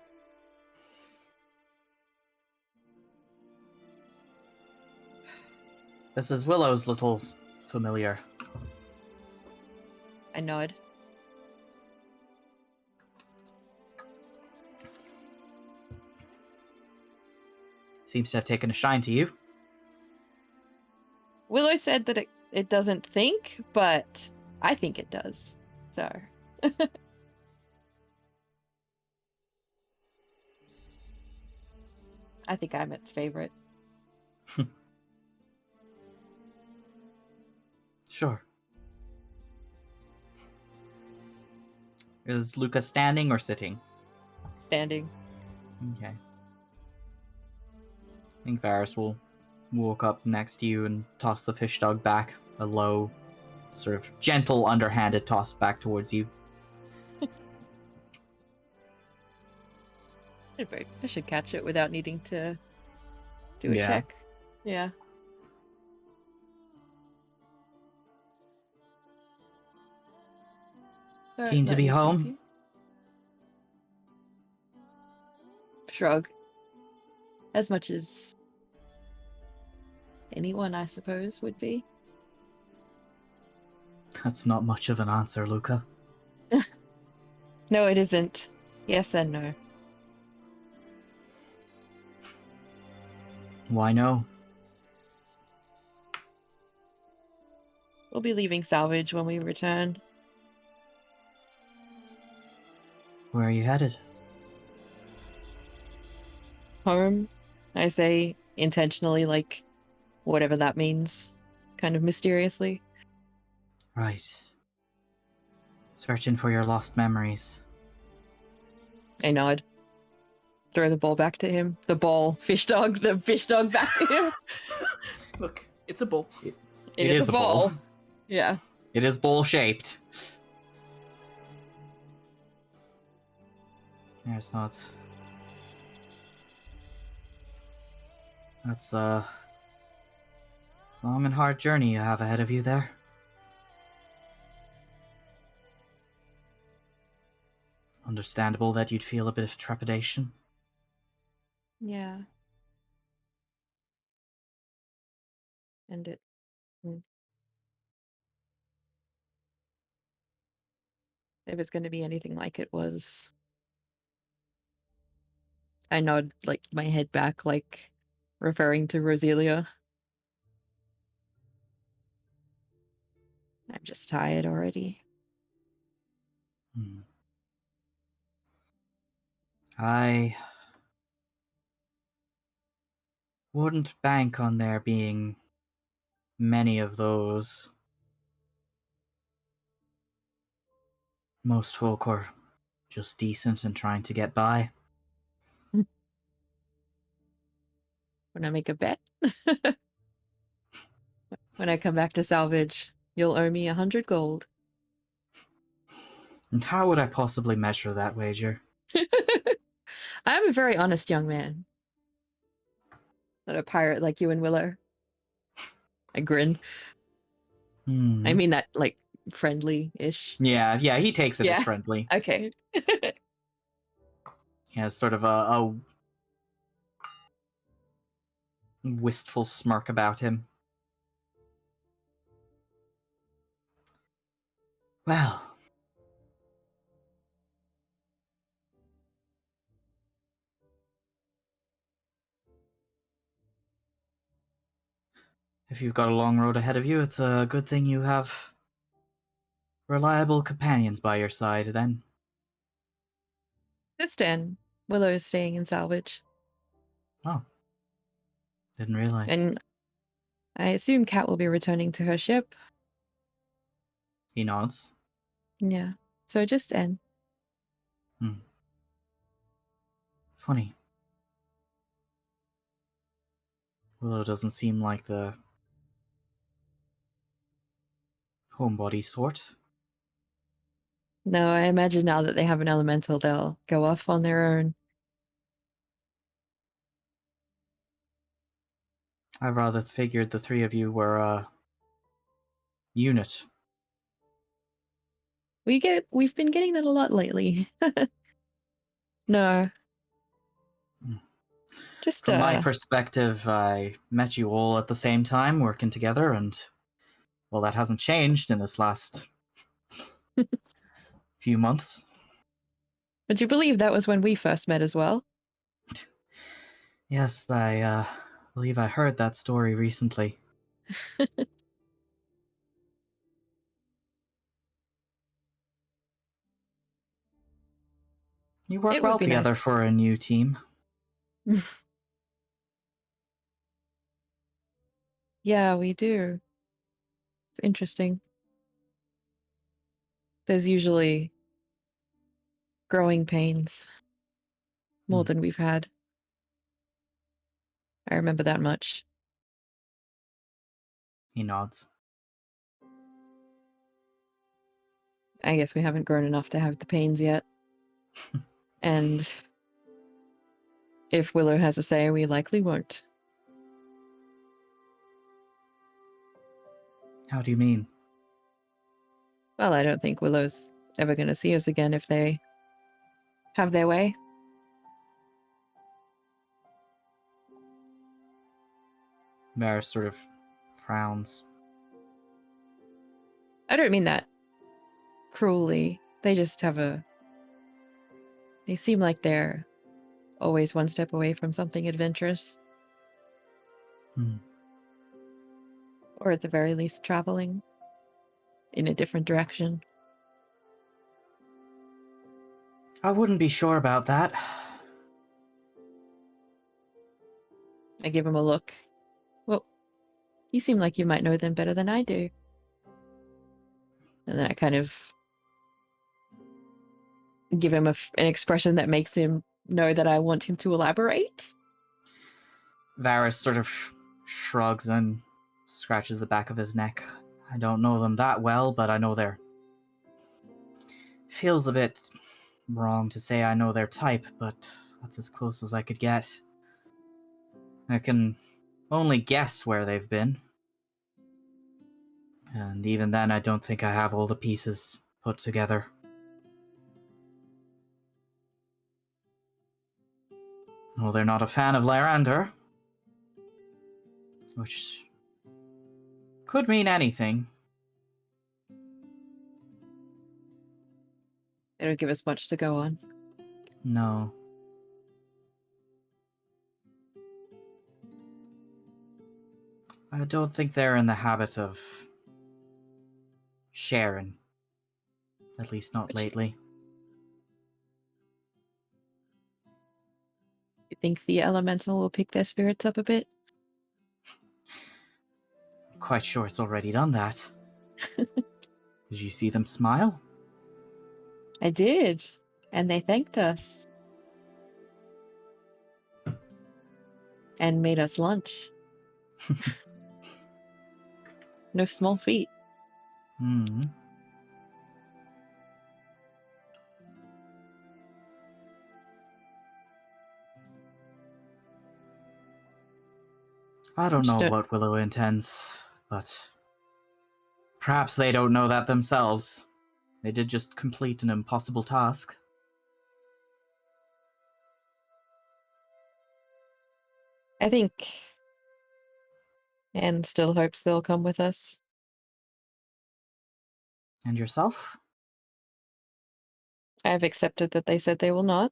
This is Willow's little familiar. I nod. Seems to have taken a shine to you. Willow said that it doesn't think, but I think it does. So. I think I'm its favorite. Sure. Is Luca standing or sitting? Standing. Okay. I think Varys will walk up next to you and toss the fish dog back. A low, sort of gentle, underhanded toss back towards you. I should catch it without needing to do a Yeah. check. Yeah. Keen to Let be me home? thinking. Shrug. As much as anyone, I suppose, would be. That's not much of an answer, Luca. No, it isn't. Yes and no. Why no? We'll be leaving salvage when we return. Where are you headed? Home, I say intentionally, like whatever that means, kind of mysteriously. Right. Searching for your lost memories. I nod. Throw the ball back to him. The fish dog back to him. Look, it's a bull. It is a ball. Yeah. It is bowl-shaped. There's not... That's a long and hard journey you have ahead of you there. understandable that you'd feel a bit of trepidation. Yeah. And if it's going to be anything like it was, I nod like my head back, like referring to Roselia. I'm just tired already. Hmm. I wouldn't bank on there being many of those. Most folk are just decent and trying to get by. When I make a bet, when I come back to salvage, you'll owe me 100 gold. And how would I possibly measure that wager? I'm a very honest young man. Not a pirate like you and Willow. I grin. I mean that like friendly-ish. Yeah, he takes it as Yeah. friendly. Okay. He has sort of a wistful smirk about him. Well, if you've got a long road ahead of you, it's a good thing you have reliable companions by your side, then. Just in. Willow is staying in salvage. Oh. Didn't realize. And I assume Kat will be returning to her ship. He nods. Yeah. So just in. Funny. Willow doesn't seem like the homebody sort. No, I imagine now that they have an elemental, they'll go off on their own. I rather figured the three of you were a unit. We've been getting that a lot lately. No. Just From my perspective, I met you all at the same time, working together, and well, that hasn't changed in this last few months. Would you believe that was when we first met as well? Yes, I believe I heard that story recently. You work It would well be together nice. for a new team. Yeah, we do. It's interesting. There's usually growing pains more than we've had. I remember that much. He nods. I guess we haven't grown enough to have the pains yet. And if Willow has a say, we likely won't. How do you mean? Well, I don't think Willow's ever going to see us again if they have their way. Varys sort of frowns. I don't mean that cruelly. They just have they seem like they're always one step away from something adventurous. Or at the very least, traveling in a different direction. I wouldn't be sure about that. I give him a look. Well, you seem like you might know them better than I do. And then I kind of give him an expression that makes him know that I want him to elaborate. Varys sort of shrugs and scratches the back of his neck. I don't know them that well, but I know they're... Feels a bit wrong to say I know their type, but that's as close as I could get. I can only guess where they've been. And even then, I don't think I have all the pieces put together. Well, they're not a fan of Lyrander. Which could mean anything. They don't give us much to go on. No. I don't think they're in the habit of sharing. At least not lately. You think the elemental will pick their spirits up a bit? Quite sure it's already done that. Did you see them smile? I did. And they thanked us. And made us lunch. No small feat. Hmm. I don't know Just what Willow intends, but perhaps they don't know that themselves. They did just complete an impossible task. I think Anne still hopes they'll come with us. And yourself? I have accepted that they said they will not.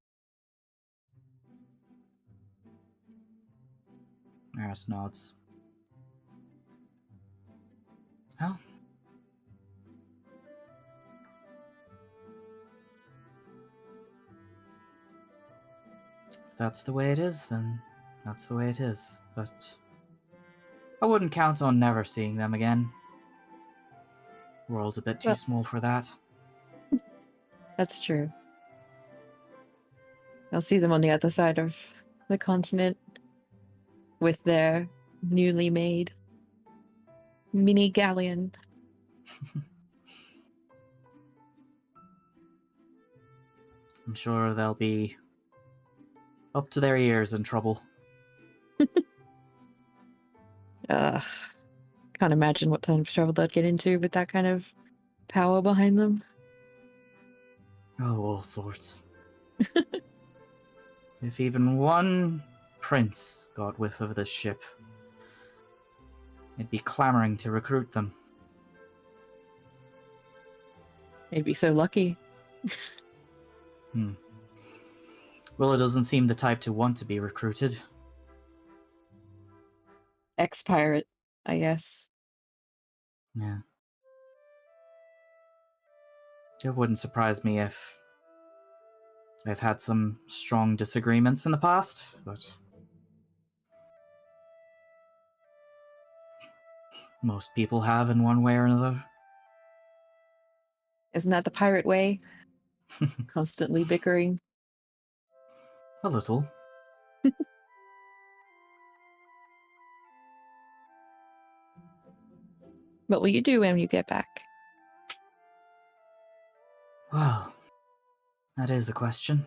Eris nods. Well, if that's the way it is, then that's the way it is. But I wouldn't count on never seeing them again. The world's a bit too Well- small for that. That's true. I'll see them on the other side of the continent with their newly made mini galleon. I'm sure they'll be up to their ears in trouble. Ugh. Can't imagine what kind of trouble they'd get into with that kind of power behind them. Oh, all sorts. If even one prince got whiff of this ship, they'd be clamoring to recruit them. They'd be so lucky. Willow doesn't seem the type to want to be recruited. Ex-pirate, I guess. Yeah. It wouldn't surprise me if they've had some strong disagreements in the past, but most people have in one way or another. Isn't that the pirate way? Constantly bickering. A little. What will you do when you get back? Well, that is a question.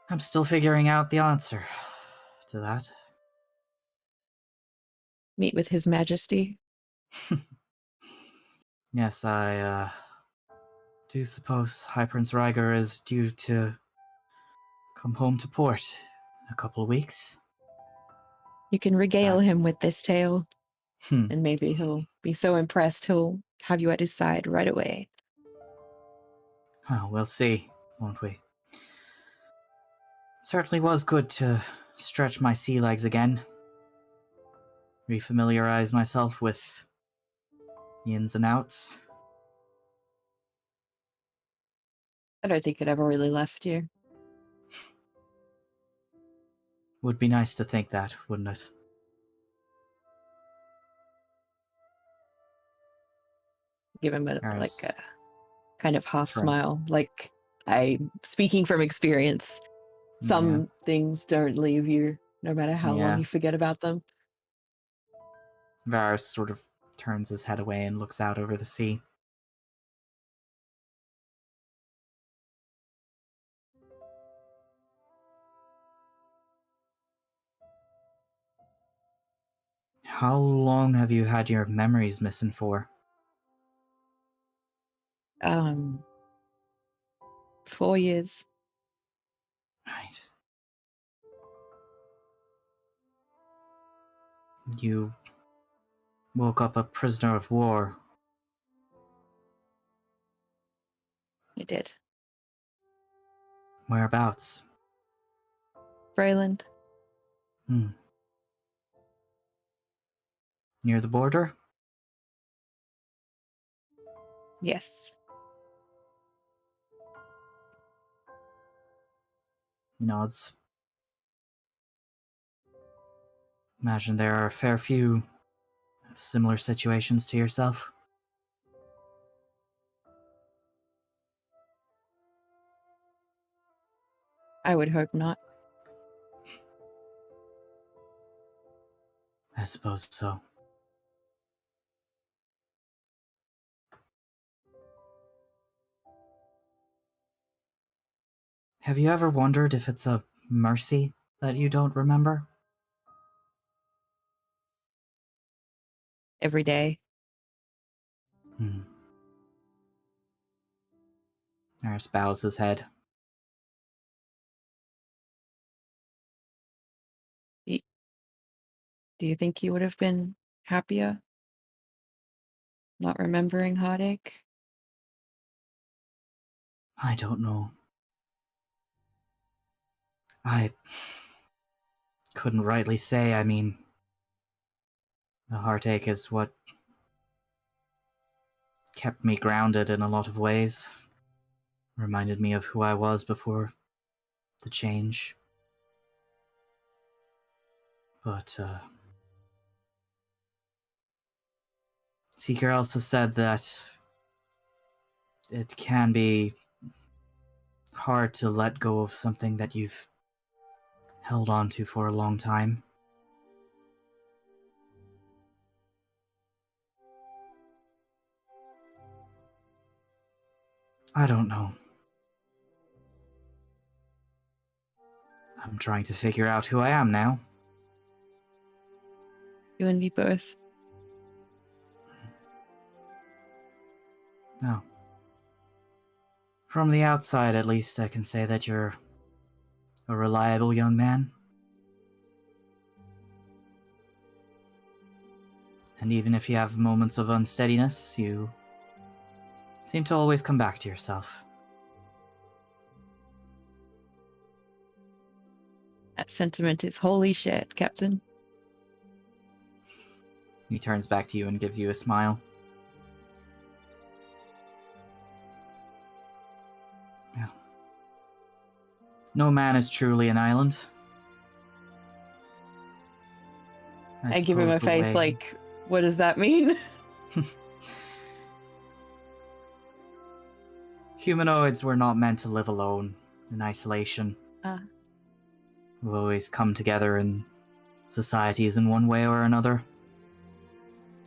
I'm still figuring out the answer to that. Meet with His Majesty? Yes, I do suppose High Prince Ryger is due to come home to port in a couple of weeks. You can regale That- him with this tale, Hmm. and maybe he'll be so impressed he'll have you at his side right away. Oh, we'll see, won't we? Certainly was good to stretch my sea legs again. Refamiliarize myself with the ins and outs. I don't think it ever really left you. Would be nice to think that, wouldn't it? Give him a Eris, kind of half Shrug. smile. Like, I'm speaking from experience. Some things don't leave you, no matter how long Yeah. you forget about them. Varys sort of turns his head away and looks out over the sea. How long have you had your memories missing for? 4 years. Right. You woke up a prisoner of war. He did. Whereabouts? Freyland. Hmm. Near the border? Yes. He nods. Imagine there are a fair few similar situations to yourself. I would hope not. I suppose so. Have you ever wondered if it's a mercy that you don't remember? Every day. Hmm. Eris bows his head. Do you think you would have been happier not remembering heartache? I don't know. I couldn't rightly say. I mean, the heartache is what kept me grounded in a lot of ways. Reminded me of who I was before the change. But, Seeker also said that it can be hard to let go of something that you've held on to for a long time. I don't know. I'm trying to figure out who I am now. You and me both. No. From the outside, at least, I can say that you're a reliable young man. And even if you have moments of unsteadiness, you seem to always come back to yourself. That sentiment is holy shit, Captain. He turns back to you and gives you a smile. Yeah. No man is truly an island. I give him a suppose the face way- like, what does that mean? Humanoids were not meant to live alone, in isolation. Ah. We always come together in societies in one way or another.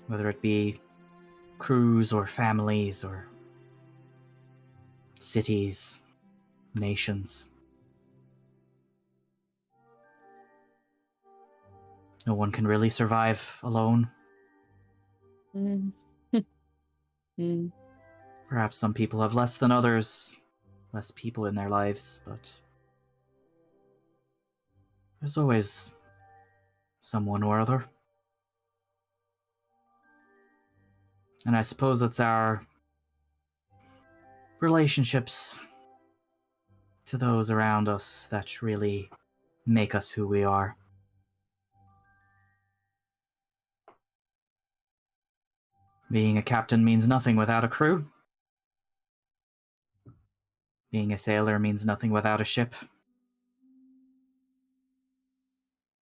Whether it be crews or families or cities, nations. No one can really survive alone. Mm. Mm. Perhaps some people have less than others, less people in their lives, but there's always someone or other. And I suppose it's our relationships to those around us that really make us who we are. Being a captain means nothing without a crew. Being a sailor means nothing without a ship.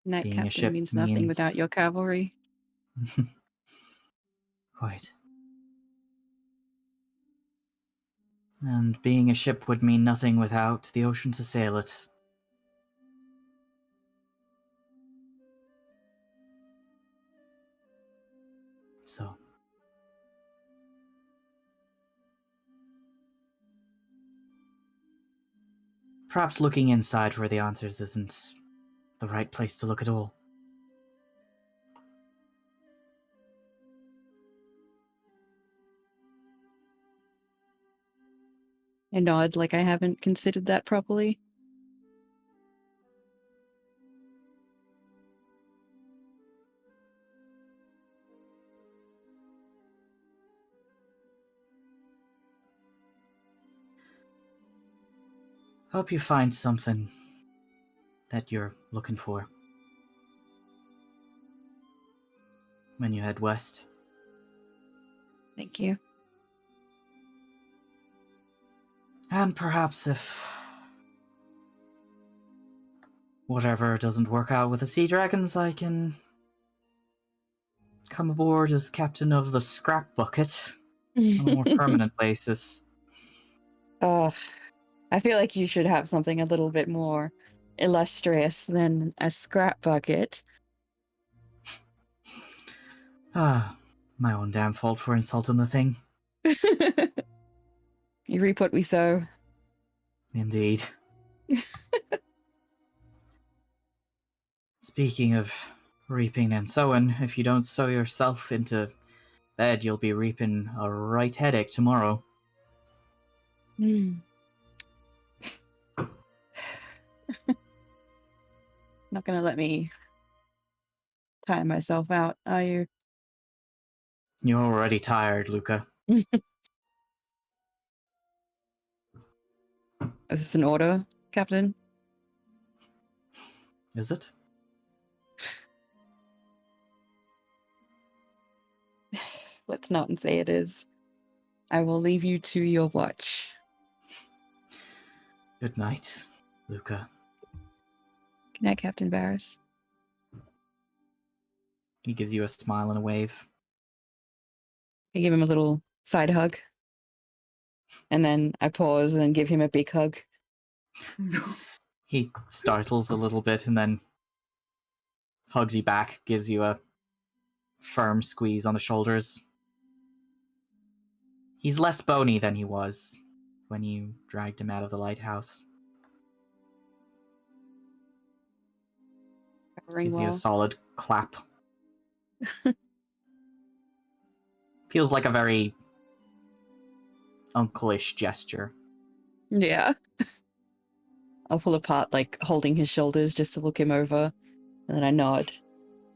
Knight Being a Captain ship means nothing without your cavalry. Quite. And being a ship would mean nothing without the ocean to sail it. So. Perhaps looking inside for the answers isn't the right place to look at all. I nod like I haven't considered that properly. Hope you find something that you're looking for when you head west. Thank you. And perhaps if whatever doesn't work out with the sea dragons, I can come aboard as captain of the scrap bucket on a more permanent basis. I feel like you should have something a little bit more illustrious than a scrap bucket. Ah, my own damn fault for insulting the thing. You reap what we sow. Indeed. Speaking of reaping and sowing, if you don't sow yourself into bed, you'll be reaping a right headache tomorrow. Not gonna let me tire myself out, are you? You're already tired, Luca. Is this an order, Captain? Is it? Let's not say it is. I will leave you to your watch. Good night, Luca. Good night, Captain Barris. He gives you a smile and a wave. I give him a little side hug. And then I pause and give him a big hug. He startles a little bit and then hugs you back, gives you a firm squeeze on the shoulders. He's less bony than he was when you dragged him out of the lighthouse. Covering Gives you a well. solid clap. Feels like a very uncle-ish gesture. Yeah. I'll pull apart, like, holding his shoulders just to look him over. And then I nod.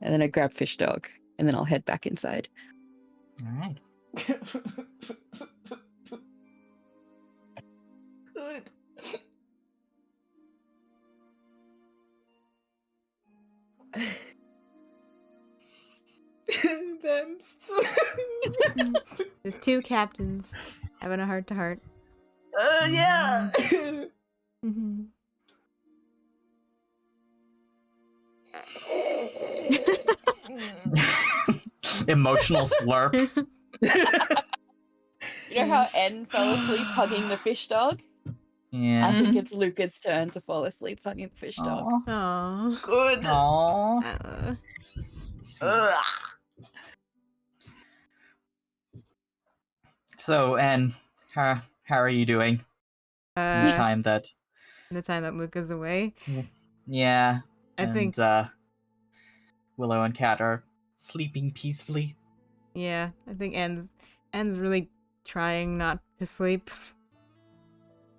And then I grab Fish Dog. And then I'll head back inside. Alright. Good. Bamst. There's two captains having a heart-to-heart. Yeah. Mm-hmm. Emotional slurp. You know how N fell asleep hugging the fish dog? Yeah. I think it's Luca's turn to fall asleep hugging the fish dog. Aww. Good. Aww. Sweet. Ugh. So, Anne, how are you doing? In the time that... the time that Luca's away. Yeah. I think, Willow and Kat are sleeping peacefully. yeah, I think En's really trying not to sleep.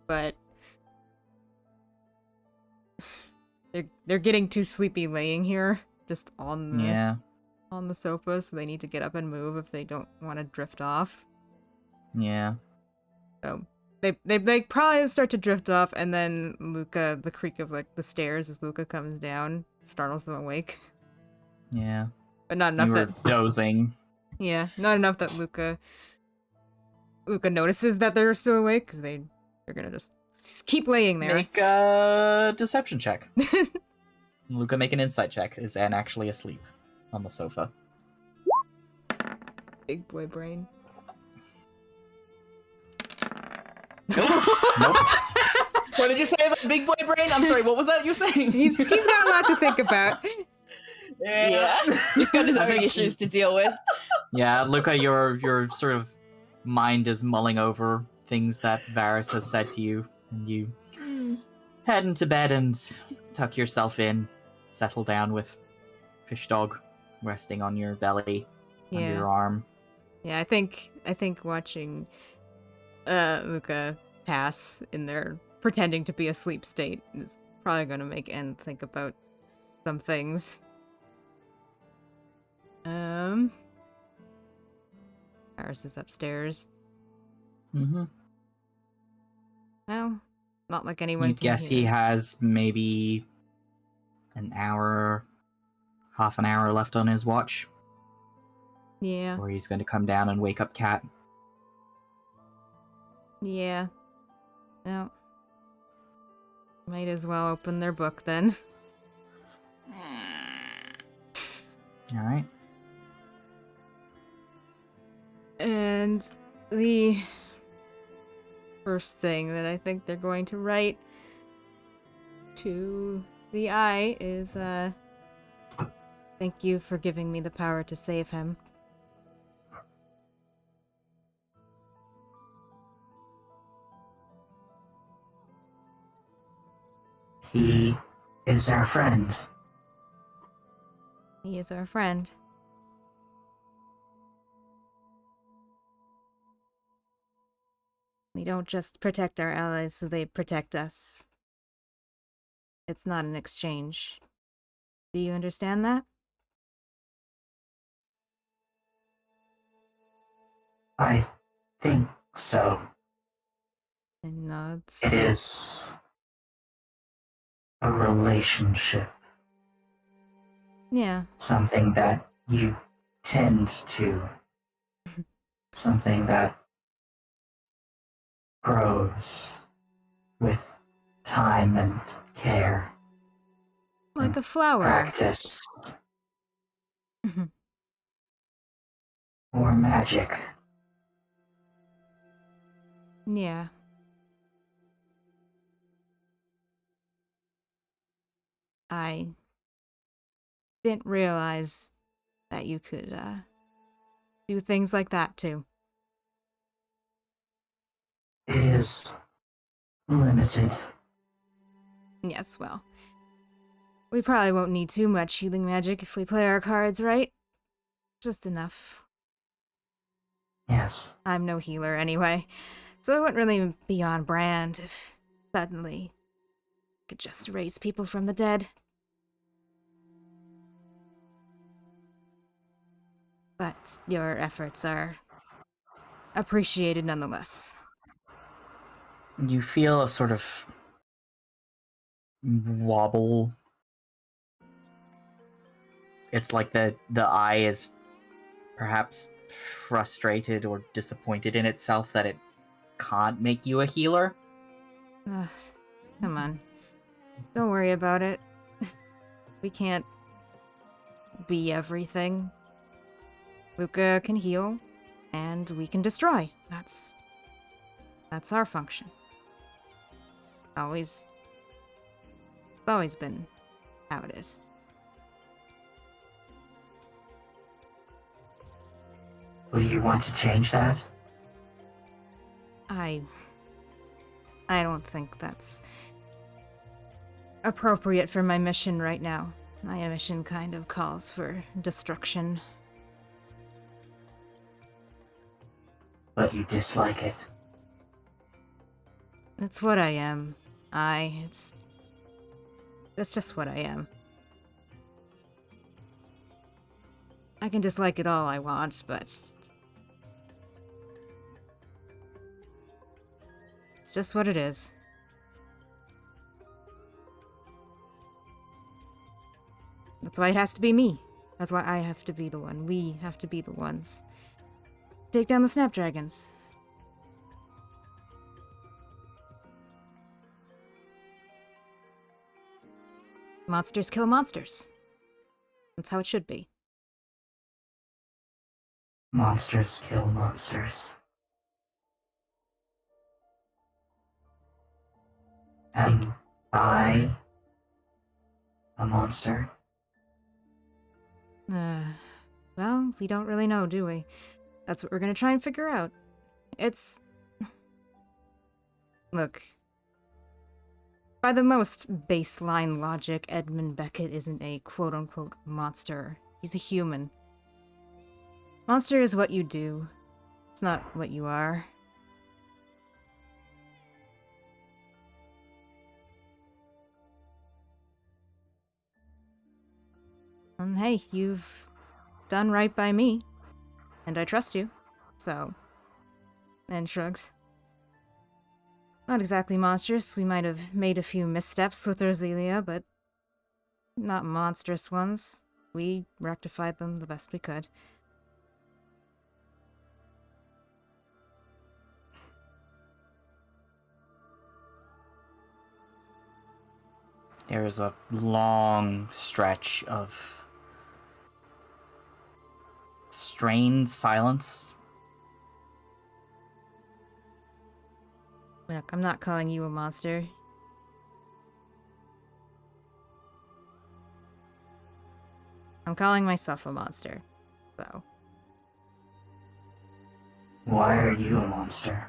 But they're getting too sleepy laying here, just on the sofa, so they need to get up and move if they don't want to drift off. Yeah. So they probably start to drift off, and then Luca, the creak of like the stairs as Luca comes down, startles them awake. Yeah. But not enough You were that dozing. yeah, not enough that Luca notices that they're still awake, because they're gonna just keep laying there. Make a deception check. Luca, make an insight check. Is Anne actually asleep on the sofa? Big boy brain. Nope. What did you say about big boy brain? I'm sorry, what was that you were saying? He's got a lot to think about. Yeah. He's got his I own think- issues to deal with. Yeah, Luca, your sort of mind is mulling over things that Varys has said to you, and you head into bed and tuck yourself in, settle down with Fish Dog resting on your belly, under Yeah. your arm. Yeah, I think watching Luca pass in their pretending to be asleep state is probably gonna make En think about some things. Paris is upstairs. Mm-hmm. Well, Not like anyone You'd can guess he hear. has maybe an hour, half an hour left on his watch, Yeah, or he's going to come down and wake up Cat. yeah. Well, might as well open their book then. All right. And the first thing that I think they're going to write to the eye is, thank you for giving me the power to save him. He is our friend. He is our friend. We don't just protect our allies so they protect us. It's not an exchange. Do you understand that? I think so. And nods. It is a relationship. Yeah. Something that you tend to. Something that grows with time and care. Like a flower. Practice. Or magic. Yeah. I didn't realize that you could, do things like that too. It is limited. Yes, well. We probably won't need too much healing magic if we play our cards right. Just enough. Yes. I'm no healer anyway, so it wouldn't really be on brand if suddenly I could just raise people from the dead. But your efforts are appreciated nonetheless. You feel a sort of wobble. It's like the eye is perhaps frustrated or disappointed in itself that it can't make you a healer. Ugh, come on. Don't worry about it. We can't be everything. Luca can heal, and we can destroy. That's our function. It's always been how it is. Will you want to change that? I don't think that's appropriate for my mission right now. My mission kind of calls for destruction. But you dislike it. It's what I am. It's just what I am. I can dislike it all I want, but it's just what it is. That's why it has to be me. That's why I have to be the one. We have to be the ones. Take down the snapdragons. Monsters kill monsters. That's how it should be. Monsters kill monsters. Speak. Am I a monster? Well, we don't really know, do we? That's what we're gonna try and figure out. It's... Look. By the most baseline logic, Edmund Beckett isn't a quote-unquote monster. He's a human. Monster is what you do. It's not what you are. And hey, you've done right by me. And I trust you. So... And shrugs. Not exactly monstrous. We might have made a few missteps with Roselia, but not monstrous ones. We rectified them the best we could. There is a long stretch of strained silence. Look, I'm not calling you a monster. I'm calling myself a monster, so. Why are you a monster?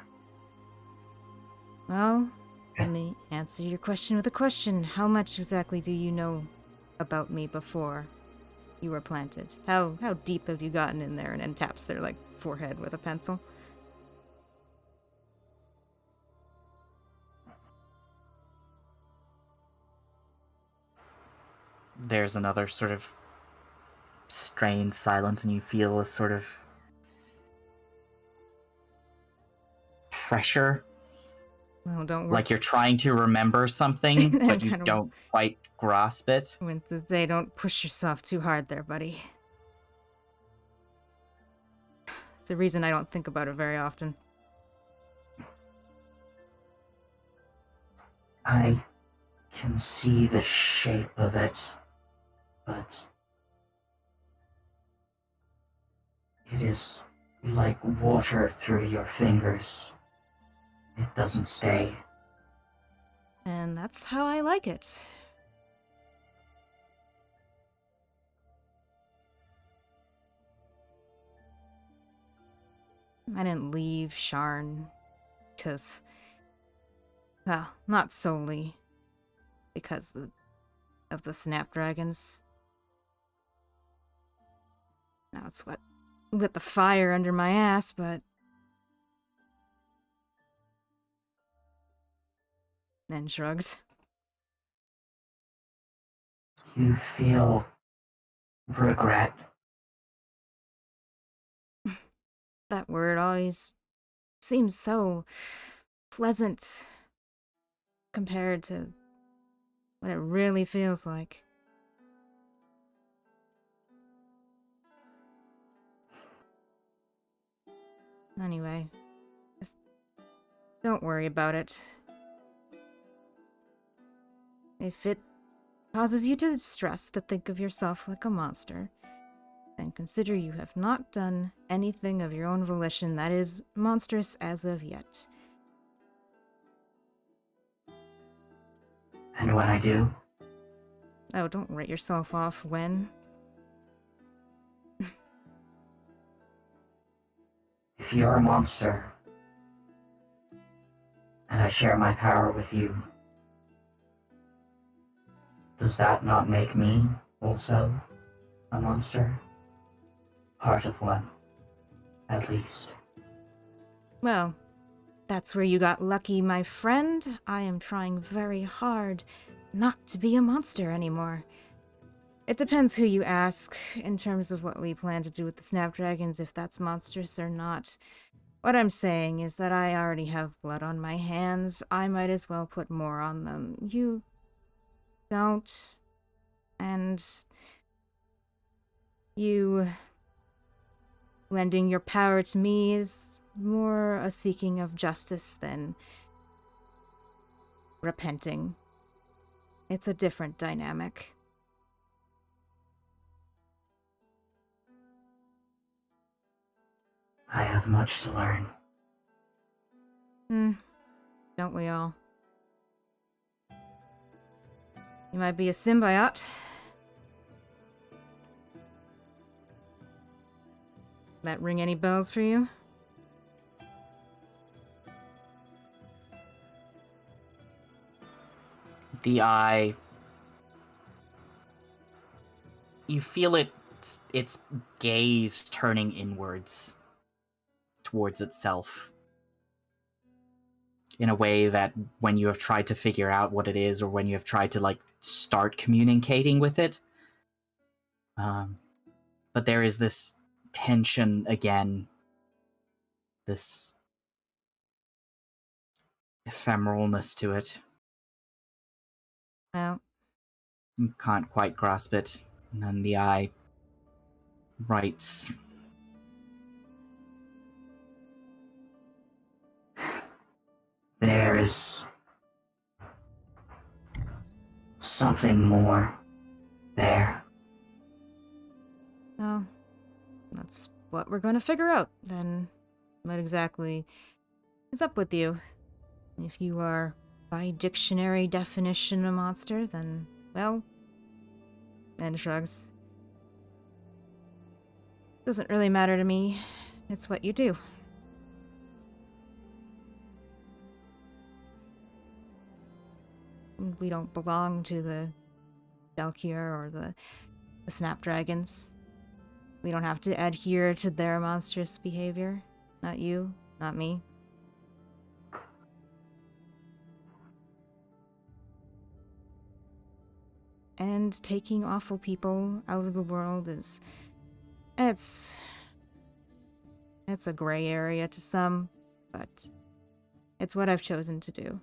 Well, let me answer your question with a question. How much exactly do you know about me before you were planted? How deep have you gotten in there? And then taps their, like, forehead with a pencil. There's another sort of strained silence, and you feel a sort of pressure. Oh, don't worry. Like you're trying to remember something, I'm but you kinda- don't quite grasp it. They don't push yourself too hard there, buddy. It's a reason I don't think about it very often. I can see the shape of it, but it is like water through your fingers. It doesn't stay. And that's how I like it. I didn't leave Sharn because, well, not solely because of the snapdragons. Now it's what lit the fire under my ass, but then shrugs. You feel regret. That word always seems so pleasant compared to what it really feels like. Anyway, just don't worry about it. If it causes you to stress to think of yourself like a monster, then consider you have not done anything of your own volition that is monstrous as of yet. And when I do, Oh, don't write yourself off when. if you're a monster, and I share my power with you, does that not make me also a monster? Part of one, at least. Well, that's where you got lucky, my friend. I am trying very hard not to be a monster anymore. It depends who you ask in terms of what we plan to do with the snapdragons, if that's monstrous or not. What I'm saying is that I already have blood on my hands. I might as well put more on them. You don't. And you lending your power to me is more a seeking of justice than repenting. It's a different dynamic. I have much to learn. Don't we all? You might be a symbiote. That ring any bells for you? The eye. You feel its gaze turning inwards towards itself in a way that when you have tried to figure out what it is, or when you have tried to like start communicating with it, but there is this tension again, this ephemeralness to it. Well, You can't quite grasp it. And then the eye writes, There is something more there. well, that's what we're going to figure out, then. What exactly is up with you? If you are, by dictionary definition, a monster, then, well... And shrugs. Doesn't really matter to me. It's what you do. We don't belong to the Dalkier or the Snapdragons. We don't have to adhere to their monstrous behavior. Not you, not me. And taking awful people out of the world is... It's a gray area to some, but it's what I've chosen to do.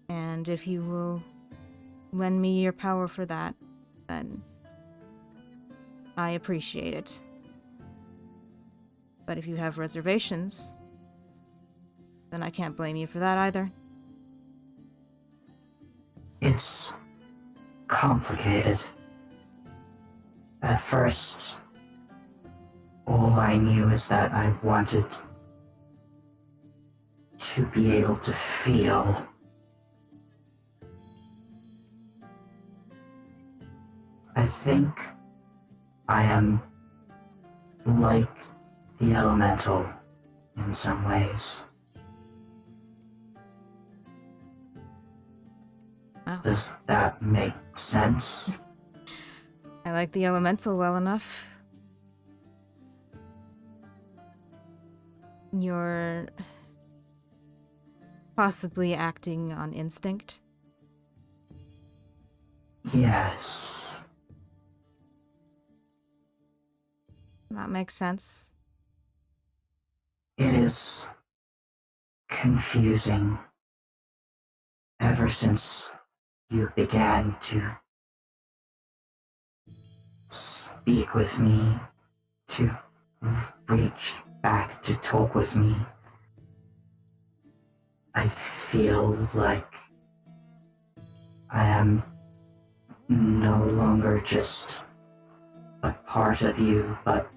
And if you will lend me your power for that, then I appreciate it. But if you have reservations, then I can't blame you for that either. It's complicated. At first, all I knew is that I wanted to be able to feel. I think I am like the elemental in some ways. Wow. Does that make sense? I like the elemental well enough. You're possibly acting on instinct. Yes. That makes sense. It is confusing ever since you began to speak with me, to reach back to talk with me. I feel like I am no longer just a part of you, but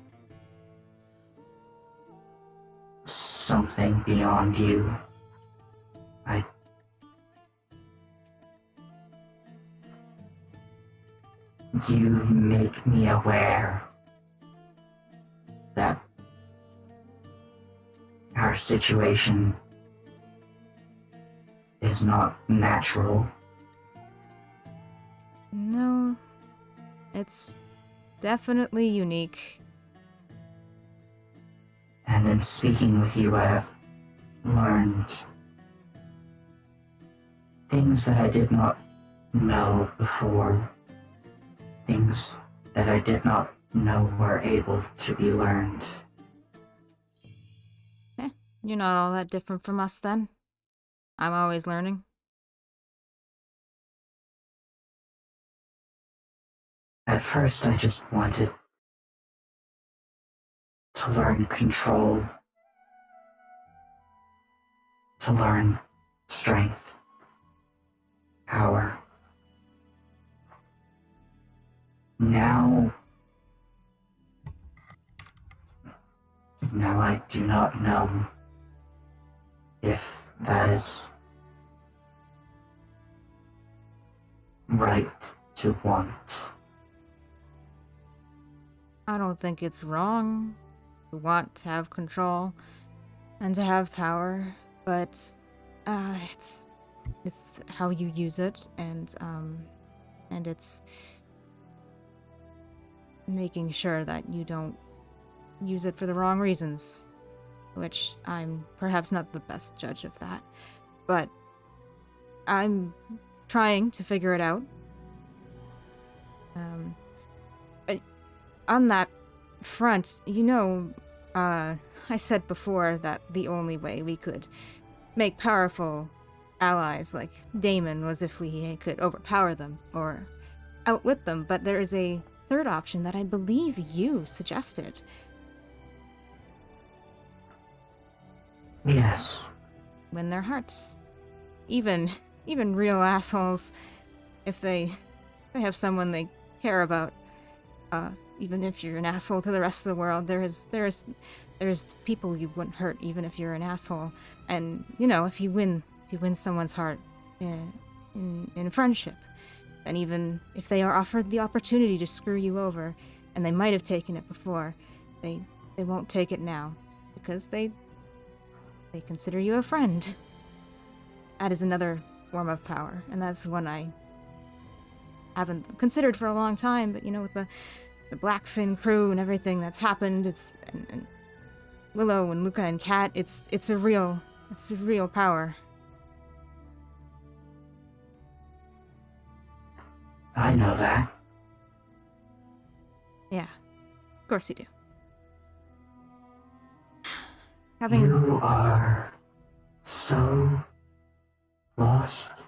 something beyond you. You make me aware that our situation is not natural. No, it's definitely unique. And in speaking with you, I have learned things that I did not know before. Things that I did not know were able to be learned. You're not all that different from us then. I'm always learning. At first, I just wanted to learn control, to learn strength, power. Now I do not know if that is right to want. I don't think it's wrong to want to have control and to have power, but it's how you use it, and it's making sure that you don't use it for the wrong reasons, which I'm perhaps not the best judge of that, but I'm trying to figure it out. On that front, I said before that the only way we could make powerful allies like Damon was if we could overpower them or outwit them, but there is a third option that I believe you suggested. Yes. Win their hearts. Even real assholes, if they have someone they care about, even if you're an asshole to the rest of the world, there's people you wouldn't hurt even if you're an asshole. And if you win someone's heart in friendship, then even if they are offered the opportunity to screw you over, and they might have taken it before, they won't take it now because they consider you a friend. That is another form of power, and that's one I haven't considered for a long time. But with the Blackfin crew and everything that's happened, and Willow and Luca and Kat, it's a real power. I know that. Yeah, of course you do. You are so lost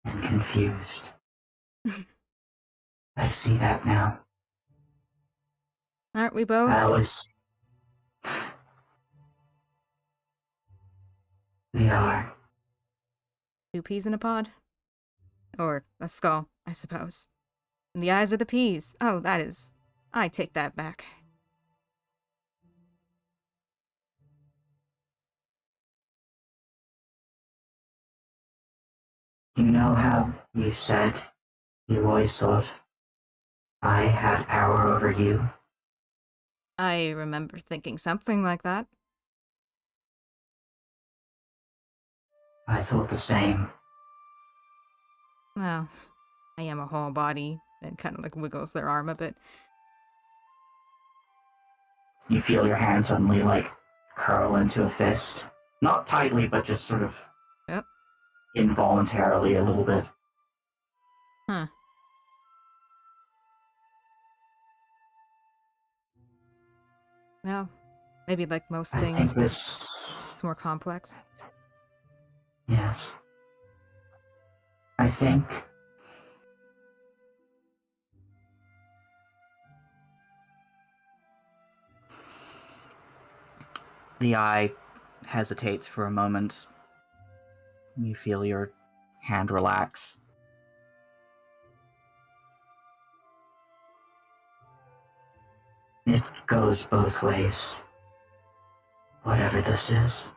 and confused. I see that now. Aren't we both? I was... We are. 2 peas in a pod? Or a skull, I suppose. And the eyes are the peas. Oh, that is... I take that back. You know how you said you always thought I had power over you? I remember thinking something like that. I thought the same. Well, I am a whole body, and kind of wiggles their arm a bit. You feel your hand suddenly, curl into a fist. Not tightly, but just sort of Yep. involuntarily a little bit. Huh. Well, maybe like most I things, think this... it's more complex. Yes. I think... The eye hesitates for a moment. You feel your hand relax. It goes both ways. Whatever this is.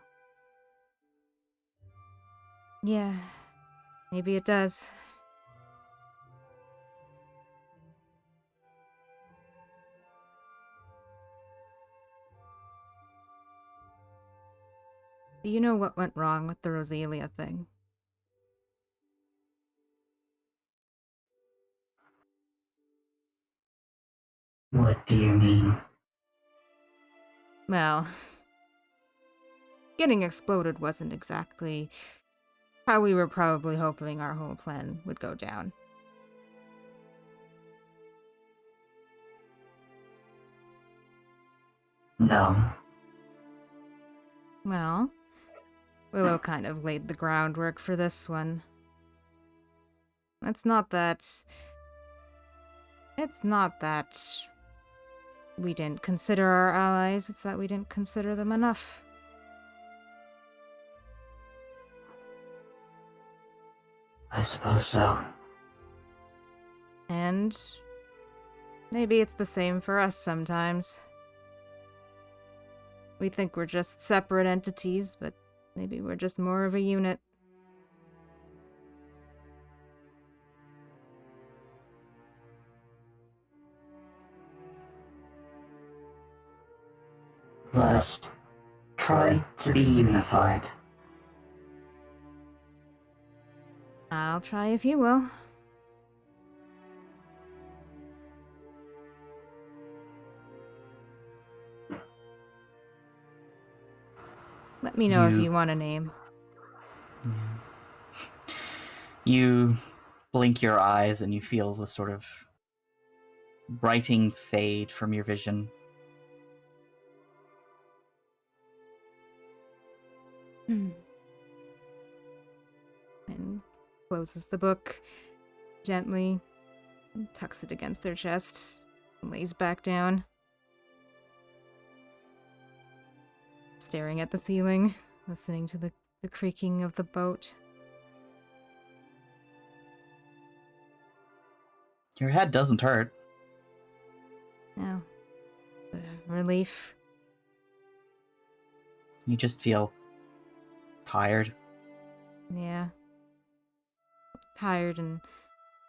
Yeah, maybe it does. Do you know what went wrong with the Roselia thing? What do you mean? Well, getting exploded wasn't exactly how we were probably hoping our whole plan would go down. No. Well, Willow kind of laid the groundwork for this one. It's not that we didn't consider our allies, it's that we didn't consider them enough. I suppose so. And maybe it's the same for us sometimes. We think we're just separate entities, but maybe we're just more of a unit. Let us try to be unified. I'll try if you will. Let me know if you want a name. Yeah. You blink your eyes and you feel the sort of brighting fade from your vision. closes the book gently, tucks it against their chest, and lays back down, staring at the ceiling, listening to the creaking of the boat. Your head doesn't hurt. Now, the relief. You just feel tired. Yeah. Tired and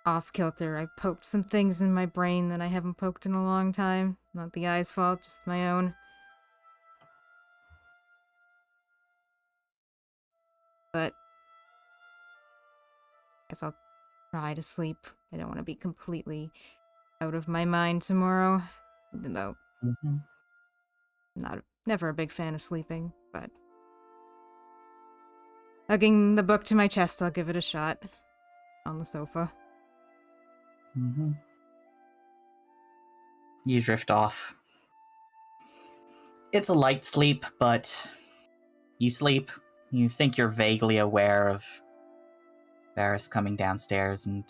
off kilter. I poked some things in my brain that I haven't poked in a long time. Not the eye's fault, just my own. But guess I'll try to sleep. I don't want to be completely out of my mind tomorrow. Even though Mm-hmm. I'm never a big fan of sleeping, but hugging the book to my chest, I'll give it a shot on the sofa. Mm-hmm. You drift off. It's a light sleep, but you sleep. You think you're vaguely aware of Varys coming downstairs and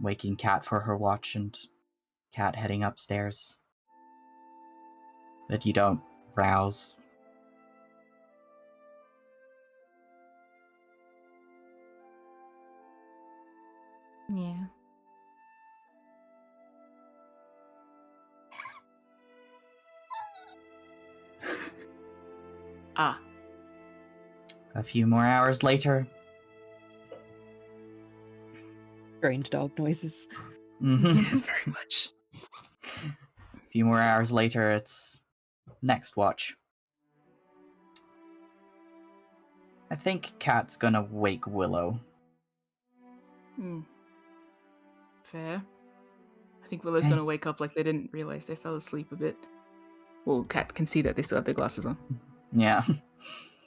waking Kat for her watch and Kat heading upstairs. But you don't rouse. Yeah. Ah. A few more hours later. Strange dog noises. Mm-hmm. Very much. A few more hours later, it's next watch. I think Kat's gonna wake Willow. Fair. I think Willow's Hey. gonna wake up like they didn't realize they fell asleep a bit. Well, Cat can see that they still have their glasses on. Yeah.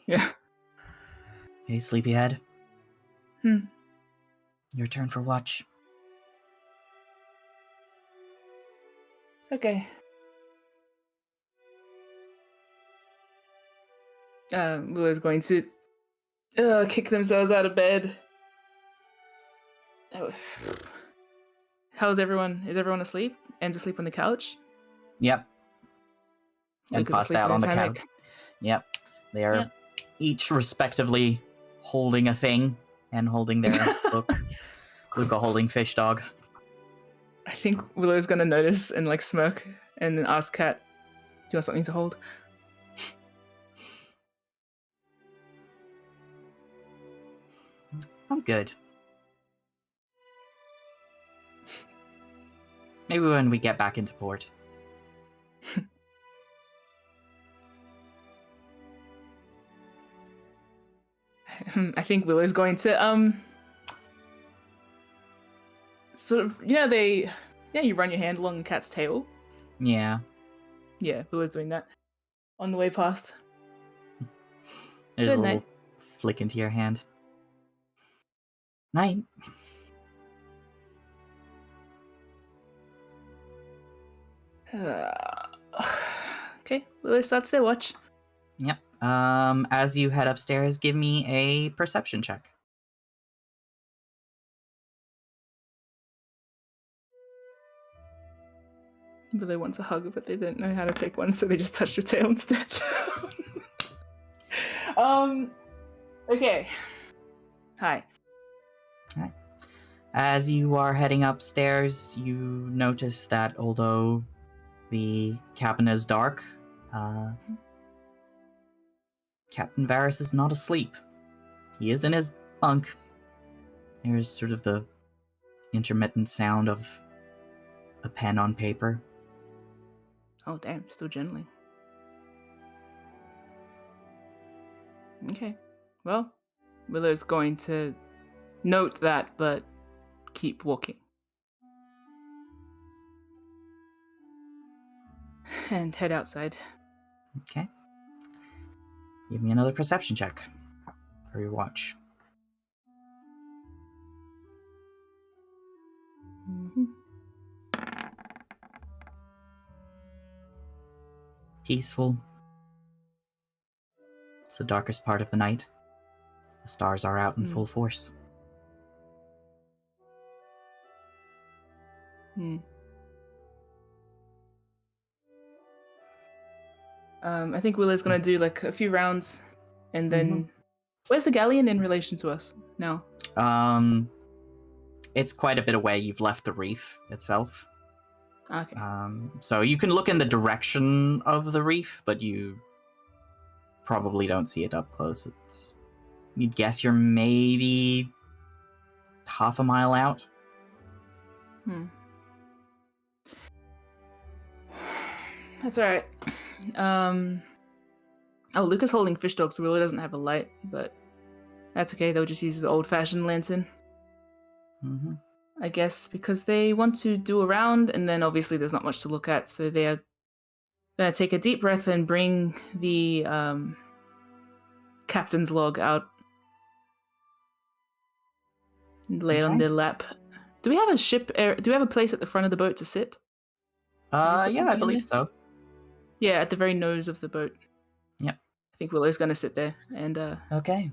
Yeah. Hey, sleepyhead. Hmm. Your turn for watch. Okay. Willow's going to kick themselves out of bed. Oh. How's everyone? Is everyone asleep? Anne's asleep on the couch? Yep. And Luke is passed asleep out in on his the hammock. couch. Yep. They are Yep. each respectively holding a thing and holding their book. Luca holding fish dog. I think Willow's gonna notice and like smirk and then ask Cat, "Do you want something to hold?" I'm good. Maybe when we get back into port. I think Willow's going to sort of you run your hand along the cat's tail. Yeah. Yeah, Willow's doing that on the way past. There's Good a little night. flick into your hand. Night. Okay, Willow starts their watch. Yep. As you head upstairs, give me a perception check. Willow wants a hug, but they didn't know how to take one, so they just touched her tail instead. Okay. Hi. As you are heading upstairs, you notice that although the cabin is dark, Captain Varys is not asleep. He is in his bunk. There's sort of the intermittent sound of a pen on paper. Oh, damn, still journaling. Okay. Well, Willow's going to note that, but keep walking. And head outside. Okay. Give me another perception check for your watch. Mm-hmm. Peaceful. It's the darkest part of the night. The stars are out in full force. Hmm. I think Willow's gonna do like a few rounds, and then where's the galleon in relation to us now? It's quite a bit away. You've left the reef itself. Okay. So you can look in the direction of the reef, but you probably don't see it up close. You'd guess you're maybe half a mile out. That's all right. Oh, Luca's holding fish dog, so Willow doesn't have a light, but that's okay. They'll just use the old-fashioned lantern, I guess, because they want to do a round, and then obviously there's not much to look at, so they are gonna take a deep breath and bring the captain's log out and lay it on Okay. their lap. Do we have a do we have a place at the front of the boat to sit? Yeah, I something in believe there? so. Yeah, at the very nose of the boat. Yep. I think Willow's gonna sit there and Okay.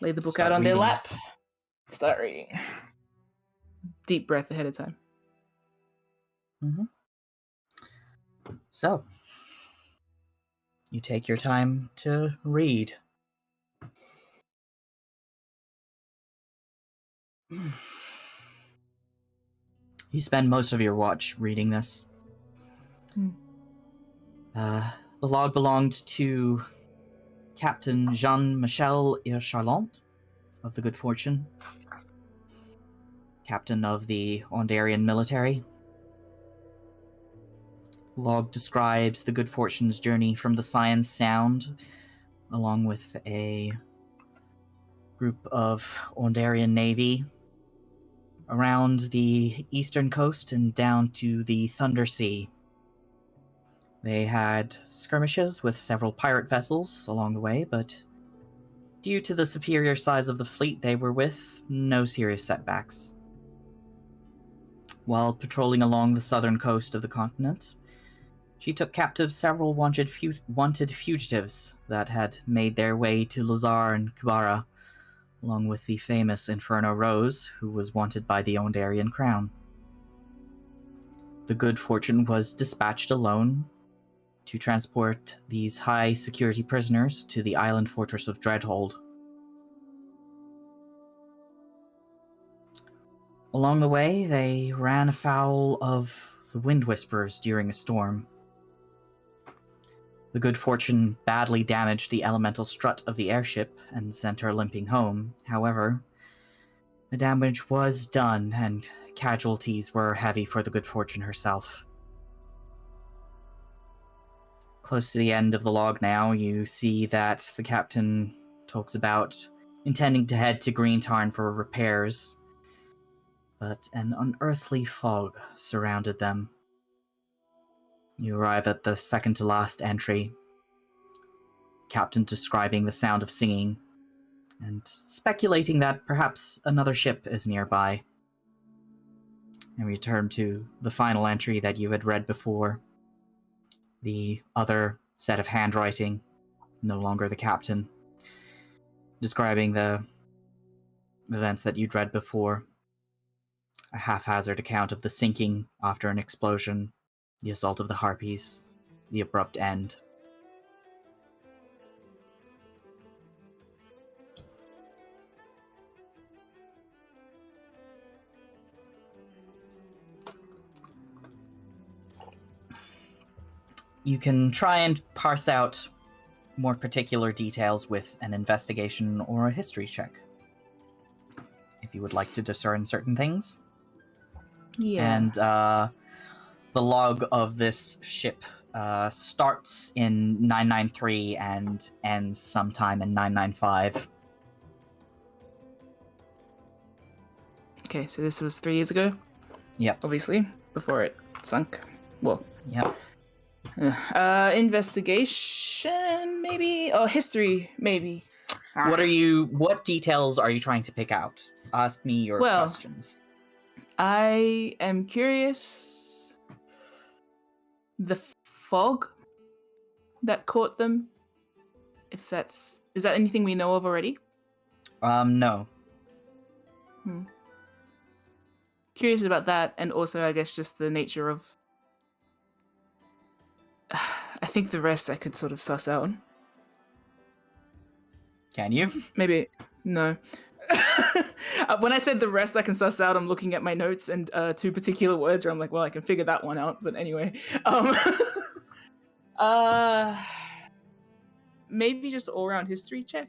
lay the book Start out on their reading. lap. Start reading. Deep breath ahead of time. So, you take your time to read. You spend most of your watch reading this. The log belonged to Captain Jean-Michel Ircharlant of the Good Fortune, captain of the Ondarian military. Log describes the Good Fortune's journey from the Science Sound, along with a group of Ondarian navy, around the eastern coast and down to the Thunder Sea. They had skirmishes with several pirate vessels along the way, but due to the superior size of the fleet they were with, no serious setbacks. While patrolling along the southern coast of the continent, she took captive several wanted fugitives that had made their way to Lazar and Kubara, along with the famous Inferno Rose, who was wanted by the Ondarian crown. The Good Fortune was dispatched alone to transport these high-security prisoners to the island fortress of Dreadhold. Along the way, they ran afoul of the Wind Whisperers during a storm. The Good Fortune badly damaged the elemental strut of the airship and sent her limping home. However, the damage was done, and casualties were heavy for the Good Fortune herself. Close to the end of the log now, you see that the captain talks about intending to head to Green Tarn for repairs, but an unearthly fog surrounded them. You arrive at the second to last entry, captain describing the sound of singing, and speculating that perhaps another ship is nearby. And we turn to the final entry that you had read before. The other set of handwriting, no longer the captain, describing the events that you'd read before. A haphazard account of the sinking after an explosion, the assault of the Harpies, the abrupt end. You can try and parse out more particular details with an investigation or a history check, if you would like to discern certain things. Yeah. And the log of this ship starts in 993 and ends sometime in 995. Okay, so this was 3 years ago, Yep. obviously, before it sunk. Well, Yep. investigation, maybe? Oh, history, maybe. What details are you trying to pick out? Ask me your Well, questions. I am curious. The fog that caught them, is that anything we know of already? No. curious about that, and also I guess just the nature of. I think the rest I could sort of suss out. Can you? Maybe no. When I said the rest I can suss out, I'm looking at my notes and two particular words where I'm like, well, I can figure that one out. But anyway, maybe just all around history check.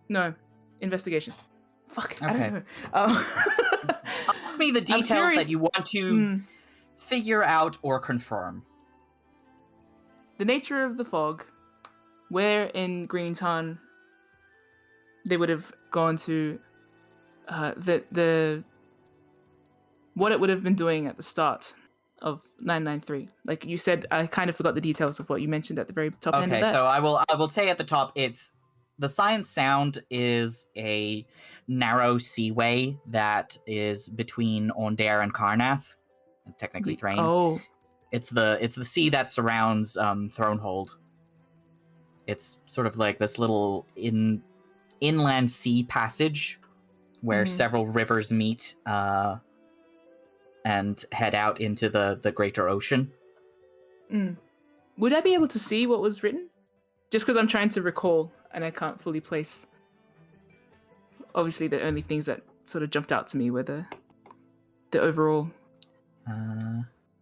No, investigation. Fuck, I don't know. Ask me the details curious- that you want to figure out or confirm. The nature of the fog, where in Greentown they would have gone to, the what it would have been doing at the start of 993. Like you said, I kind of forgot the details of what you mentioned at the very top end of Okay, that. so I will say at the top, it's the Science Sound is a narrow seaway that is between Ondare and Karnath, technically Thrain. Oh, It's the sea that surrounds Thronehold. It's sort of like this little inland sea passage where several rivers meet and head out into the greater ocean. Would I be able to see what was written? Just because I'm trying to recall and I can't fully place. Obviously, the only things that sort of jumped out to me were the overall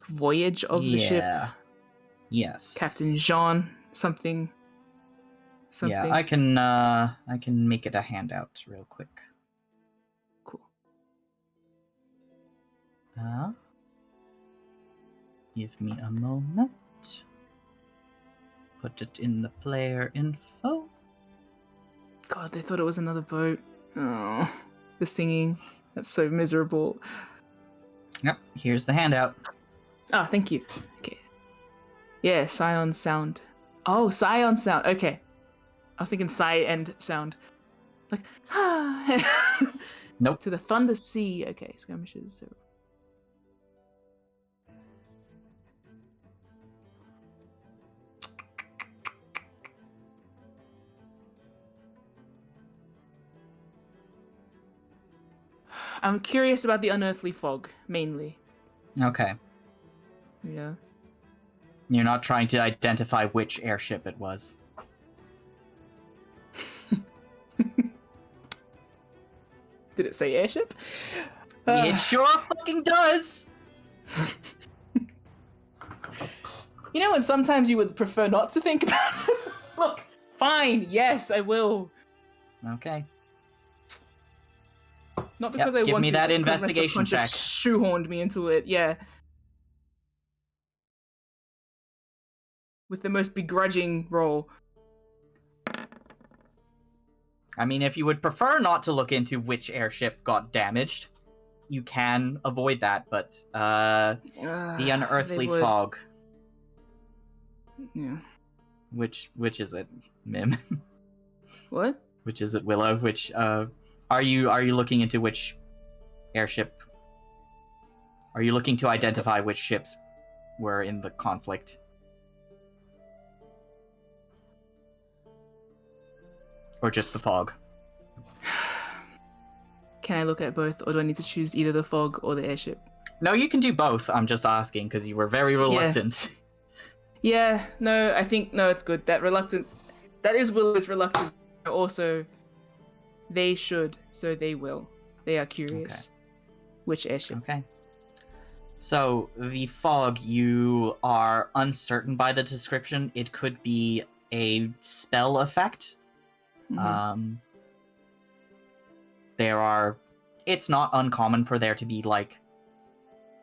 voyage of the ship. Yes. Captain Jean, something. Yeah, I can make it a handout real quick. Cool. Give me a moment. Put it in the player info. God, they thought it was another boat. Oh, the singing. That's so miserable. Yep, here's the handout. Oh, thank you. Okay. Yeah, Scion sound. Oh, Scion sound. Okay. I was thinking Psy and sound. Like, Nope. To the Thunder Sea. Okay, skirmishes. So. I'm curious about the unearthly fog, mainly. Okay. Yeah. You're not trying to identify which airship it was. Did it say airship? It sure fucking does! You know when sometimes you would prefer not to think about it? Look, fine, yes, I will. Okay. Not because I give want me to, that but because my investigation subconscious check. shoehorned me into it, yeah. With the most begrudging roll. I mean, if you would prefer not to look into which airship got damaged, you can avoid that, but the unearthly would. fog. Yeah. Which is it, Mim? What? Which is it, Willow? Which are you looking into which airship? Are you looking to identify which ships were in the conflict? Or just the fog? Can I look at both, or do I need to choose either the fog or the airship? No, you can do both. I'm just asking because you were very reluctant. Yeah, no, I think, no, it's good. That is Willow's reluctant. Also, they should, so they will. They are curious. Okay. Which airship? Okay. So, the fog, you are uncertain by the description. It could be a spell effect. Mm-hmm. It's not uncommon for there to be, like,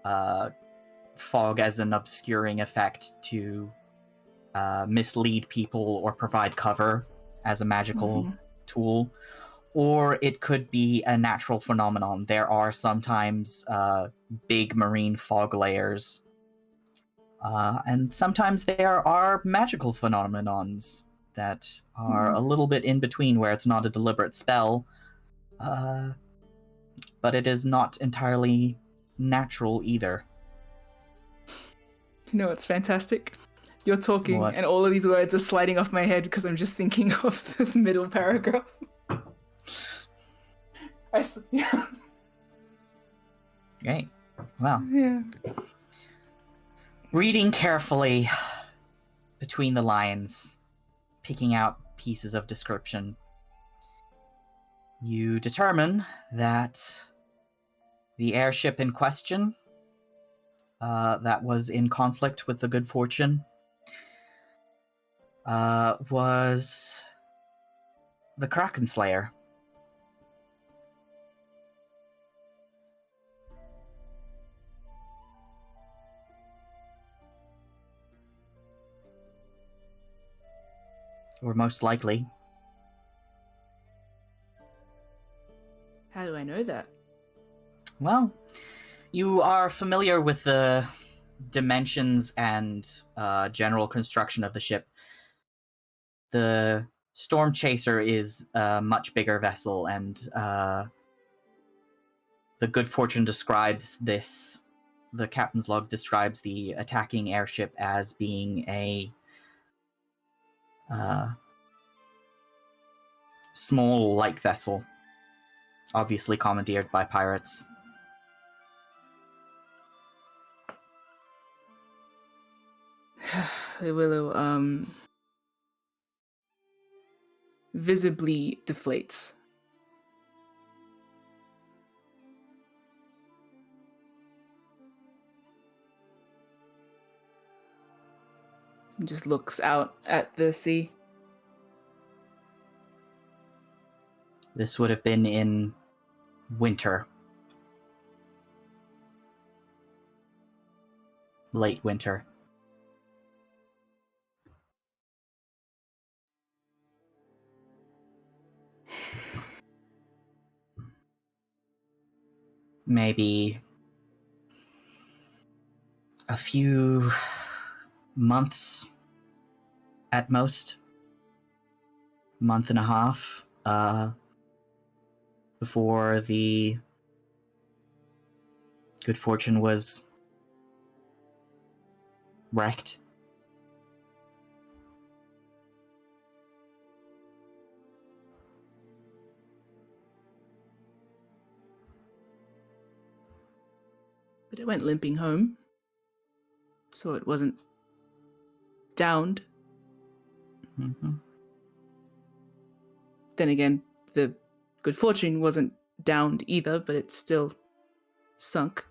fog as an obscuring effect to mislead people or provide cover as a magical tool. Or it could be a natural phenomenon. There are sometimes big marine fog layers. And sometimes there are magical phenomenons that are a little bit in between, where it's not a deliberate spell, but it is not entirely natural either. You know what's fantastic? You're talking, What? and all of these words are sliding off my head because I'm just thinking of this middle paragraph. Great. Well, Yeah. reading carefully between the lines, picking out pieces of description, you determine that the airship in question that was in conflict with the Good Fortune was the Kraken Slayer. Or most likely. How do I know that? Well, you are familiar with the dimensions and general construction of the ship. The Storm Chaser is a much bigger vessel, and the Good Fortune describes this. The captain's log describes the attacking airship as being a small, light vessel, obviously commandeered by pirates. Willow visibly deflates. Just looks out at the sea. This would have been in winter. Late winter. Maybe a few months at most. Month and a half before the Good Fortune was wrecked. But it went limping home. So it wasn't downed. Mm-hmm. Then again, the Good Fortune wasn't downed either, but it's still sunk.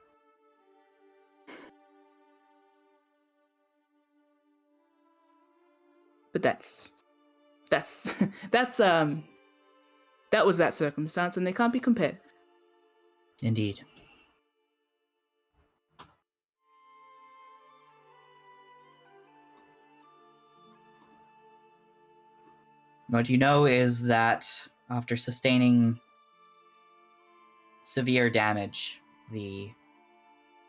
But that's that was that circumstance, and they can't be compared. Indeed. What you know is that after sustaining severe damage, the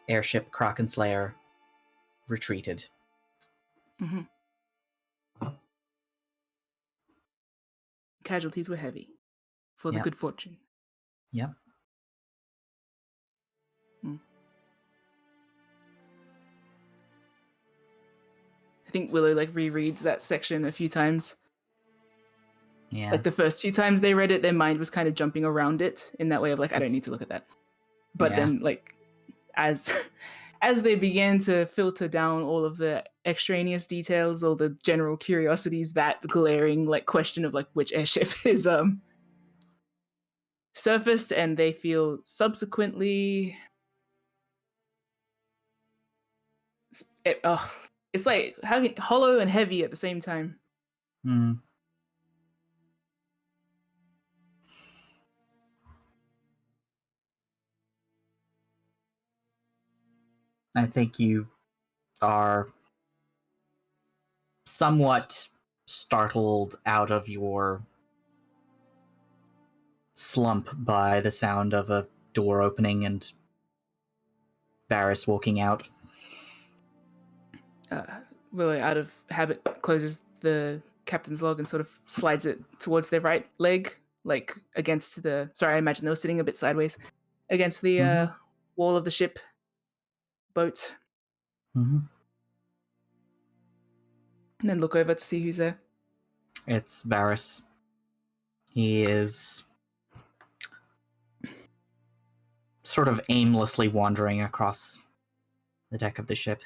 airship Kraken Slayer retreated. Mm-hmm. Casualties were heavy for the Yep. Good Fortune. Yep. I think Willow rereads that section a few times. Yeah. The first few times they read it, their mind was kind of jumping around it in that way of I don't need to look at that. But Yeah. then as they began to filter down all of the extraneous details, all the general curiosities, that glaring question of which airship is surfaced, and they feel subsequently it's hollow and heavy at the same time. Hmm. I think you are somewhat startled out of your slump by the sound of a door opening and Varys walking out. Willow, out of habit, closes the captain's log and sort of slides it towards their right leg, against the. Sorry, I imagine they were sitting a bit sideways against the wall of the ship boat, Mm-hmm. and then look over to see who's there. It's Varys. He is sort of aimlessly wandering across the deck of the ship.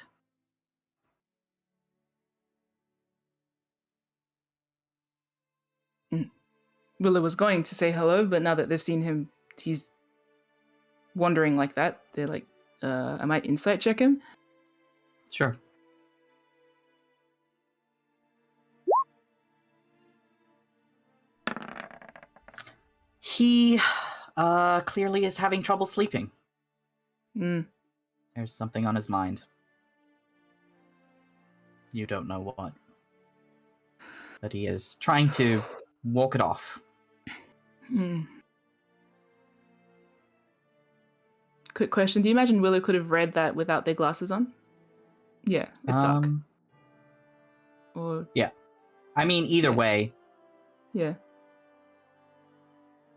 Willow was going to say hello, but now that they've seen him, he's wandering like that. They're like, I might insight check him. Sure. He clearly is having trouble sleeping. Mm. There's something on his mind. You don't know what. But he is trying to walk it off. Quick question. Do you imagine Willow could have read that without their glasses on? Yeah, it's dark. Or Yeah. I mean, either way. yeah.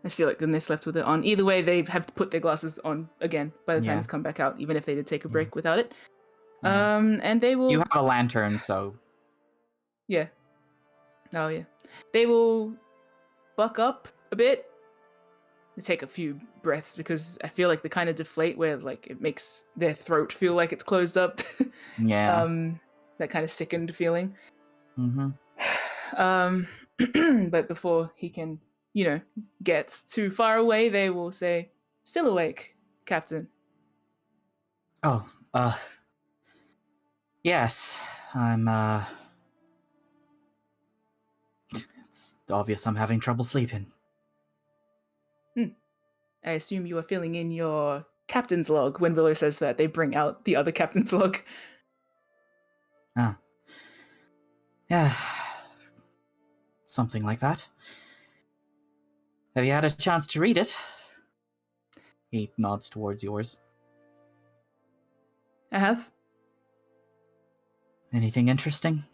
I feel like then they're left with it on. Either way, they have to put their glasses on again by the time it's come back out, even if they did take a break without it. Yeah. And they will... You have a lantern, so... Yeah. Oh, yeah. They will buck up a bit. They take a few breaths because I feel like they kind of deflate where like it makes their throat feel like it's closed up. Yeah. That kind of sickened feeling. Mm-hmm. But before he can, get too far away, they will say, "Still awake, Captain." Oh, yes. I'm, It's obvious I'm having trouble sleeping. I assume you are filling in your captain's log. When Willow says that, they bring out the other captain's log. Ah. Yeah. Something like that. Have you had a chance to read it? He nods towards yours. I have. Anything interesting?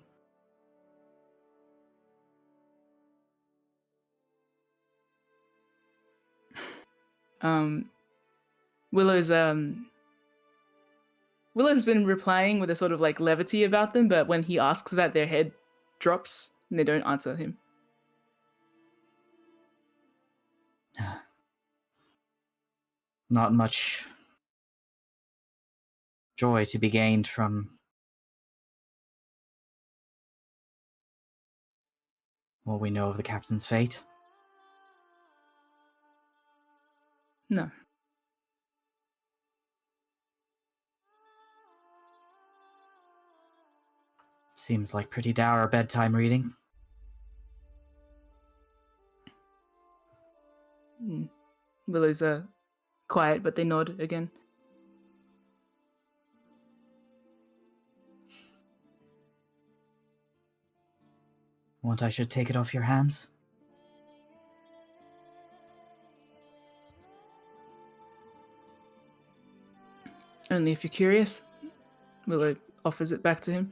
Willow's been replying with a sort of like levity about them, but when he asks that, their head drops and they don't answer him. Not much joy to be gained from what we know of the captain's fate. No. Seems like pretty dour bedtime reading. Willow's quiet, but they nod again. Want I should take it off your hands? Only if you're curious. Willow offers it back to him.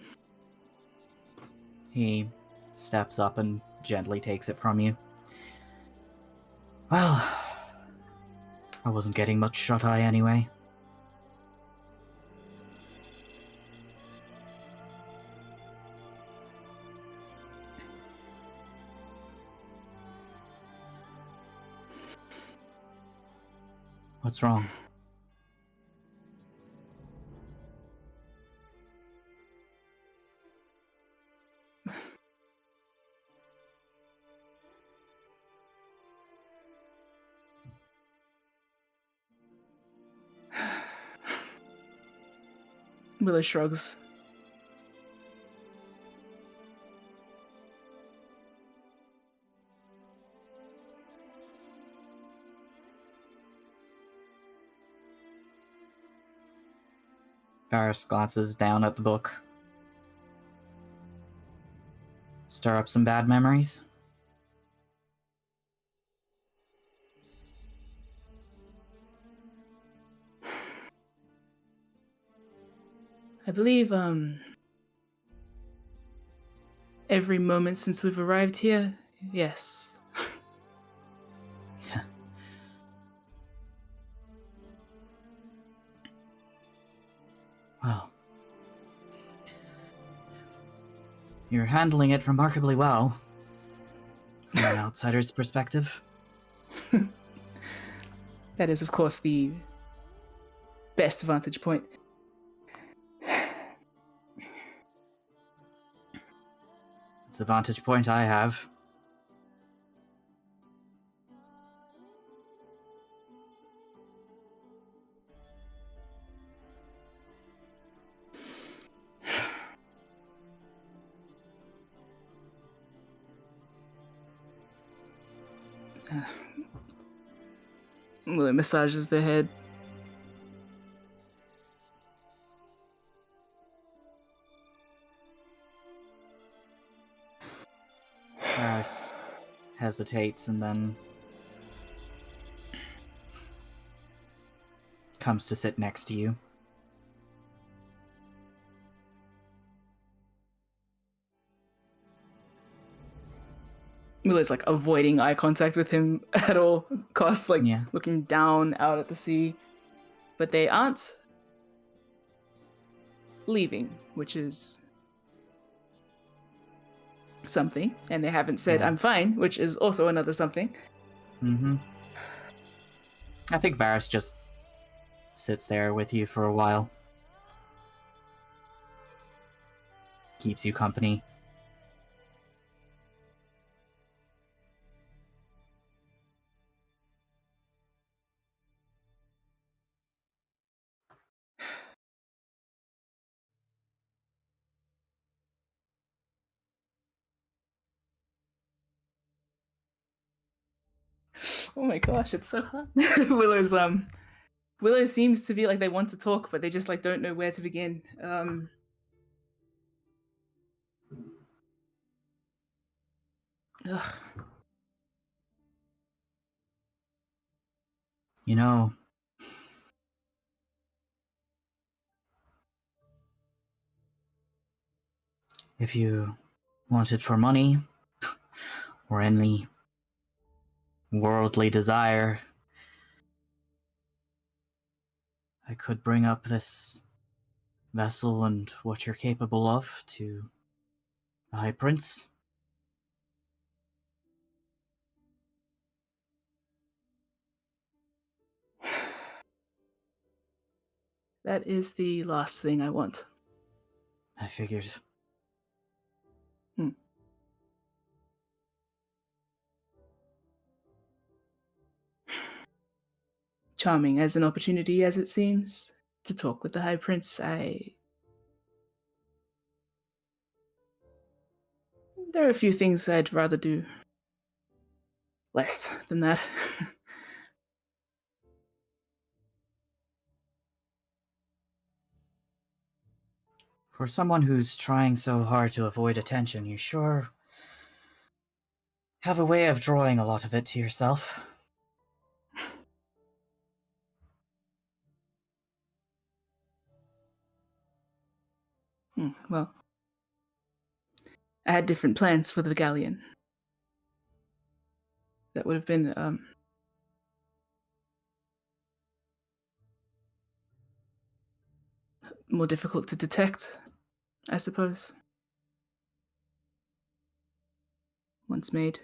He steps up and gently takes it from you. Well, I wasn't getting much shut-eye anyway. What's wrong? Willow shrugs. Varys glances down at the book. Stir up some bad memories? I believe, every moment since we've arrived here, yes. Well, you're handling it remarkably well, from an outsider's perspective. That is, of course, the best vantage point. It's the vantage point I have. Willow massages their head. Varys hesitates and then comes to sit next to you. Willow's like avoiding eye contact with him at all costs, like Yeah. looking down out at the sea. But they aren't leaving, which is something. And they haven't said, Yeah. I'm fine, which is also another something. Mm-hmm. I think Varys just sits there with you for a while. Keeps you company. Oh my gosh, it's so hard. Willow seems to be like they want to talk, but they just like don't know where to begin. Ugh. You know, if you want it for money or any worldly desire, I could bring up this vessel and what you're capable of to the High Prince. That is the last thing I want. I figured. Charming as an opportunity as it seems to talk with the High Prince, there are a few things I'd rather do less than that. For someone who's trying so hard to avoid attention, you sure have a way of drawing a lot of it to yourself. Well, I had different plans for the galleon. That would have been more difficult to detect, I suppose. Once made.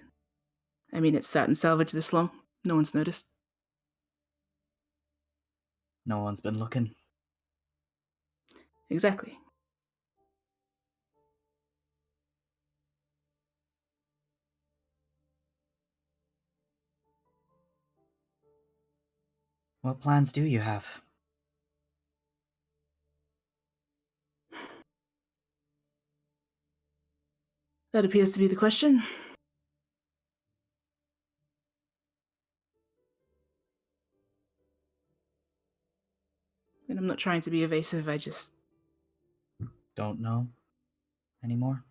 I mean, it's sat in salvage this long. No one's noticed. No one's been looking. Exactly. What plans do you have? That appears to be the question. And I'm not trying to be evasive, I just... Don't know anymore?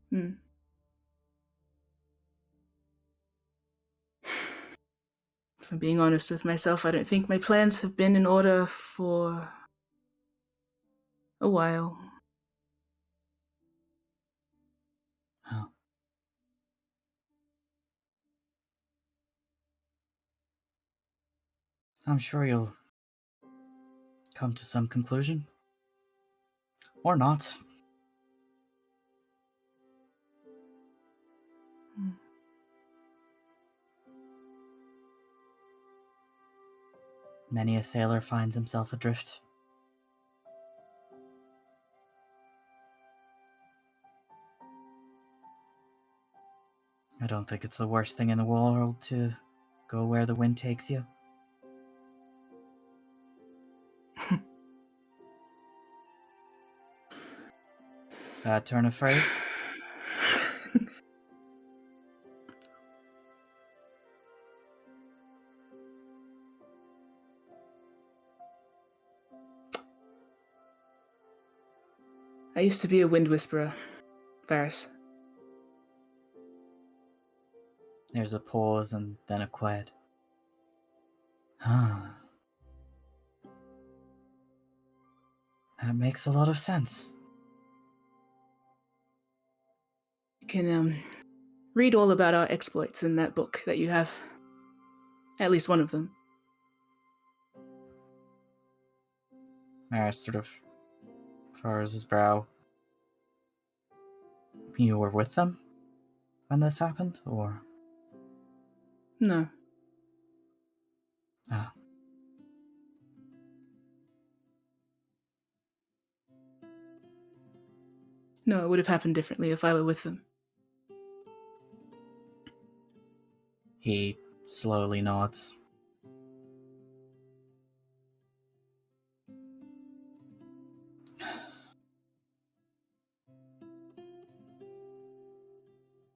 Hmm. If I'm being honest with myself, I don't think my plans have been in order for a while. Oh. I'm sure you'll come to some conclusion. Or not. Many a sailor finds himself adrift. I don't think it's the worst thing in the world to go where the wind takes you. Bad turn of phrase? I used to be a wind whisperer, Varys. There's a pause and then a quiet. Huh. That makes a lot of sense. You can read all about our exploits in that book that you have. At least one of them. Maris sort of furrows his brow. You were with them when this happened, or? No. Ah. No, it would have happened differently if I were with them. He slowly nods.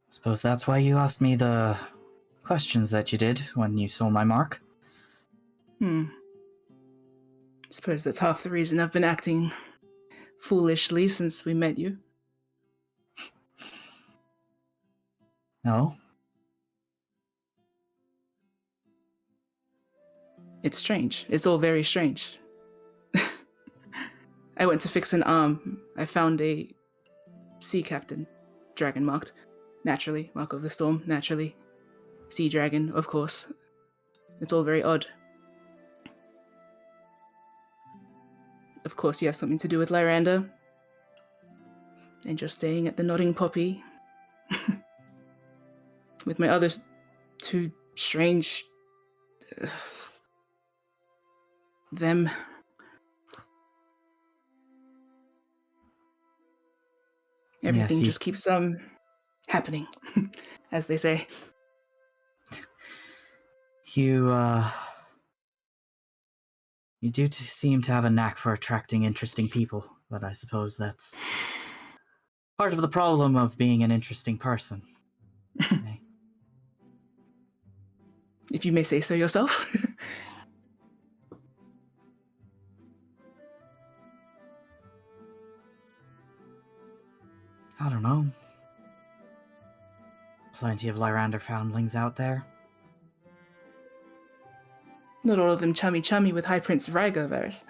Suppose that's why you asked me the questions that you did when you saw my mark? Suppose that's half the reason I've been acting foolishly since we met you. No? It's strange. It's all very strange. I went to fix an arm. I found a sea captain, dragon marked. Naturally, Mark of the Storm, naturally. Sea dragon, of course. It's all very odd. Of course, you have something to do with Lyranda. And you're staying at the Nodding Poppy. With my other two strange... them. Everything Yes, just keeps happening, as they say. You do seem to have a knack for attracting interesting people, but I suppose that's part of the problem of being an interesting person. Eh? If you may say so yourself. I don't know. Plenty of Lyrander foundlings out there. Not all of them chummy with High Prince Rhaegar, Varys.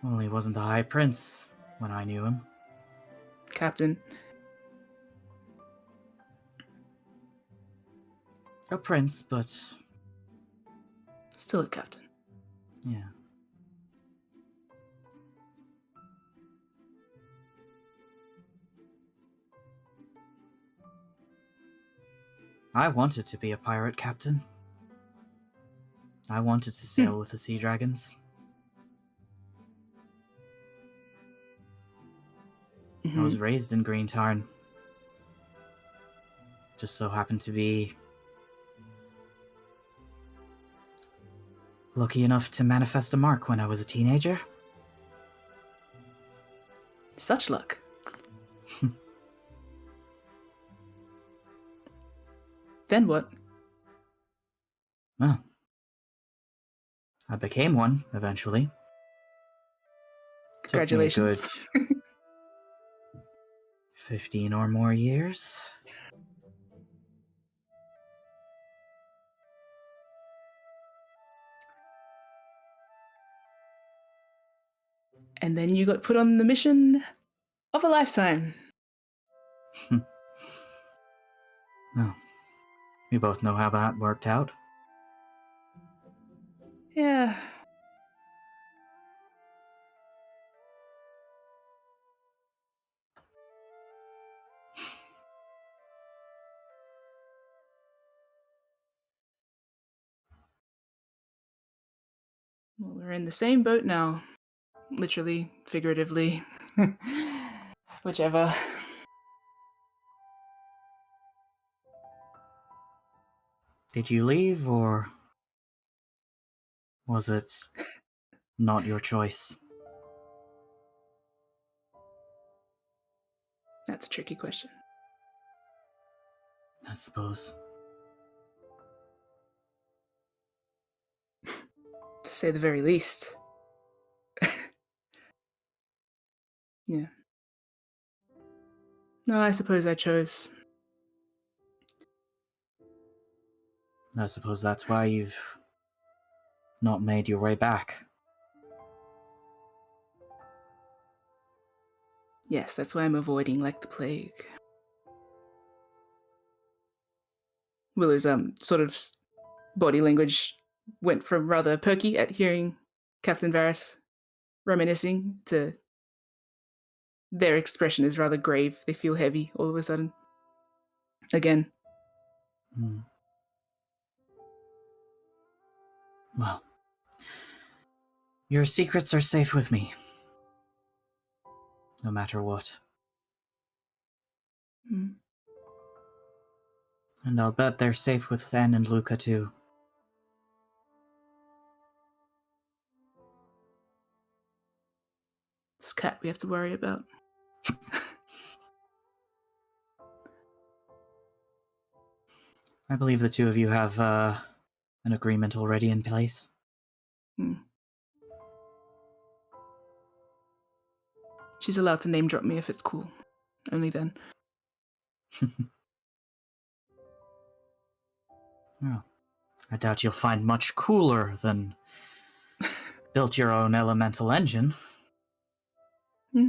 Well, he wasn't a high prince when I knew him. Captain. A prince, but Still a captain. yeah. I wanted to be a pirate captain. I wanted to sail with the sea dragons. I was raised in Green Tarn. Just so happened to be lucky enough to manifest a mark when I was a teenager. Such luck. Then what? Well, I became one eventually. Congratulations. Took me a good 15 or more years. And then you got put on the mission of a lifetime. Well, we both know how that worked out. Yeah. Well, we're in the same boat now. Literally, figuratively. Whichever. Did you leave, or was it not your choice? That's a tricky question. I suppose. To say the very least. Yeah. No, I suppose I chose. I suppose that's why you've not made your way back. Yes, that's why I'm avoiding like the plague. Willow's sort of body language went from rather perky at hearing Captain Varys reminiscing to their expression is rather grave. They feel heavy all of a sudden. Again. Hmm. Well, your secrets are safe with me. No matter what. Mm. And I'll bet they're safe with Anne and Luca too. It's Cat we have to worry about. I believe the two of you have an agreement already in place. Hmm. She's allowed to name drop me if it's cool. Only then. Oh, I doubt you'll find much cooler than built your own elemental engine. Hmm.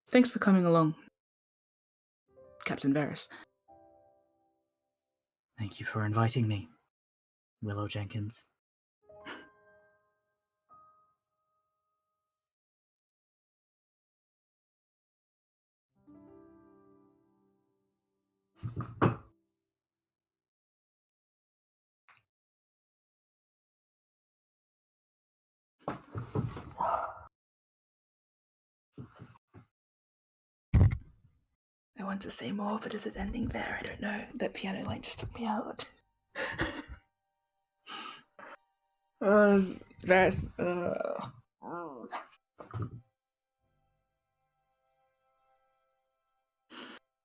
Thanks for coming along, Captain Varys. Thank you for inviting me, Willow Jenkins. I want to say more, but is it ending there? I don't know. That piano line just took me out. Varys,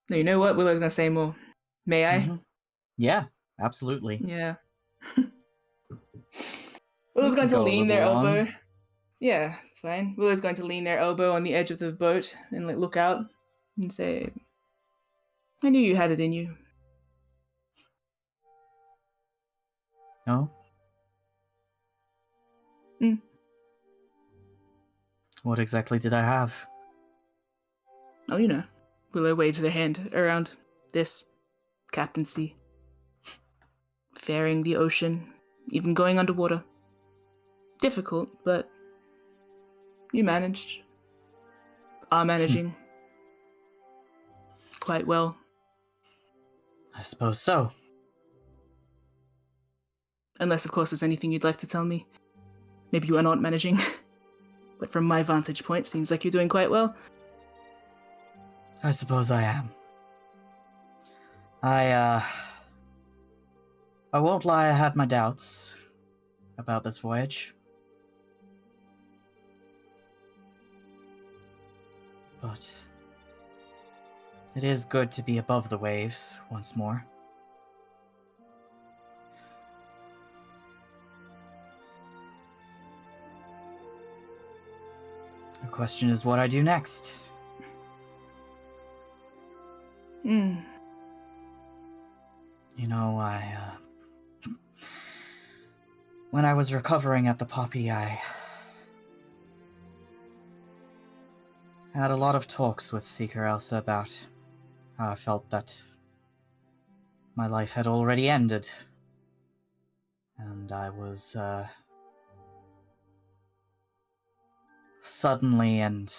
No, you know what? Willow's gonna say more. May I? Mm-hmm. Yeah, absolutely. Yeah. Willow's going to Go a lean little their long. elbow. Yeah, it's fine. Willow's going to lean their elbow on the edge of the boat and like look out and say, I knew you had it in you. No? Mm. What exactly did I have? Oh, you know. Willow waves their hand around this captaincy. Faring the ocean, even going underwater. Difficult, but you managed. Are managing quite well. I suppose so. Unless, of course, there's anything you'd like to tell me. Maybe you are not managing. But from my vantage point, seems like you're doing quite well. I suppose I am. I won't lie, I had my doubts about this voyage. But it is good to be above the waves once more. The question is what I do next. Hmm. You know, when I was recovering at the Poppy, I had a lot of talks with Seeker Elsa about how I felt that my life had already ended. And I was, suddenly and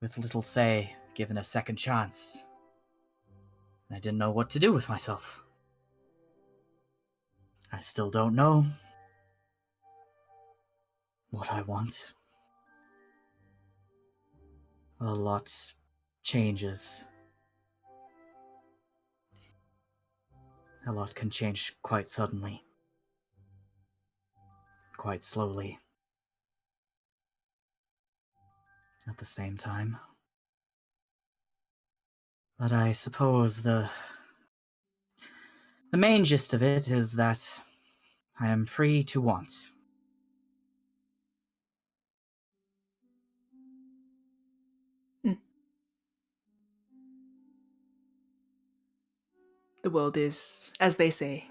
with little say, given a second chance. I didn't know what to do with myself. I still don't know what I want. A lot changes. A lot can change quite suddenly. Quite slowly. At the same time. But I suppose the main gist of it is that I am free to want. The world is, as they say,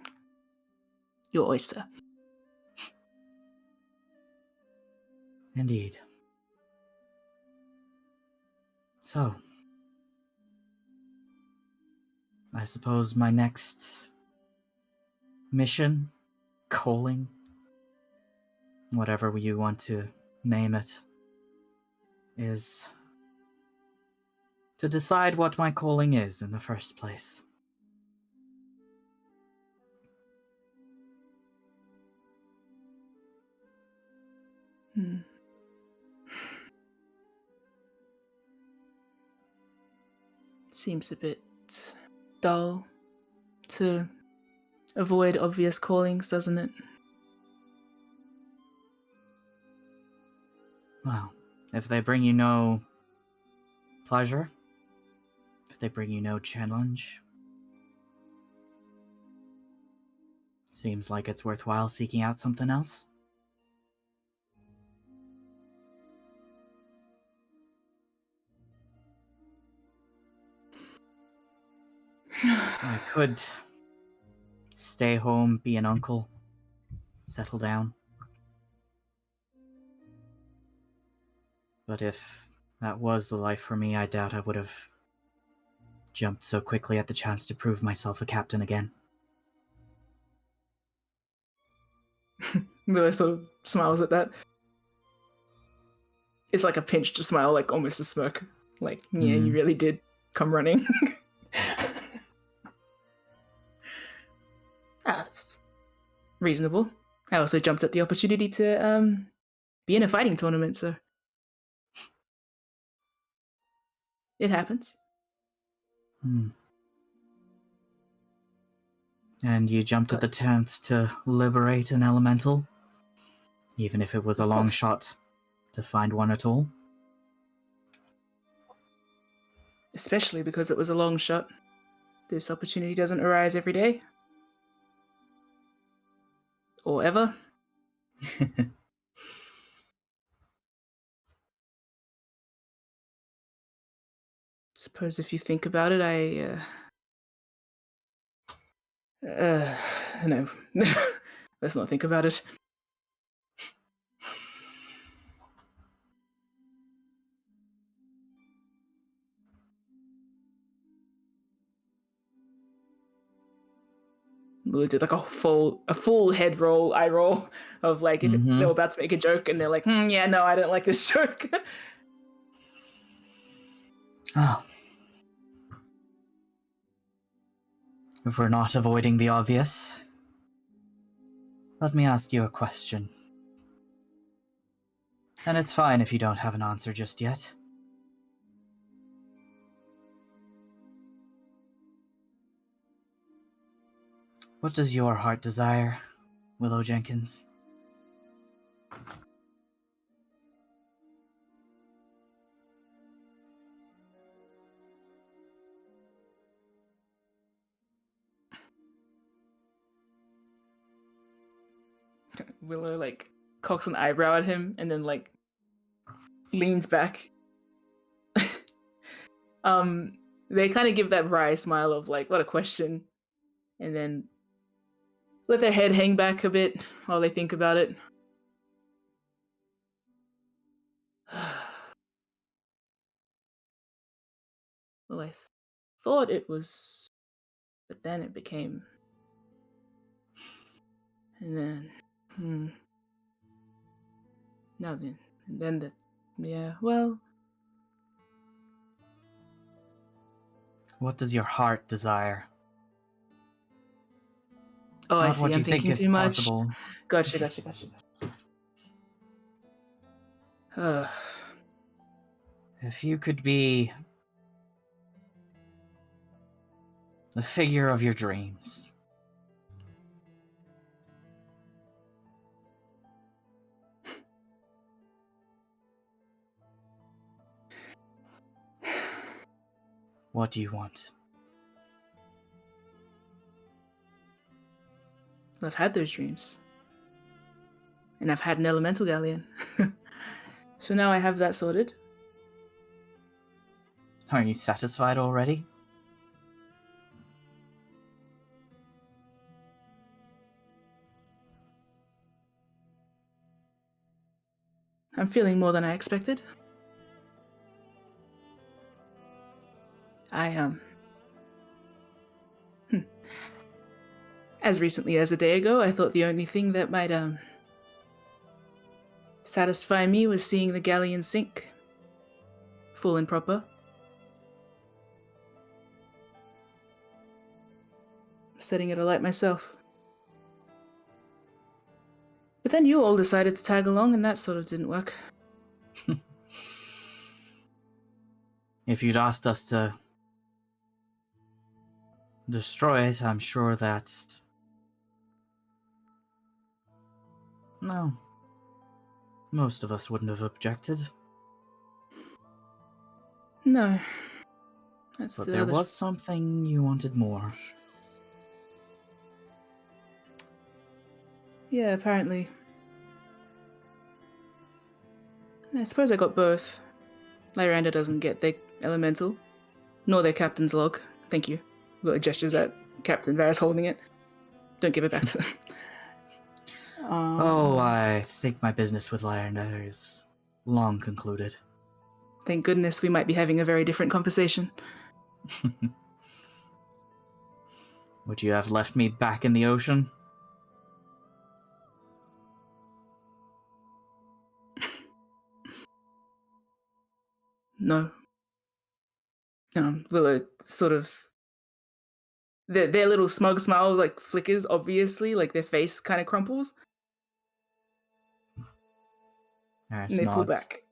your oyster. Indeed. So, I suppose my next mission, calling, whatever you want to name it, is to decide what my calling is in the first place. Seems a bit dull to avoid obvious callings, doesn't it? Well, if they bring you no pleasure, if they bring you no challenge, seems like it's worthwhile seeking out something else. I could stay home, be an uncle, settle down. But if that was the life for me, I doubt I would have jumped so quickly at the chance to prove myself a captain again. Willow sort of smiles at that. It's like a pinched smile, like almost a smirk. Like, yeah, you really did come running. That's reasonable. I also jumped at the opportunity to be in a fighting tournament, so it happens. And you jumped at the chance to liberate an elemental? Even if it was a long shot to find one at all? Especially because it was a long shot. This opportunity doesn't arise every day. Or ever. Suppose if you think about it, no. Let's not think about it. Lulu did like a full head roll, eye roll of like if they were about to make a joke and they're like, yeah, no, I don't like this joke. Oh. If we're not avoiding the obvious, let me ask you a question. And it's fine if you don't have an answer just yet. What does your heart desire, Willow Jenkins? Willow like cocks an eyebrow at him and then like leans back. They kind of give that wry smile of like, what a question, and then let their head hang back a bit while they think about it. Well, I thought it was, but then it became, and then, now then, and then yeah, well, What does your heart desire? Oh, I Not see. what I'm you think thinking is too much. possible. Gotcha. If you could be the figure of your dreams, what do you want? I've had those dreams. And I've had an elemental galleon. So now I have that sorted. Are you satisfied already? I'm feeling more than I expected. As recently as a day ago, I thought the only thing that might, satisfy me was seeing the galleon sink. Full and proper. Setting it alight myself. But then you all decided to tag along and that sort of didn't work. If you'd asked us to destroy it, I'm sure that... No. Most of us wouldn't have objected. No. That's But the there other... was something you wanted more. Yeah, apparently. I suppose I got both. Lyranda doesn't get their elemental, nor their captain's log. Thank you. Got gestures at Captain Varys holding it. Don't give it back to them. Oh, I think my business with Lyranda is long concluded. Thank goodness we might be having a very different conversation. Would you have left me back in the ocean? No. Willow sort of... Their little smug smile, like, flickers, obviously. Like, their face kind of crumples. Aris And they pull nods. back.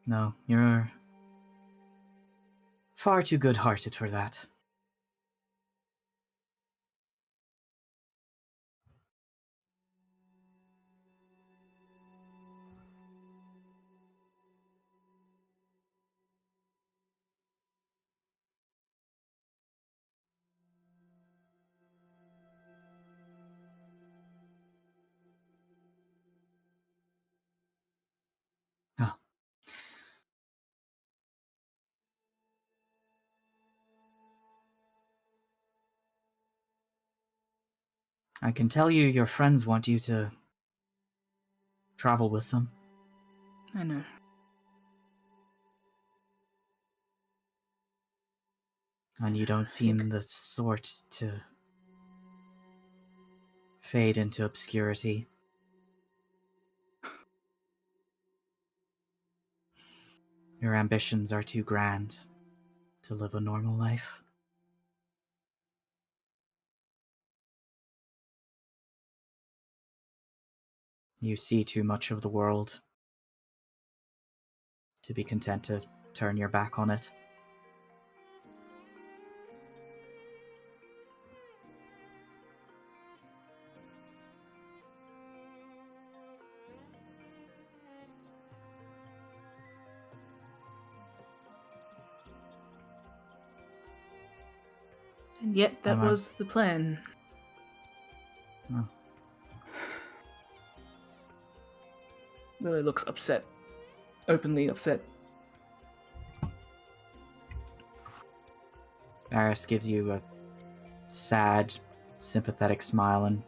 No, you're far too good-hearted for that. Oh. I can tell you your friends want you to travel with them. I know. And you don't seem the sort to fade into obscurity. Your ambitions are too grand to live a normal life. You see too much of the world to be content to turn your back on it. And yet, that Am I- was the plan. Oh. Willow looks upset. Openly upset. Aris gives you a sad, sympathetic smile and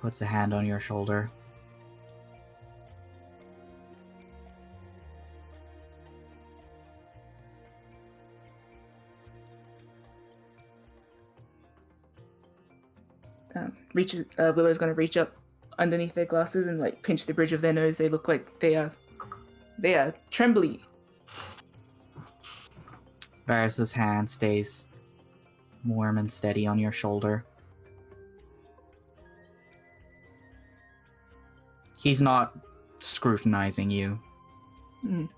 puts a hand on your shoulder. Willow's going to reach up underneath their glasses and like pinch the bridge of their nose. They look like they are trembly. Varys's hand stays warm and steady on your shoulder. He's not scrutinizing you. Mm.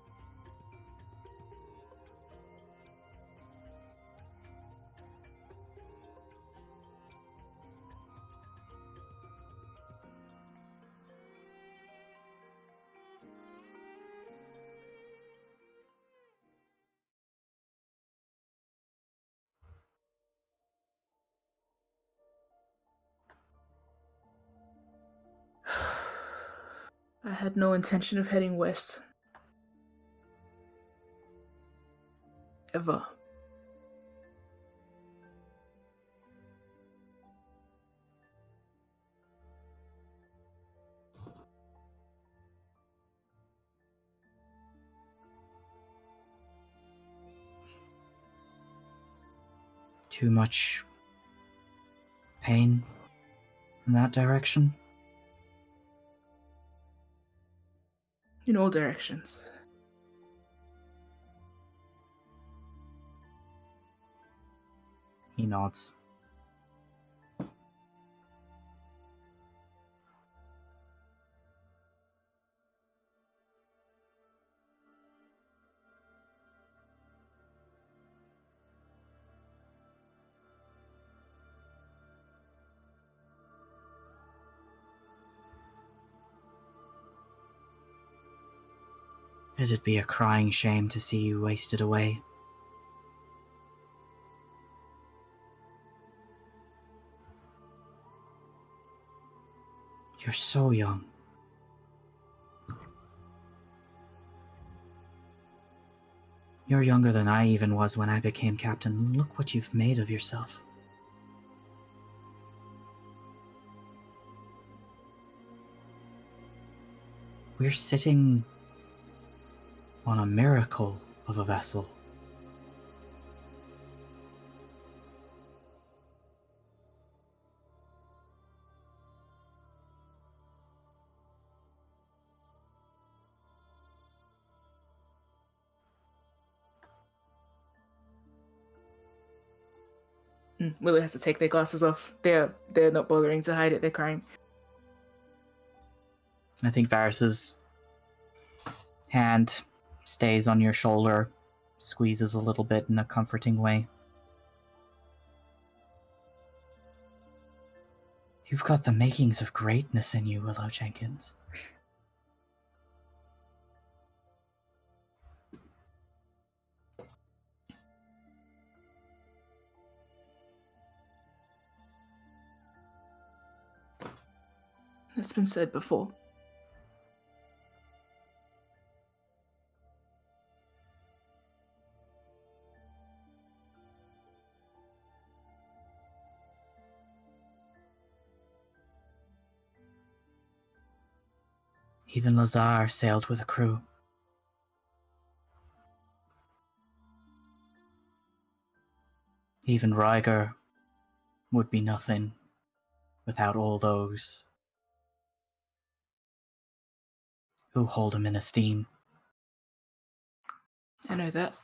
I had no intention of heading west. Ever. Too much pain in that direction? In all directions. He nods. It'd be a crying shame to see you wasted away. You're so young. You're younger than I even was when I became captain. Look what you've made of yourself. We're sitting on a miracle of a vessel. Willow has to take their glasses off. They're not bothering to hide it. They're crying. I think Varys's hand stays on your shoulder, squeezes a little bit in a comforting way. You've got the makings of greatness in you, Willow Jenkins. That's been said before. Even Lazar sailed with a crew. Even Ryger would be nothing without all those who hold him in esteem. I know that.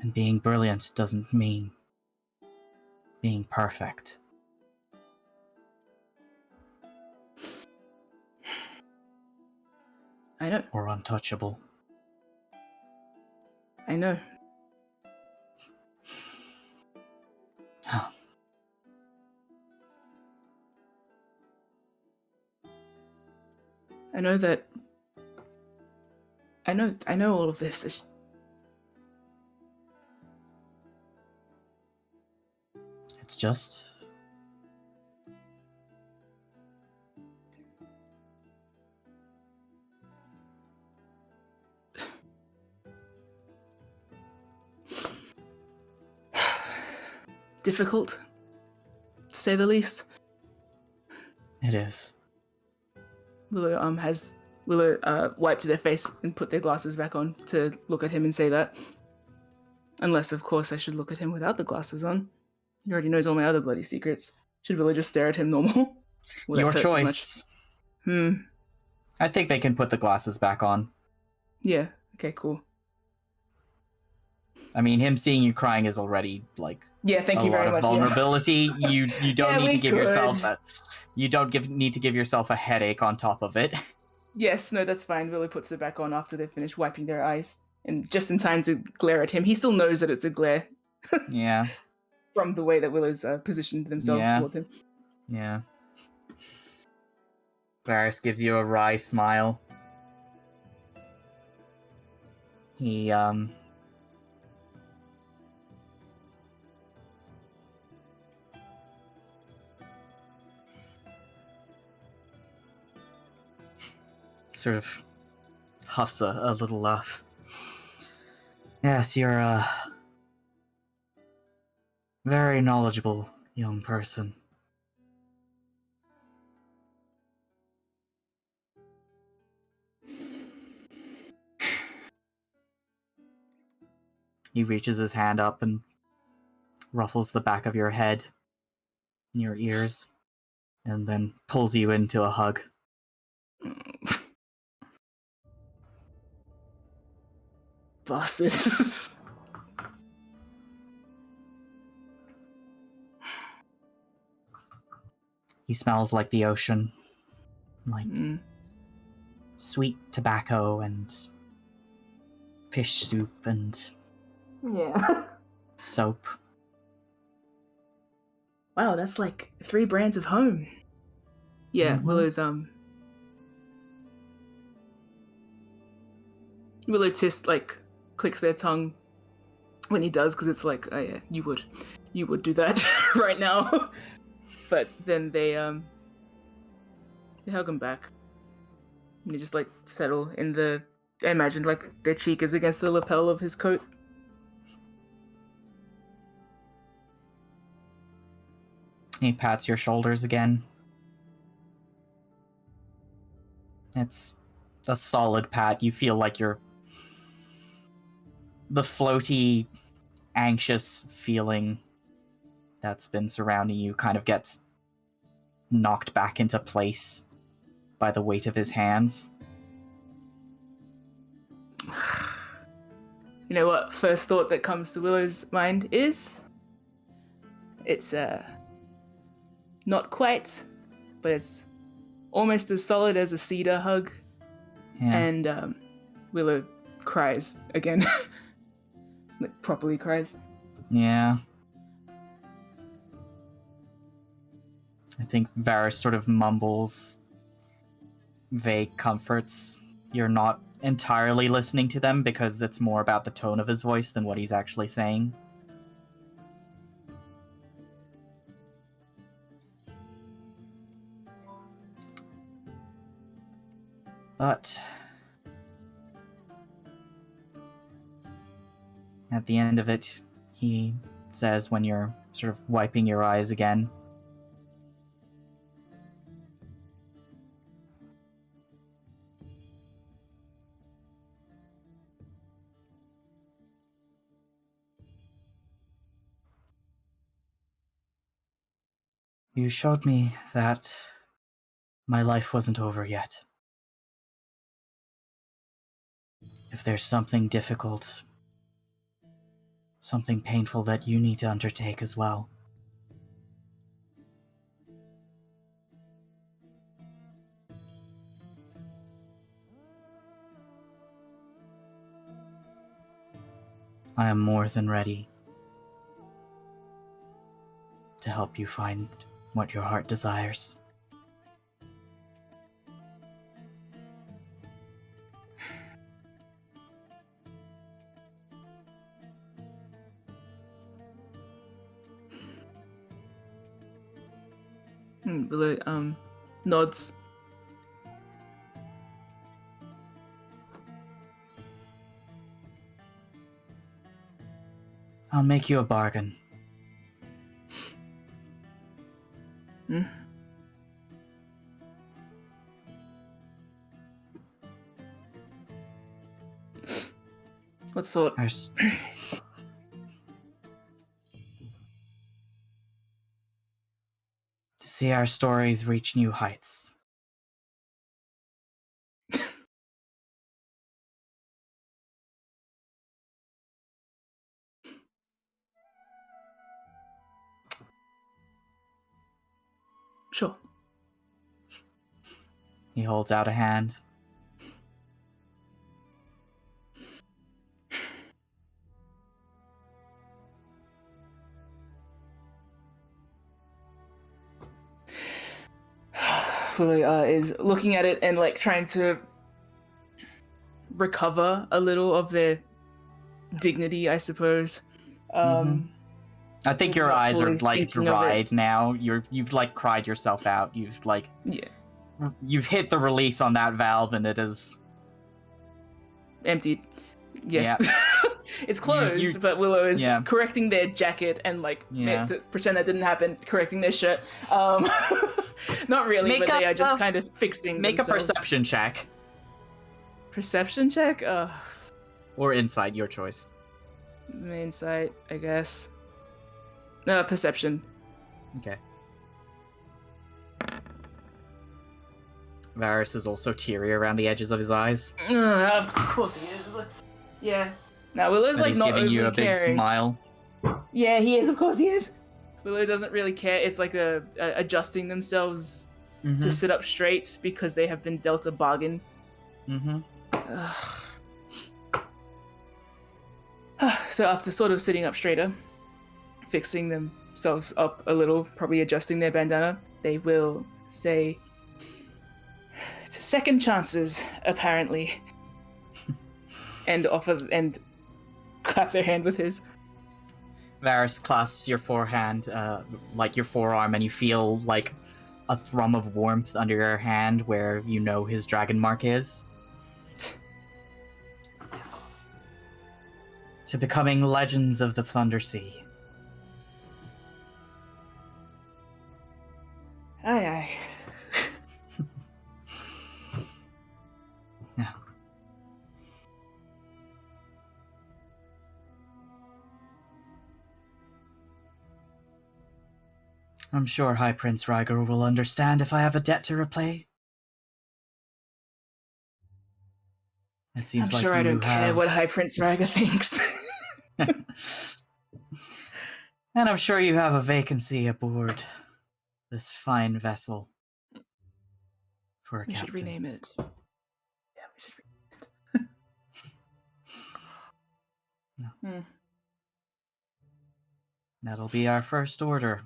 And being brilliant doesn't mean being perfect. I know. Or untouchable. I know. I know that. I know all of this. It's just difficult, to say the least. it is. Willow wiped their face and put their glasses back on to look at him and say that. Unless, of course, I should look at him without the glasses on. He already knows all my other bloody secrets. Should Willow just stare at him normal? Will that Your hurt too much? choice. I think they can put the glasses back on. Yeah. Okay, cool. I mean, him seeing you crying is already like Yeah, thank a you lot very of much. vulnerability. Yeah. You don't Yeah, need we to give could. yourself need to give yourself a headache on top of it. Yes, no, that's fine. Willow puts it back on after they finish wiping their eyes, and just in time to glare at him. He still knows that it's a glare Yeah. from the way that Willow's positioned themselves Yeah. towards him. Yeah. Varys gives you a wry smile. He sort of huffs a little laugh. Yes, you're a very knowledgeable young person. He reaches his hand up and ruffles the back of your head, your ears, and then pulls you into a hug. Bastard. He smells like the ocean, like sweet tobacco and fish soup and Yeah. soap. Wow, that's like 3 brands of home. Yeah, Willow's Willow clicks their tongue when he does, because it's like, oh yeah, you would do that right now. But then they hug him back. And they just like settle in the. I imagine like their cheek is against the lapel of his coat. He pats your shoulders again. It's a solid pat. You feel like the floaty, anxious feeling that's been surrounding you kind of gets knocked back into place by the weight of his hands. You know what? First thought that comes to Willow's mind is, it's not quite, but it's almost as solid as a cedar hug. Yeah. And Willow cries again. Like, properly cries. Yeah. I think Varys sort of mumbles vague comforts. You're not entirely listening to them because it's more about the tone of his voice than what he's actually saying. But at the end of it, he says, when you're sort of wiping your eyes again, you showed me that my life wasn't over yet. If there's something difficult, something painful that you need to undertake as well, I am more than ready to help you find what your heart desires. Willow nods. I'll make you a bargain. What sort? To see our stories reach new heights. Sure. He holds out a hand. Willow is looking at it and like trying to recover a little of their dignity, I suppose. I think your not eyes are fully like thinking of it. dried now. You've like cried yourself out. You've hit the release on that valve, and it is Emptied. Yes. Yeah. It's closed, You- but Willow is yeah. correcting their jacket and like Yeah. to pretend that didn't happen, correcting their shirt. Not really, Make but they up are just a- kind of fixing make themselves. a perception check Perception check? or insight, your choice. Main sight, I guess. No, perception. Okay. Varys is also teary around the edges of his eyes. Of course he is. Yeah. Now Willow's And like he's not giving you a overly big caring. smile. Yeah, he is. Of course he is. Willow doesn't really care. It's like adjusting themselves to sit up straight because they have been dealt a bargain. So after sort of sitting up straighter, fixing themselves up a little, probably adjusting their bandana, they will say, "To second chances, apparently," and offer and clap their hand with his. Varys clasps your forehand, like your forearm, and you feel like a thrum of warmth under your hand where you know his dragon mark is. To becoming legends of the Plunder Sea. Aye, aye. Yeah. I'm sure High Prince Ryger will understand if I have a debt to repay. It seems I'm like sure I you don't care have... what High Prince Raga thinks. And I'm sure you have a vacancy aboard this fine vessel for a We captain. should rename it. Yeah, we should rename it. No. That'll be our first order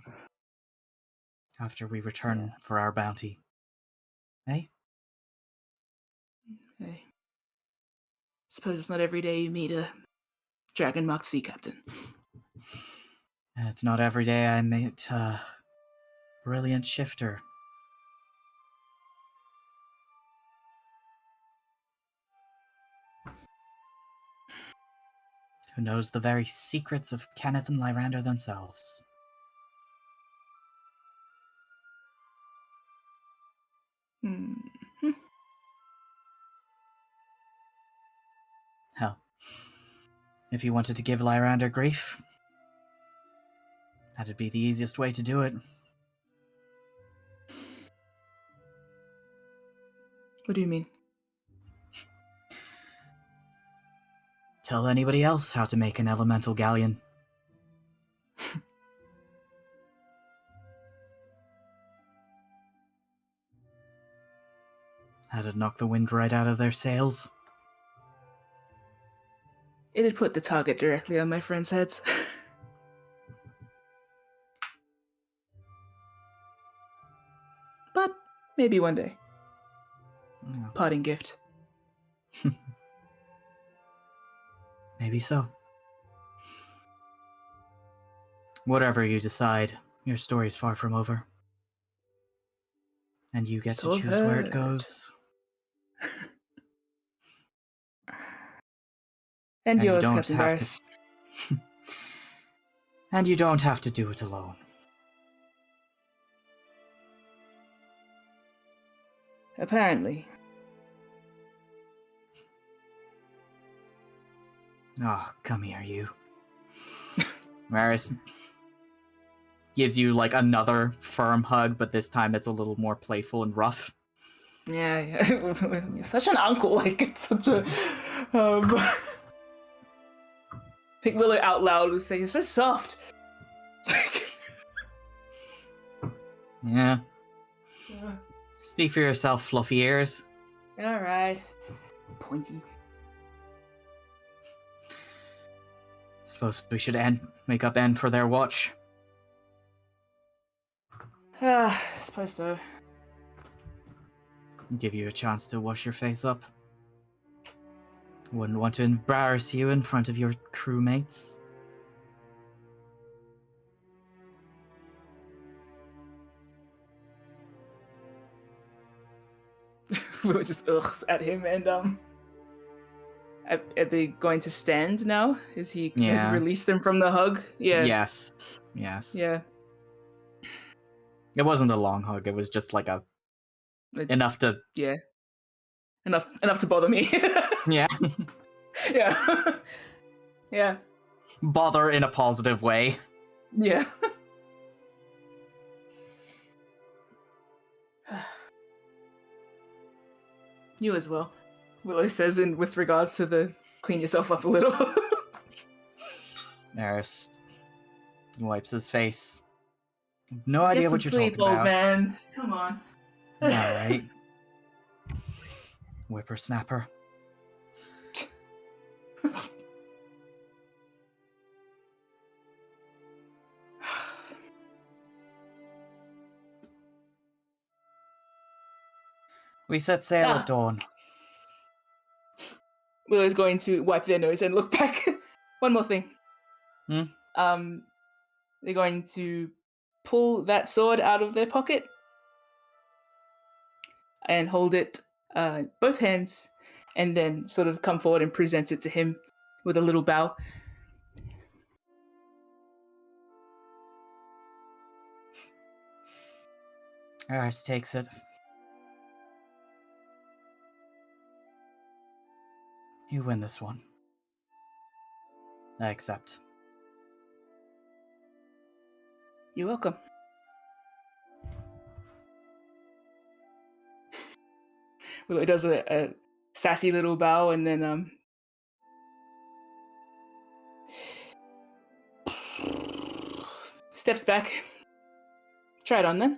after we return for our bounty. Eh? Hey. Suppose it's not every day you meet a dragon-marked sea captain. It's not every day I meet a brilliant shifter. Who knows the very secrets of Kenneth and Lyrander themselves. Mm-hmm. Hell, if you wanted to give Lyrander grief, that'd be the easiest way to do it. What do you mean? Tell anybody else how to make an elemental galleon. That'd knock the wind right out of their sails. It'd put the target directly on my friends' heads. But maybe one day. Yeah, Parting gift. maybe so. Whatever you decide, your story's far from over. And you get So to I've choose where it heard. goes. And you yours, don't Captain have Varys. And you don't have to do it alone. Apparently. Oh, come here, you. Maris gives you like another firm hug, but this time it's a little more playful and rough. Yeah. You're such an uncle. Like, it's such a. I think Willow out loud would say, "You're so soft." Like, Yeah. Speak for yourself, fluffy ears. all right. Pointy. Suppose we should make up end for their watch. I suppose so. Give you a chance to wash your face up. Wouldn't want to embarrass you in front of your crewmates. Willow just ughs at him, and are they going to stand now? Has he released them from the hug? Yeah. Yes. Yeah. It wasn't a long hug. It was just like enough to. Yeah. Enough to bother me. Yeah. Yeah. Yeah. Bother in a positive way. Yeah. You as well, Willow says, in with regards to the clean yourself up a little. Eris wipes his face. No idea what you're sleep, talking about. old man. Come on. All right. Whippersnapper. We set sail at dawn. Willow's going to wipe their nose and look back. One more thing. They're going to pull that sword out of their pocket and hold it both hands, and then sort of come forward and present it to him with a little bow. Eris takes it. You win this one. I accept. You're welcome. Willow does a sassy little bow, and then steps back. Try it on then.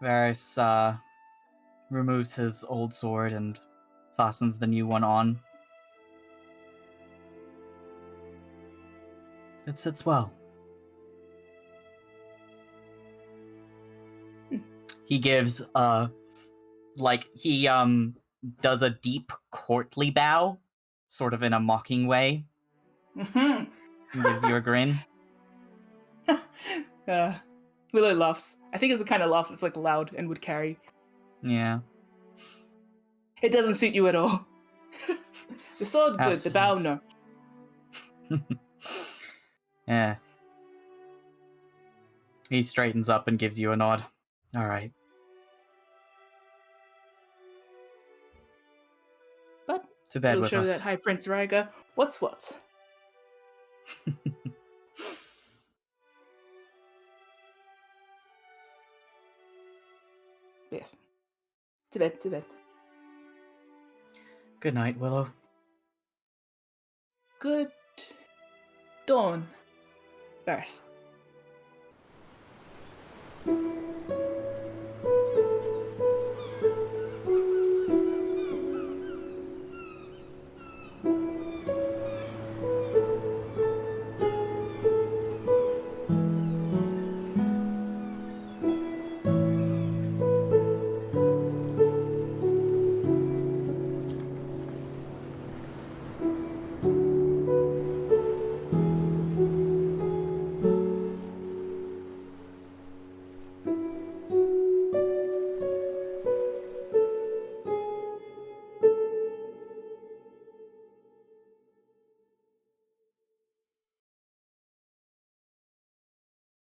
Varys removes his old sword and fastens the new one on. It sits well. He gives he does a deep courtly bow, sort of in a mocking way. Mm-hmm. He gives you a grin. Willow laughs. I think it's the kind of laugh that's like loud and would carry. Yeah. It doesn't suit you at all. The sword good, the bow no. Yeah. He straightens up and gives you a nod. All right. But to bed it'll with show us. that High Prince Ryga what's what. Yes. To bed, to bed. Good night, Willow. Good dawn, Varys.